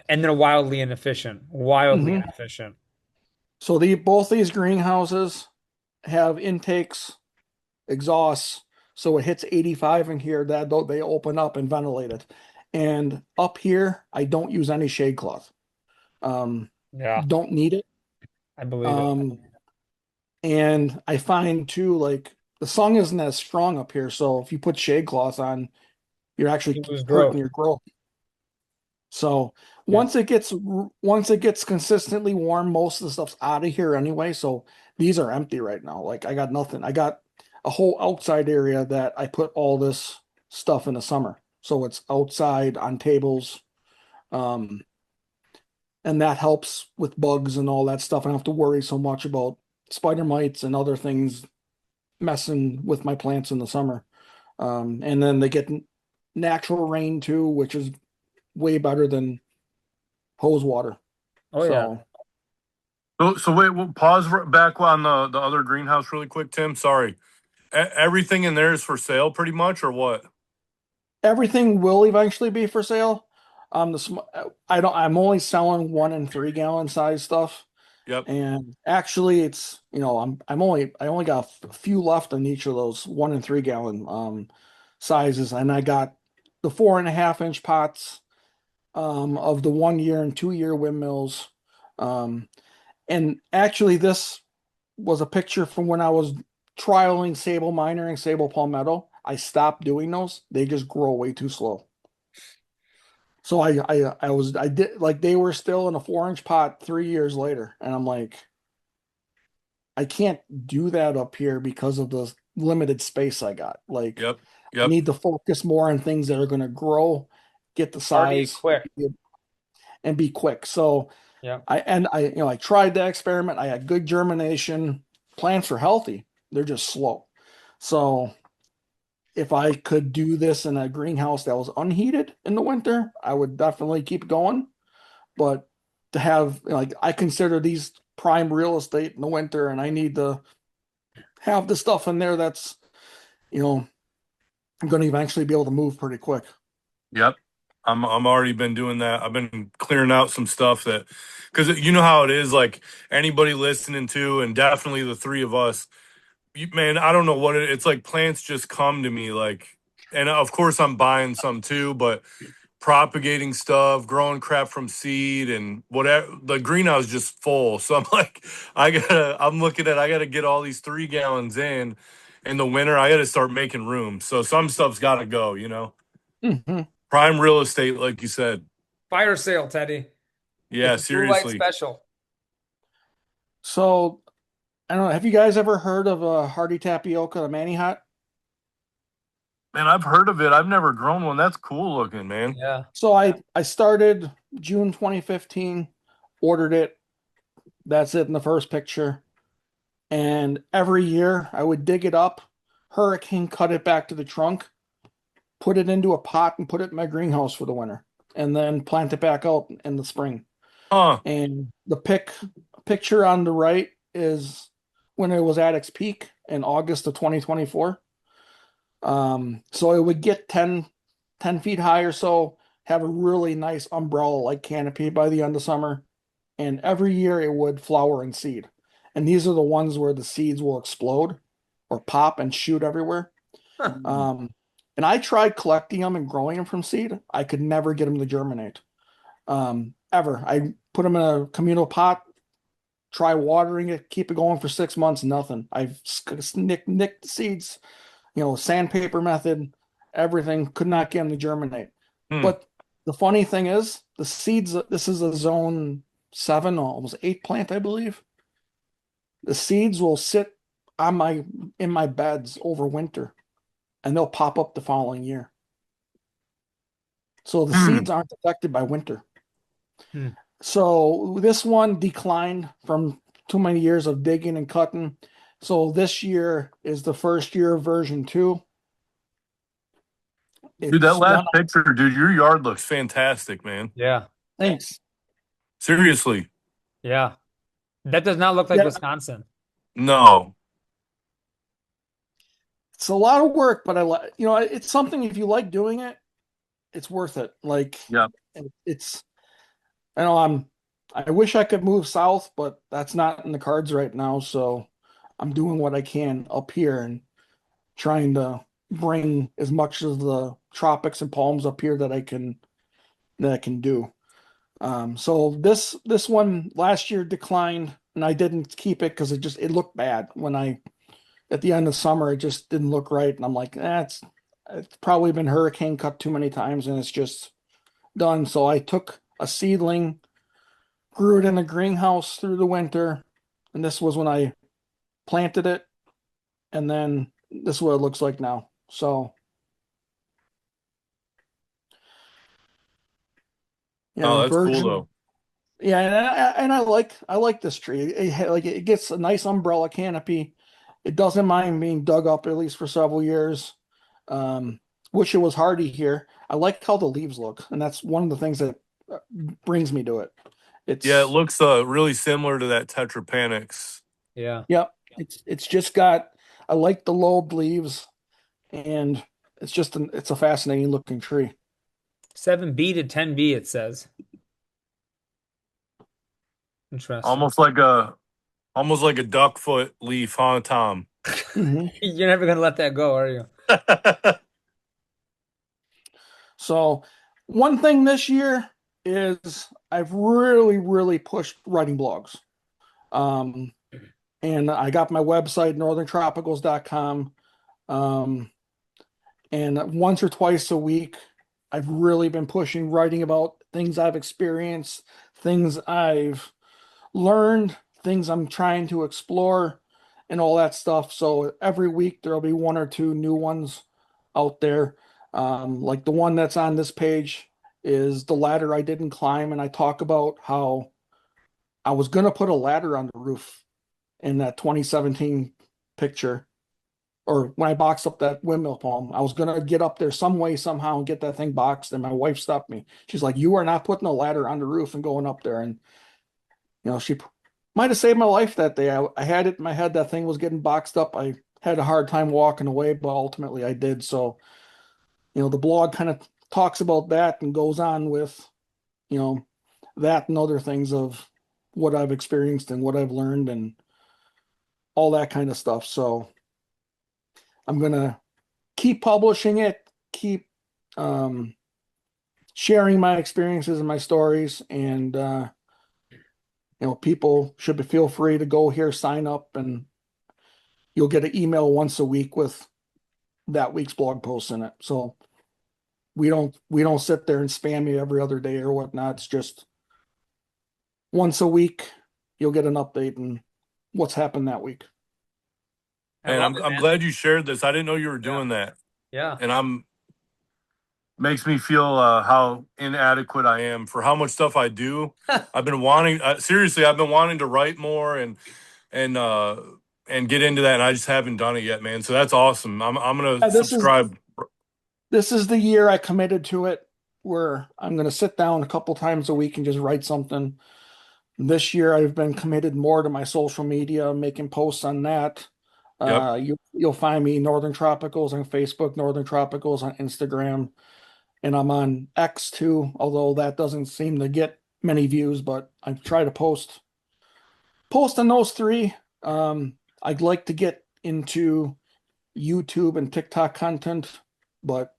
[SPEAKER 1] and they're wildly inefficient, wildly
[SPEAKER 3] Hmm.
[SPEAKER 1] inefficient.
[SPEAKER 3] So both these greenhouses have intakes, exhausts. So it hits 85 in here that they open up and ventilate it. And up here, I don't use any shade cloth. Um,
[SPEAKER 1] Yeah,
[SPEAKER 3] don't need it.
[SPEAKER 1] I believe it.
[SPEAKER 3] Um, and I find too, like the sun isn't as strong up here. So if you put shade cloth on, you're actually
[SPEAKER 1] You lose
[SPEAKER 3] hurting
[SPEAKER 1] growth.
[SPEAKER 3] your growth. So
[SPEAKER 1] Yeah.
[SPEAKER 3] once it gets consistently warm, most of the stuff's out of here anyway. So these are empty right now. Like I got nothing. I got a whole outside area that I put all this stuff in the summer. So it's outside on tables. Um, and that helps with bugs and all that stuff. I don't have to worry so much about spider mites and other things messing with my plants in the summer. And then they get natural rain too, which is way better than hose water.
[SPEAKER 1] Oh yeah.
[SPEAKER 3] So
[SPEAKER 2] So wait, we'll pause back on the other greenhouse really quick, Tim. Sorry. Everything in there is for sale pretty much, or what?
[SPEAKER 3] everything will eventually be for sale. I'm only selling 1 and 3 gallon size stuff.
[SPEAKER 2] Yep.
[SPEAKER 3] And actually it's, I only got a few left in each of those 1 and 3 gallon sizes. And I got the 4.5 inch pots of the 1 year and 2 year windmills. And actually this was a picture from when I was trialing Sabal minor and Sabal palmetto. I stopped doing those. They just grow way too slow. So I did like they were still in a 4 inch pot 3 years later. And I'm like, I can't do that up here because of the limited space I got. Like
[SPEAKER 2] Yep.
[SPEAKER 3] I
[SPEAKER 2] Yep.
[SPEAKER 3] need to focus more on things that are going to grow, get the
[SPEAKER 1] Hardy
[SPEAKER 3] size
[SPEAKER 1] quick.
[SPEAKER 3] and be quick. So
[SPEAKER 1] Yeah.
[SPEAKER 3] I tried that experiment. I had good germination. Plants are healthy. They're just slow. So if I could do this in a greenhouse that was unheated in the winter, I would definitely keep going. But to have like I consider these prime real estate in the winter, and I need to have the stuff in there that's, you know, I'm going to eventually be able to move pretty quick.
[SPEAKER 2] Yep. I'm already been doing that. I've been clearing out some stuff that, because you know how it is. Like anybody listening to, and definitely the three of us, man. I don't know what it's like. Plants just come to me like, and of course I'm buying some too, but propagating stuff, growing crap from seed, and whatever. The greenhouse is just full. So I'm like, I'm looking at. I gotta get all these 3 gallons in the winter. I gotta start making room. So some stuff's got to go.
[SPEAKER 3] Mhm.
[SPEAKER 2] Prime real estate, like you said.
[SPEAKER 1] Fire sale, Teddy.
[SPEAKER 2] Yeah,
[SPEAKER 1] It's blue light
[SPEAKER 2] seriously.
[SPEAKER 1] special.
[SPEAKER 3] So I don't know. Have you guys ever heard of a hardy tapioca, a mani hot?
[SPEAKER 2] Man, I've heard of it. I've never grown one. That's cool looking, man.
[SPEAKER 1] Yeah.
[SPEAKER 3] So I started June 2015, ordered it. That's it in the first picture. And every year I would dig it up, hurricane cut it back to the trunk, put it into a pot and put it in my greenhouse for the winter, and then plant it back out in the spring.
[SPEAKER 2] Huh.
[SPEAKER 3] And the picture on the right is when it was at its peak in August of 2024. So it would get 10 feet high or so, have a really nice umbrella-like canopy by the end of summer. And every year it would flower and seed. And these are the ones where the seeds will explode or pop and shoot everywhere.
[SPEAKER 1] Huh.
[SPEAKER 3] And I tried collecting them and growing them from seed. I could never get them to germinate. Ever. I put them in a communal pot, try watering it, keep it going for 6 months, nothing. I've nicked the seeds, sandpaper method, everything, could not get them to germinate.
[SPEAKER 2] Hmm.
[SPEAKER 3] But the funny thing is, the seeds, this is a zone 7, almost 8 plant, I believe. The seeds will sit in my beds over winter and they'll pop up the following year. So the
[SPEAKER 2] Hmm.
[SPEAKER 3] seeds aren't affected by winter.
[SPEAKER 1] Hmm.
[SPEAKER 3] So this one declined from too many years of digging and cutting. So this year is the first year of version 2.
[SPEAKER 2] Dude, that
[SPEAKER 3] It's
[SPEAKER 2] last
[SPEAKER 3] done.
[SPEAKER 2] picture, dude, your yard looks fantastic, man.
[SPEAKER 1] Yeah.
[SPEAKER 3] Thanks.
[SPEAKER 2] Seriously.
[SPEAKER 1] Yeah. That does not look like
[SPEAKER 3] Yeah,
[SPEAKER 1] Wisconsin.
[SPEAKER 2] No.
[SPEAKER 3] it's a lot of work, but I like, it's something if you like doing it, it's worth it. Like
[SPEAKER 2] Yeah.
[SPEAKER 3] it's, I know I wish I could move south, but that's not in the cards right now. So I'm doing what I can up here and trying to bring as much of the tropics and palms up here that I can do. So this one last year declined, and I didn't keep it because it looked bad when I at the end of summer it just didn't look right, and I'm like, it's probably been hurricane cut too many times, and it's just done. So I took a seedling, grew it in a greenhouse through the winter, and this was when I planted it, and then this is what it looks like now. So
[SPEAKER 2] Oh, that's cool
[SPEAKER 3] version.
[SPEAKER 2] though.
[SPEAKER 3] Yeah, and I like this tree. It gets a nice umbrella canopy. It doesn't mind being dug up at least for several years. Um, Wish it was hardy here. I like how the leaves look, and that's one of the things that brings me to it.
[SPEAKER 2] Yeah, it
[SPEAKER 3] It's
[SPEAKER 2] looks really similar to that Tetrapanax.
[SPEAKER 1] Yeah.
[SPEAKER 3] Yep, it's just got. I like the lobed leaves, and it's a fascinating looking tree.
[SPEAKER 1] 7B to 10B, it says. Interesting.
[SPEAKER 2] Almost like a duck foot leaf, huh, Tom?
[SPEAKER 3] Hmm.
[SPEAKER 1] You're never gonna let that go, are you?
[SPEAKER 3] So one thing this year is I've really pushed writing blogs. Um, and I got my website, northerntropicals.com. Um, and once or twice a week, I've really been pushing writing about things I've experienced, things I've learned, things I'm trying to explore, and all that stuff. So every week there'll be one or two new ones out there. Like the one that's on this page is the ladder I didn't climb, and I talk about how I was gonna put a ladder on the roof in that 2017 picture, or when I boxed up that windmill palm. I was gonna get up there some way, somehow, and get that thing boxed, and my wife stopped me. She's like, "You are not putting a ladder on the roof and going up there." And she might have saved my life that day. I had it in my head that thing was getting boxed up. I had a hard time walking away, but ultimately I did. So, the blog kind of talks about that and goes on with, you know, that and other things of what I've experienced and what I've learned and all that kind of stuff. So I'm gonna keep publishing it, keep um, sharing my experiences and my stories, and people should feel free to go here, sign up, and you'll get an email once a week with that week's blog post in it. So we don't sit there and spam you every other day or whatnot. It's just once a week you'll get an update and what's happened that week.
[SPEAKER 1] I
[SPEAKER 2] And
[SPEAKER 1] love
[SPEAKER 2] I'm
[SPEAKER 1] it,
[SPEAKER 2] I'm
[SPEAKER 1] man.
[SPEAKER 2] glad you shared this. I didn't know you were
[SPEAKER 1] Yeah.
[SPEAKER 2] doing that.
[SPEAKER 1] Yeah.
[SPEAKER 2] And I'm makes me feel how inadequate I am for how much stuff I do. I've been wanting seriously, I've been wanting to write more and uh and get into that, and I just haven't done it yet, man. So that's awesome. I'm gonna
[SPEAKER 3] This is
[SPEAKER 2] subscribe.
[SPEAKER 3] this is the year I committed to it, where I'm going to sit down a couple times a week and just write something. This year I've been committed more to my social media, making posts on that.
[SPEAKER 2] Yep.
[SPEAKER 3] You'll find me Northern Tropicals on Facebook, Northern Tropicals on Instagram, and I'm on X too, although that doesn't seem to get many views, but I try to post on those three. I'd like to get into YouTube and TikTok content, but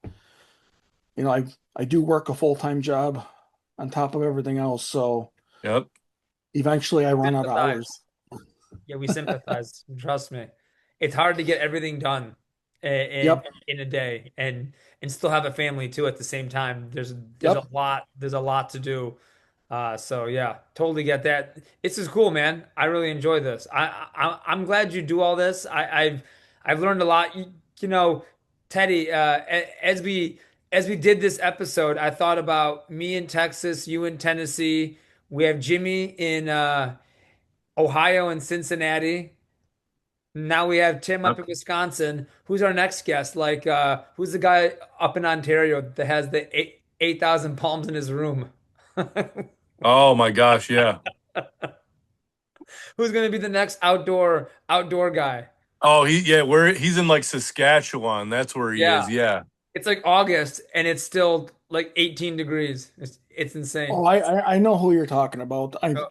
[SPEAKER 3] I do work a full-time job on top of everything else, so
[SPEAKER 2] Yep.
[SPEAKER 3] eventually I run out of hours.
[SPEAKER 1] Sympathize. Yeah, we sympathize. Trust me. It's hard to get everything done in
[SPEAKER 3] Yep,
[SPEAKER 1] in a day and still have a family too at the same time.
[SPEAKER 3] yep.
[SPEAKER 1] There's a lot to do. So yeah, totally get that. This is cool, man. I really enjoy this. I'm glad you do all this. I've learned a lot. You know, Teddy, as we did this episode, I thought about me in Texas, you in Tennessee. We have Jimmy in Ohio and Cincinnati. Now we have Tim up
[SPEAKER 2] Yep.
[SPEAKER 1] in Wisconsin. Who's our next guest? Like, who's the guy up in Ontario that has the 8,000 palms in his room?
[SPEAKER 2] Oh my gosh, yeah.
[SPEAKER 1] Who's going to be the next outdoor guy?
[SPEAKER 2] Oh, he's in like Saskatchewan. That's where he
[SPEAKER 1] Yeah,
[SPEAKER 2] is. Yeah.
[SPEAKER 1] it's like August and it's still like 18 degrees. It's insane.
[SPEAKER 3] Oh, I know who you're talking about.
[SPEAKER 1] Oh,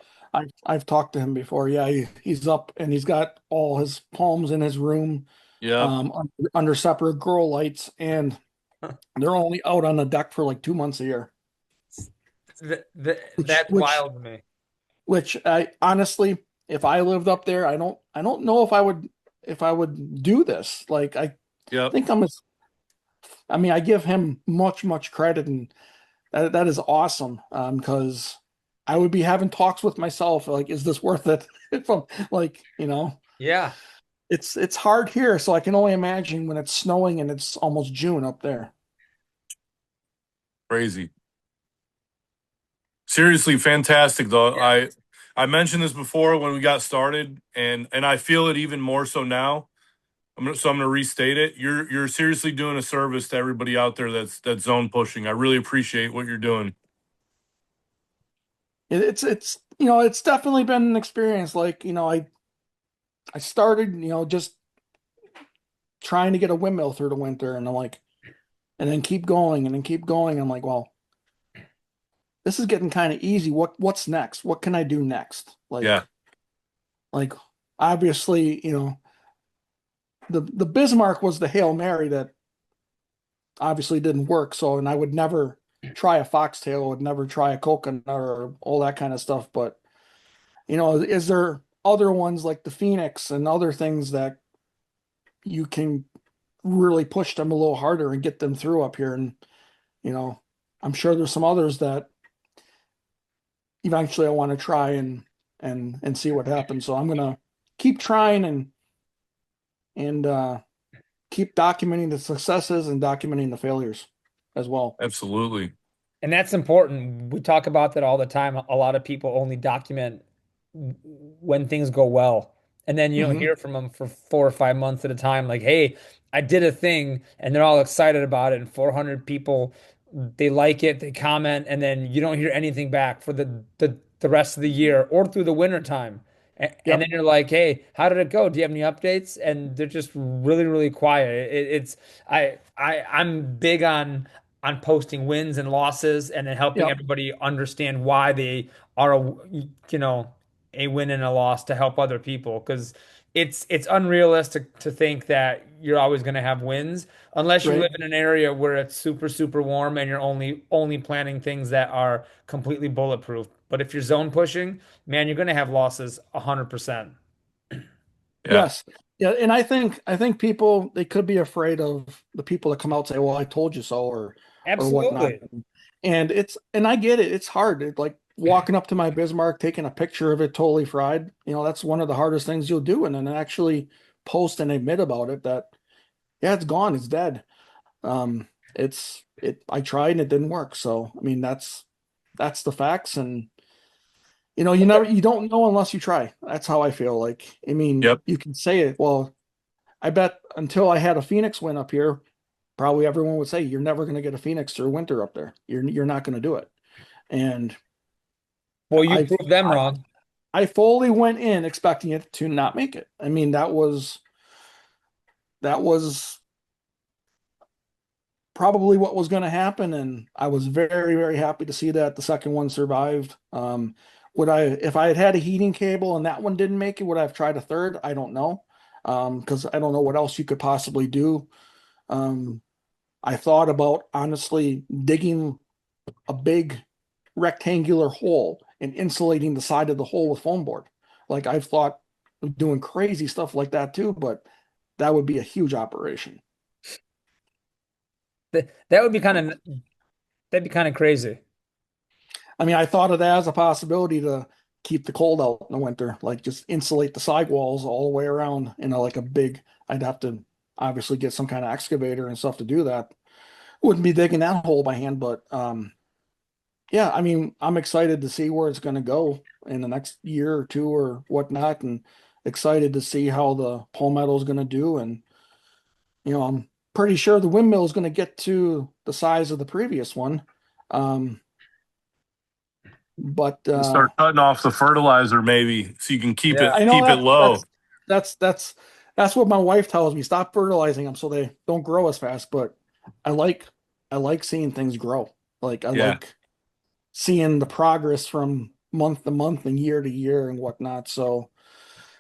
[SPEAKER 3] I've talked to him before. Yeah, he's up and he's got all his palms in his room,
[SPEAKER 2] Yep.
[SPEAKER 3] under separate grow lights, and they're only out on the deck for like 2 months a year. Which
[SPEAKER 1] that's
[SPEAKER 3] which
[SPEAKER 1] wild to me.
[SPEAKER 3] which I honestly, if I lived up there, I don't know if I would do this. Like I
[SPEAKER 2] Yep.
[SPEAKER 3] think I mean, I give him much credit, and that is awesome. Because I would be having talks with myself like, is this worth it? If I'm like,
[SPEAKER 1] Yeah.
[SPEAKER 3] it's hard here, so I can only imagine when it's snowing and it's almost June up there.
[SPEAKER 2] Crazy. Seriously, fantastic though.
[SPEAKER 1] Yeah.
[SPEAKER 2] I mentioned this before when we got started, and I feel it even more so now. I'm gonna restate it. You're seriously doing a service to everybody out there that's zone pushing. I really appreciate what you're doing.
[SPEAKER 3] It's it's definitely been an experience. Like, I started, just trying to get a windmill through the winter, and I'm like, and then keep going and then keep going. I'm like, well, this is getting kind of easy. What's next? What can I do next?
[SPEAKER 2] Yeah,
[SPEAKER 3] Like obviously, the Bismarck was the Hail Mary that obviously didn't work. So, and I would never try a foxtail, I would never try a coconut or all that kind of stuff. But, is there other ones like the Phoenix and other things that you can really push them a little harder and get them through up here? And, you know, I'm sure there's some others that eventually I want to try and see what happens. So I'm gonna keep trying and keep documenting the successes and documenting the failures as well.
[SPEAKER 2] absolutely.
[SPEAKER 1] And that's important. We talk about that all the time. A lot of people only document when things go well. And then you don't
[SPEAKER 3] Hmm.
[SPEAKER 1] hear from them for 4 or 5 months at a time. Like, hey, I did a thing, and they're all excited about it. And 400 people, they like it, they comment, and then you don't hear anything back for the rest of the year or through the winter time. And then
[SPEAKER 3] Yep.
[SPEAKER 1] you're like, hey, how did it go? Do you have any updates? And they're just really, really quiet. I'm big on posting wins and losses and then helping
[SPEAKER 3] Yep.
[SPEAKER 1] everybody understand why they are you know a win and a loss to help other people because it's unrealistic to think that you're always going to have wins unless you
[SPEAKER 3] Right.
[SPEAKER 1] live in an area where it's super super warm and you're only planting things that are completely bulletproof. But if you're zone pushing, man, you're going to have losses 100%.
[SPEAKER 2] Yeah,
[SPEAKER 3] Yes. Yeah. And I think people, they could be afraid of the people that come out and say, well, I told you so, or whatnot.
[SPEAKER 1] Absolutely.
[SPEAKER 3] And I get it. It's hard. Like walking up to my Bismarck, taking a picture of it totally fried. That's one of the hardest things you'll do. And then actually post and admit about it that, yeah, it's gone. It's dead. Um, I tried and it didn't work. So, I mean, that's the facts. And, you don't know unless you try. That's how I feel. Like, I mean,
[SPEAKER 2] yep,
[SPEAKER 3] you can say it. Well, I bet until I had a Phoenix win up here, probably everyone would say you're never going to get a Phoenix through winter up there. You're not going to do it. And
[SPEAKER 1] Well, you
[SPEAKER 3] I,
[SPEAKER 1] proved them
[SPEAKER 3] I
[SPEAKER 1] wrong.
[SPEAKER 3] I fully went in expecting it to not make it. I mean, that was probably what was going to happen, and I was very, very happy to see that the second one survived. If I had had a heating cable and that one didn't make it, would I have tried a third? I don't know, because I don't know what else you could possibly do. Um, I thought about honestly digging a big rectangular hole and insulating the side of the hole with foam board. Like I've thought of doing crazy stuff like that too, but that would be a huge operation.
[SPEAKER 1] That would be kind of that'd be kind of crazy.
[SPEAKER 3] I mean, I thought of that as a possibility to keep the cold out in the winter, like just insulate the sidewalls all the way around, like a big, I'd have to obviously get some kind of excavator and stuff to do that. Wouldn't be digging that hole by hand, but yeah, I mean, I'm excited to see where it's going to go in the next year or two or whatnot, and excited to see how the palmetto is going to do. And, I'm pretty sure the windmill is going to get to the size of the previous one. Um, but
[SPEAKER 2] and start cutting off the fertilizer maybe so you can
[SPEAKER 1] Yeah.
[SPEAKER 3] I know
[SPEAKER 2] keep it low.
[SPEAKER 3] that's what my wife tells me. Stop fertilizing them so they don't grow as fast. But I like I like seeing things grow. Like I
[SPEAKER 2] Yeah,
[SPEAKER 3] like seeing the progress from month to month and year to year and whatnot. So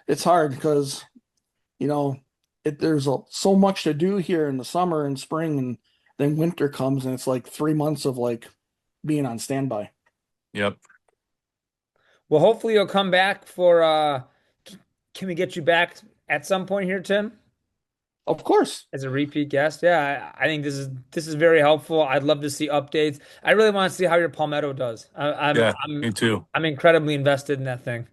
[SPEAKER 3] it's hard because you know there's so much to do here in the summer and spring, and then winter comes and it's like 3 months of like being on standby.
[SPEAKER 2] yep.
[SPEAKER 1] Well, hopefully you'll come back for can we get you back at some point here, Tim?
[SPEAKER 3] Of course,
[SPEAKER 1] As a repeat guest? Yeah, I think this is very helpful. I'd love to see updates. I really want to see how your Palmetto does.
[SPEAKER 2] Yeah, me too.
[SPEAKER 1] I'm incredibly invested in that thing.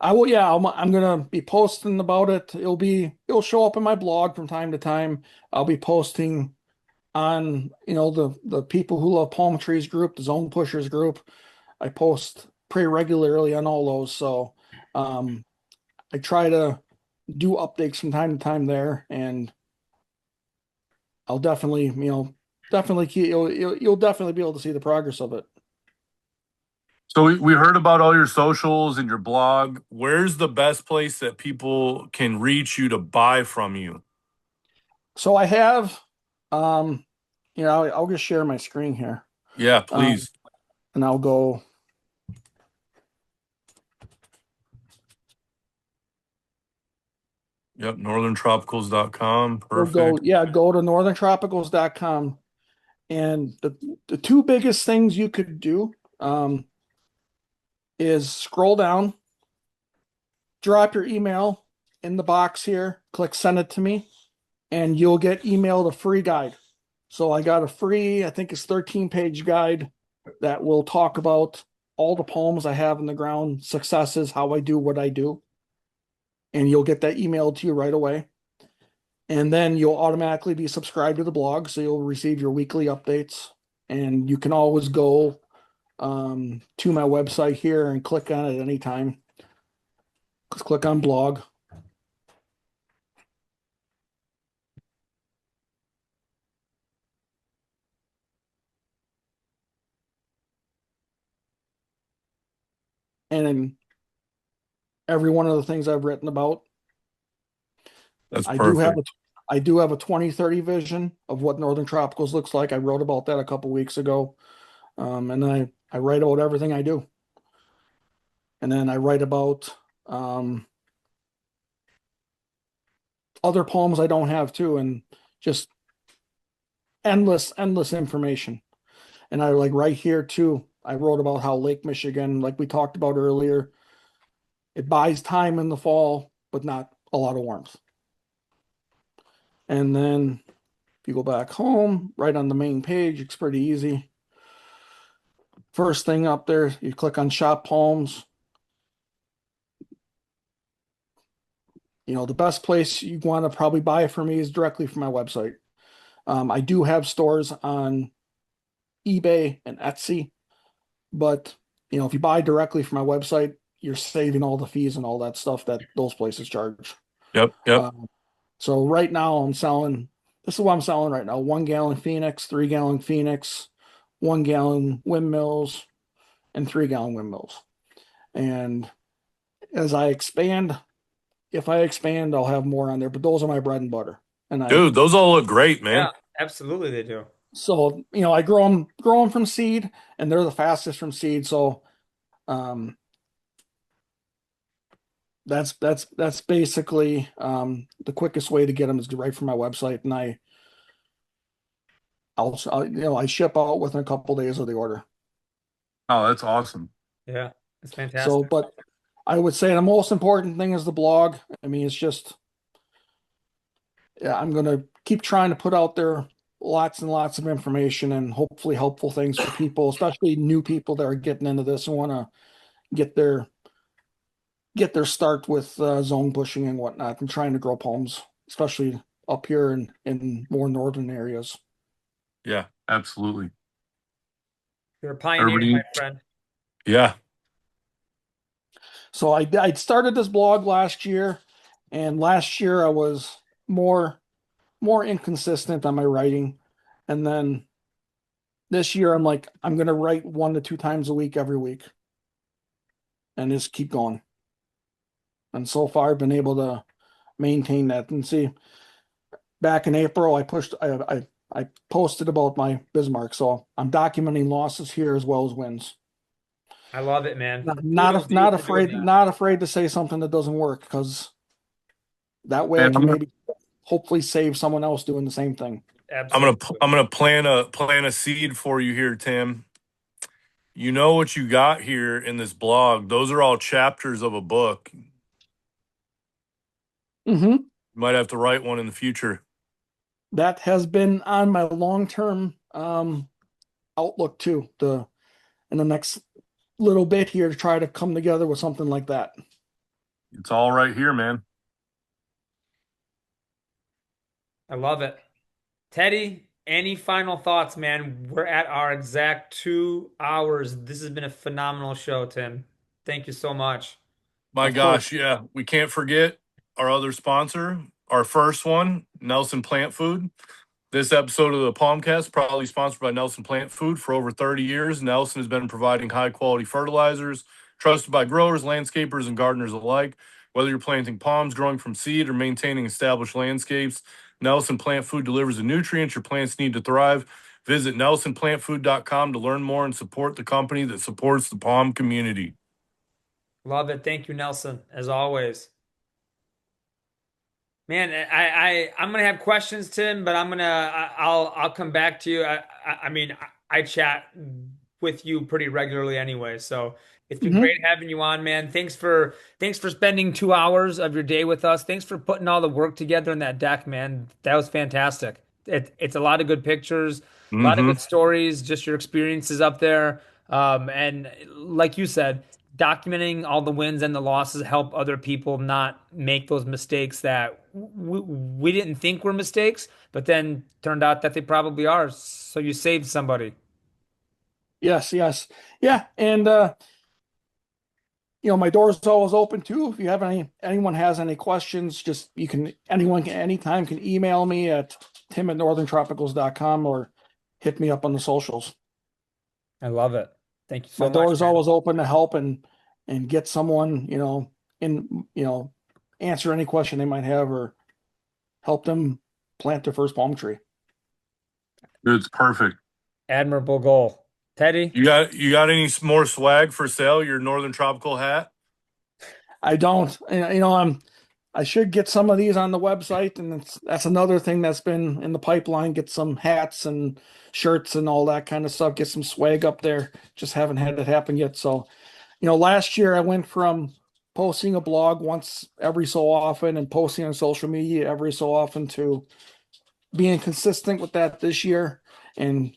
[SPEAKER 3] I will, yeah, I'm gonna be posting about it. It'll show up in my blog from time to time. I'll be posting on, the people who love palm trees group, the zone pushers group. I post pretty regularly on all those. So um I try to do updates from time to time there, and I'll definitely, definitely keep, you'll definitely be able to see the progress of it.
[SPEAKER 2] So we heard about all your socials and your blog. Where's the best place that people can reach you to buy from you?
[SPEAKER 3] So I have, um, I'll just share my screen here,
[SPEAKER 2] Yeah,
[SPEAKER 3] um,
[SPEAKER 2] please.
[SPEAKER 3] and I'll go.
[SPEAKER 2] Yep, northerntropicals.com.
[SPEAKER 3] We'll go,
[SPEAKER 2] Perfect.
[SPEAKER 3] yeah, go to northerntropicals.com. And the two biggest things you could do is scroll down, drop your email in the box here, click send it to me, and you'll get emailed a free guide. So I got a free, I think it's 13-page guide that will talk about all the poems I have in the ground, successes, how I do what I do. And you'll get that emailed to you right away. And then you'll automatically be subscribed to the blog, so you'll receive your weekly updates. And you can always go to my website here and click on it anytime. Just click on blog. And every one of the things I've written about,
[SPEAKER 2] That's
[SPEAKER 3] I do have
[SPEAKER 2] perfect.
[SPEAKER 3] a I do have a 2030 vision of what Northern Tropicals looks like. I wrote about that a couple weeks ago. And then I write about everything I do. And then I write about other poems I don't have too, and just endless information. And I like right here too, I wrote about how Lake Michigan, like we talked about earlier, it buys time in the fall, but not a lot of warmth. And then if you go back home, right on the main page, it's pretty easy. First thing up there, you click on shop poems. The best place you want to probably buy it for me is directly from my website. I do have stores on eBay and Etsy, but if you buy directly from my website, you're saving all the fees and all that stuff that those places charge.
[SPEAKER 2] Yep, yep.
[SPEAKER 3] So right now I'm selling, this is what I'm selling right now: 1 gallon Phoenix, 3 gallon Phoenix, 1 gallon windmills, and 3 gallon windmills. And as I expand, if I expand, I'll have more on there, but those are my bread and butter. And
[SPEAKER 2] Dude, those all look great,
[SPEAKER 1] Yeah,
[SPEAKER 2] man.
[SPEAKER 1] absolutely they do.
[SPEAKER 3] so, I grow them from seed, and they're the fastest from seed. So, um, that's basically the quickest way to get them is right from my website, and I ship out within a couple days of the order.
[SPEAKER 2] Oh, that's awesome.
[SPEAKER 1] Yeah, it's
[SPEAKER 3] So,
[SPEAKER 1] fantastic.
[SPEAKER 3] but I would say the most important thing is the blog. I mean, it's just, yeah, I'm gonna keep trying to put out there lots and lots of information and hopefully helpful things for people, especially new people that are getting into this and want to get their get their start with zone pushing and whatnot, and trying to grow palms, especially up here in more northern areas.
[SPEAKER 2] Yeah, absolutely.
[SPEAKER 1] You're a pioneer, my
[SPEAKER 2] Everybody,
[SPEAKER 1] friend.
[SPEAKER 2] yeah.
[SPEAKER 3] So I started this blog last year, and last year I was more inconsistent on my writing, and then this year I'm like, I'm gonna write 1 to 2 times a week every week, and just keep going. And so far I've been able to maintain that. And see, back in April I posted about my Bismarck, so I'm documenting losses here as well as wins.
[SPEAKER 1] I love it, man.
[SPEAKER 3] Not
[SPEAKER 1] Kudos
[SPEAKER 3] not,
[SPEAKER 1] to you
[SPEAKER 3] not
[SPEAKER 1] for doing
[SPEAKER 3] afraid
[SPEAKER 1] that.
[SPEAKER 3] not afraid to say something that doesn't work, because that way I
[SPEAKER 2] And
[SPEAKER 3] can maybe hopefully save someone else doing the same thing.
[SPEAKER 1] Absolutely.
[SPEAKER 2] I'm gonna plant a seed for you here, Tim. You know what you got here in this blog. Those are all chapters of a book. You
[SPEAKER 3] Hmm.
[SPEAKER 2] might have to write one in the future.
[SPEAKER 3] That has been on my long-term outlook too, in the next little bit here, to try to come together with something like that.
[SPEAKER 2] It's all right here, man.
[SPEAKER 1] I love it. Teddy, any final thoughts, man? We're at our exact 2 hours. This has been a phenomenal show, Tim. Thank you so much.
[SPEAKER 2] My
[SPEAKER 3] Of course.
[SPEAKER 2] gosh, yeah. We can't forget our other sponsor, our first one, Nelson Plant Food. This episode of the Palmcast proudly sponsored by Nelson Plant Food. For over 30 years, Nelson has been providing high quality fertilizers, trusted by growers, landscapers, and gardeners alike. Whether you're planting palms, growing from seed, or maintaining established landscapes, Nelson Plant Food delivers the nutrients your plants need to thrive. Visit nelsonplantfood.com to learn more and support the company that supports the palm community.
[SPEAKER 1] Love it. Thank you, Nelson, as always. Man, I'm gonna have questions, Tim, but I'll come back to you. I mean, I chat with you pretty regularly anyway, so it's been
[SPEAKER 3] Hmm.
[SPEAKER 1] great having you on, man. Thanks for spending 2 hours of your day with us. Thanks for putting all the work together in that deck, man. That was fantastic. It's a lot of good pictures, a lot of
[SPEAKER 2] Mm-hmm.
[SPEAKER 1] good stories, just your experiences up there. And like you said, documenting all the wins and the losses help other people not make those mistakes that we didn't think were mistakes, but then turned out that they probably are. So you saved somebody.
[SPEAKER 3] Yes, yes. Yeah. And my door's always open too. If you have anyone has any questions, just anyone can anytime can email me at tim@northerntropicals.com or hit me up on the socials.
[SPEAKER 1] I love it. Thank you
[SPEAKER 3] My
[SPEAKER 1] so
[SPEAKER 3] door
[SPEAKER 1] much,
[SPEAKER 3] is
[SPEAKER 1] man.
[SPEAKER 3] always open to help and get someone, in, answer any question they might have or help them plant their first palm tree.
[SPEAKER 2] It's perfect.
[SPEAKER 1] Admirable goal. Teddy,
[SPEAKER 2] You got any more swag for sale? Your Northern Tropical hat?
[SPEAKER 3] I don't, I should get some of these on the website, and that's another thing that's been in the pipeline. Get some hats and shirts and all that kind of stuff. Get some swag up there. Just haven't had it happen yet. So, last year I went from posting a blog once every so often and posting on social media every so often to being consistent with that this year. And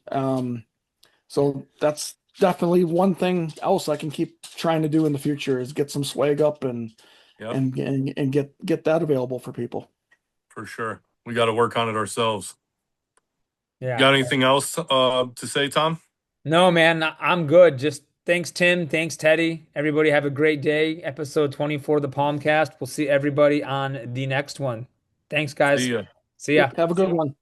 [SPEAKER 3] so that's definitely one thing else I can keep trying to do in the future is get some swag up and
[SPEAKER 2] Yep,
[SPEAKER 3] and and get that available for people.
[SPEAKER 2] for sure. We got to work on it ourselves.
[SPEAKER 1] yeah.
[SPEAKER 2] Got anything else to say, Tom?
[SPEAKER 1] No, man, I'm good. Just thanks, Tim. Thanks, Teddy. Everybody have a great day. Episode 24 of the Palmcast. We'll see everybody on the next one. Thanks,
[SPEAKER 2] See
[SPEAKER 1] guys.
[SPEAKER 2] ya.
[SPEAKER 1] See ya.
[SPEAKER 3] Yep, have a good one.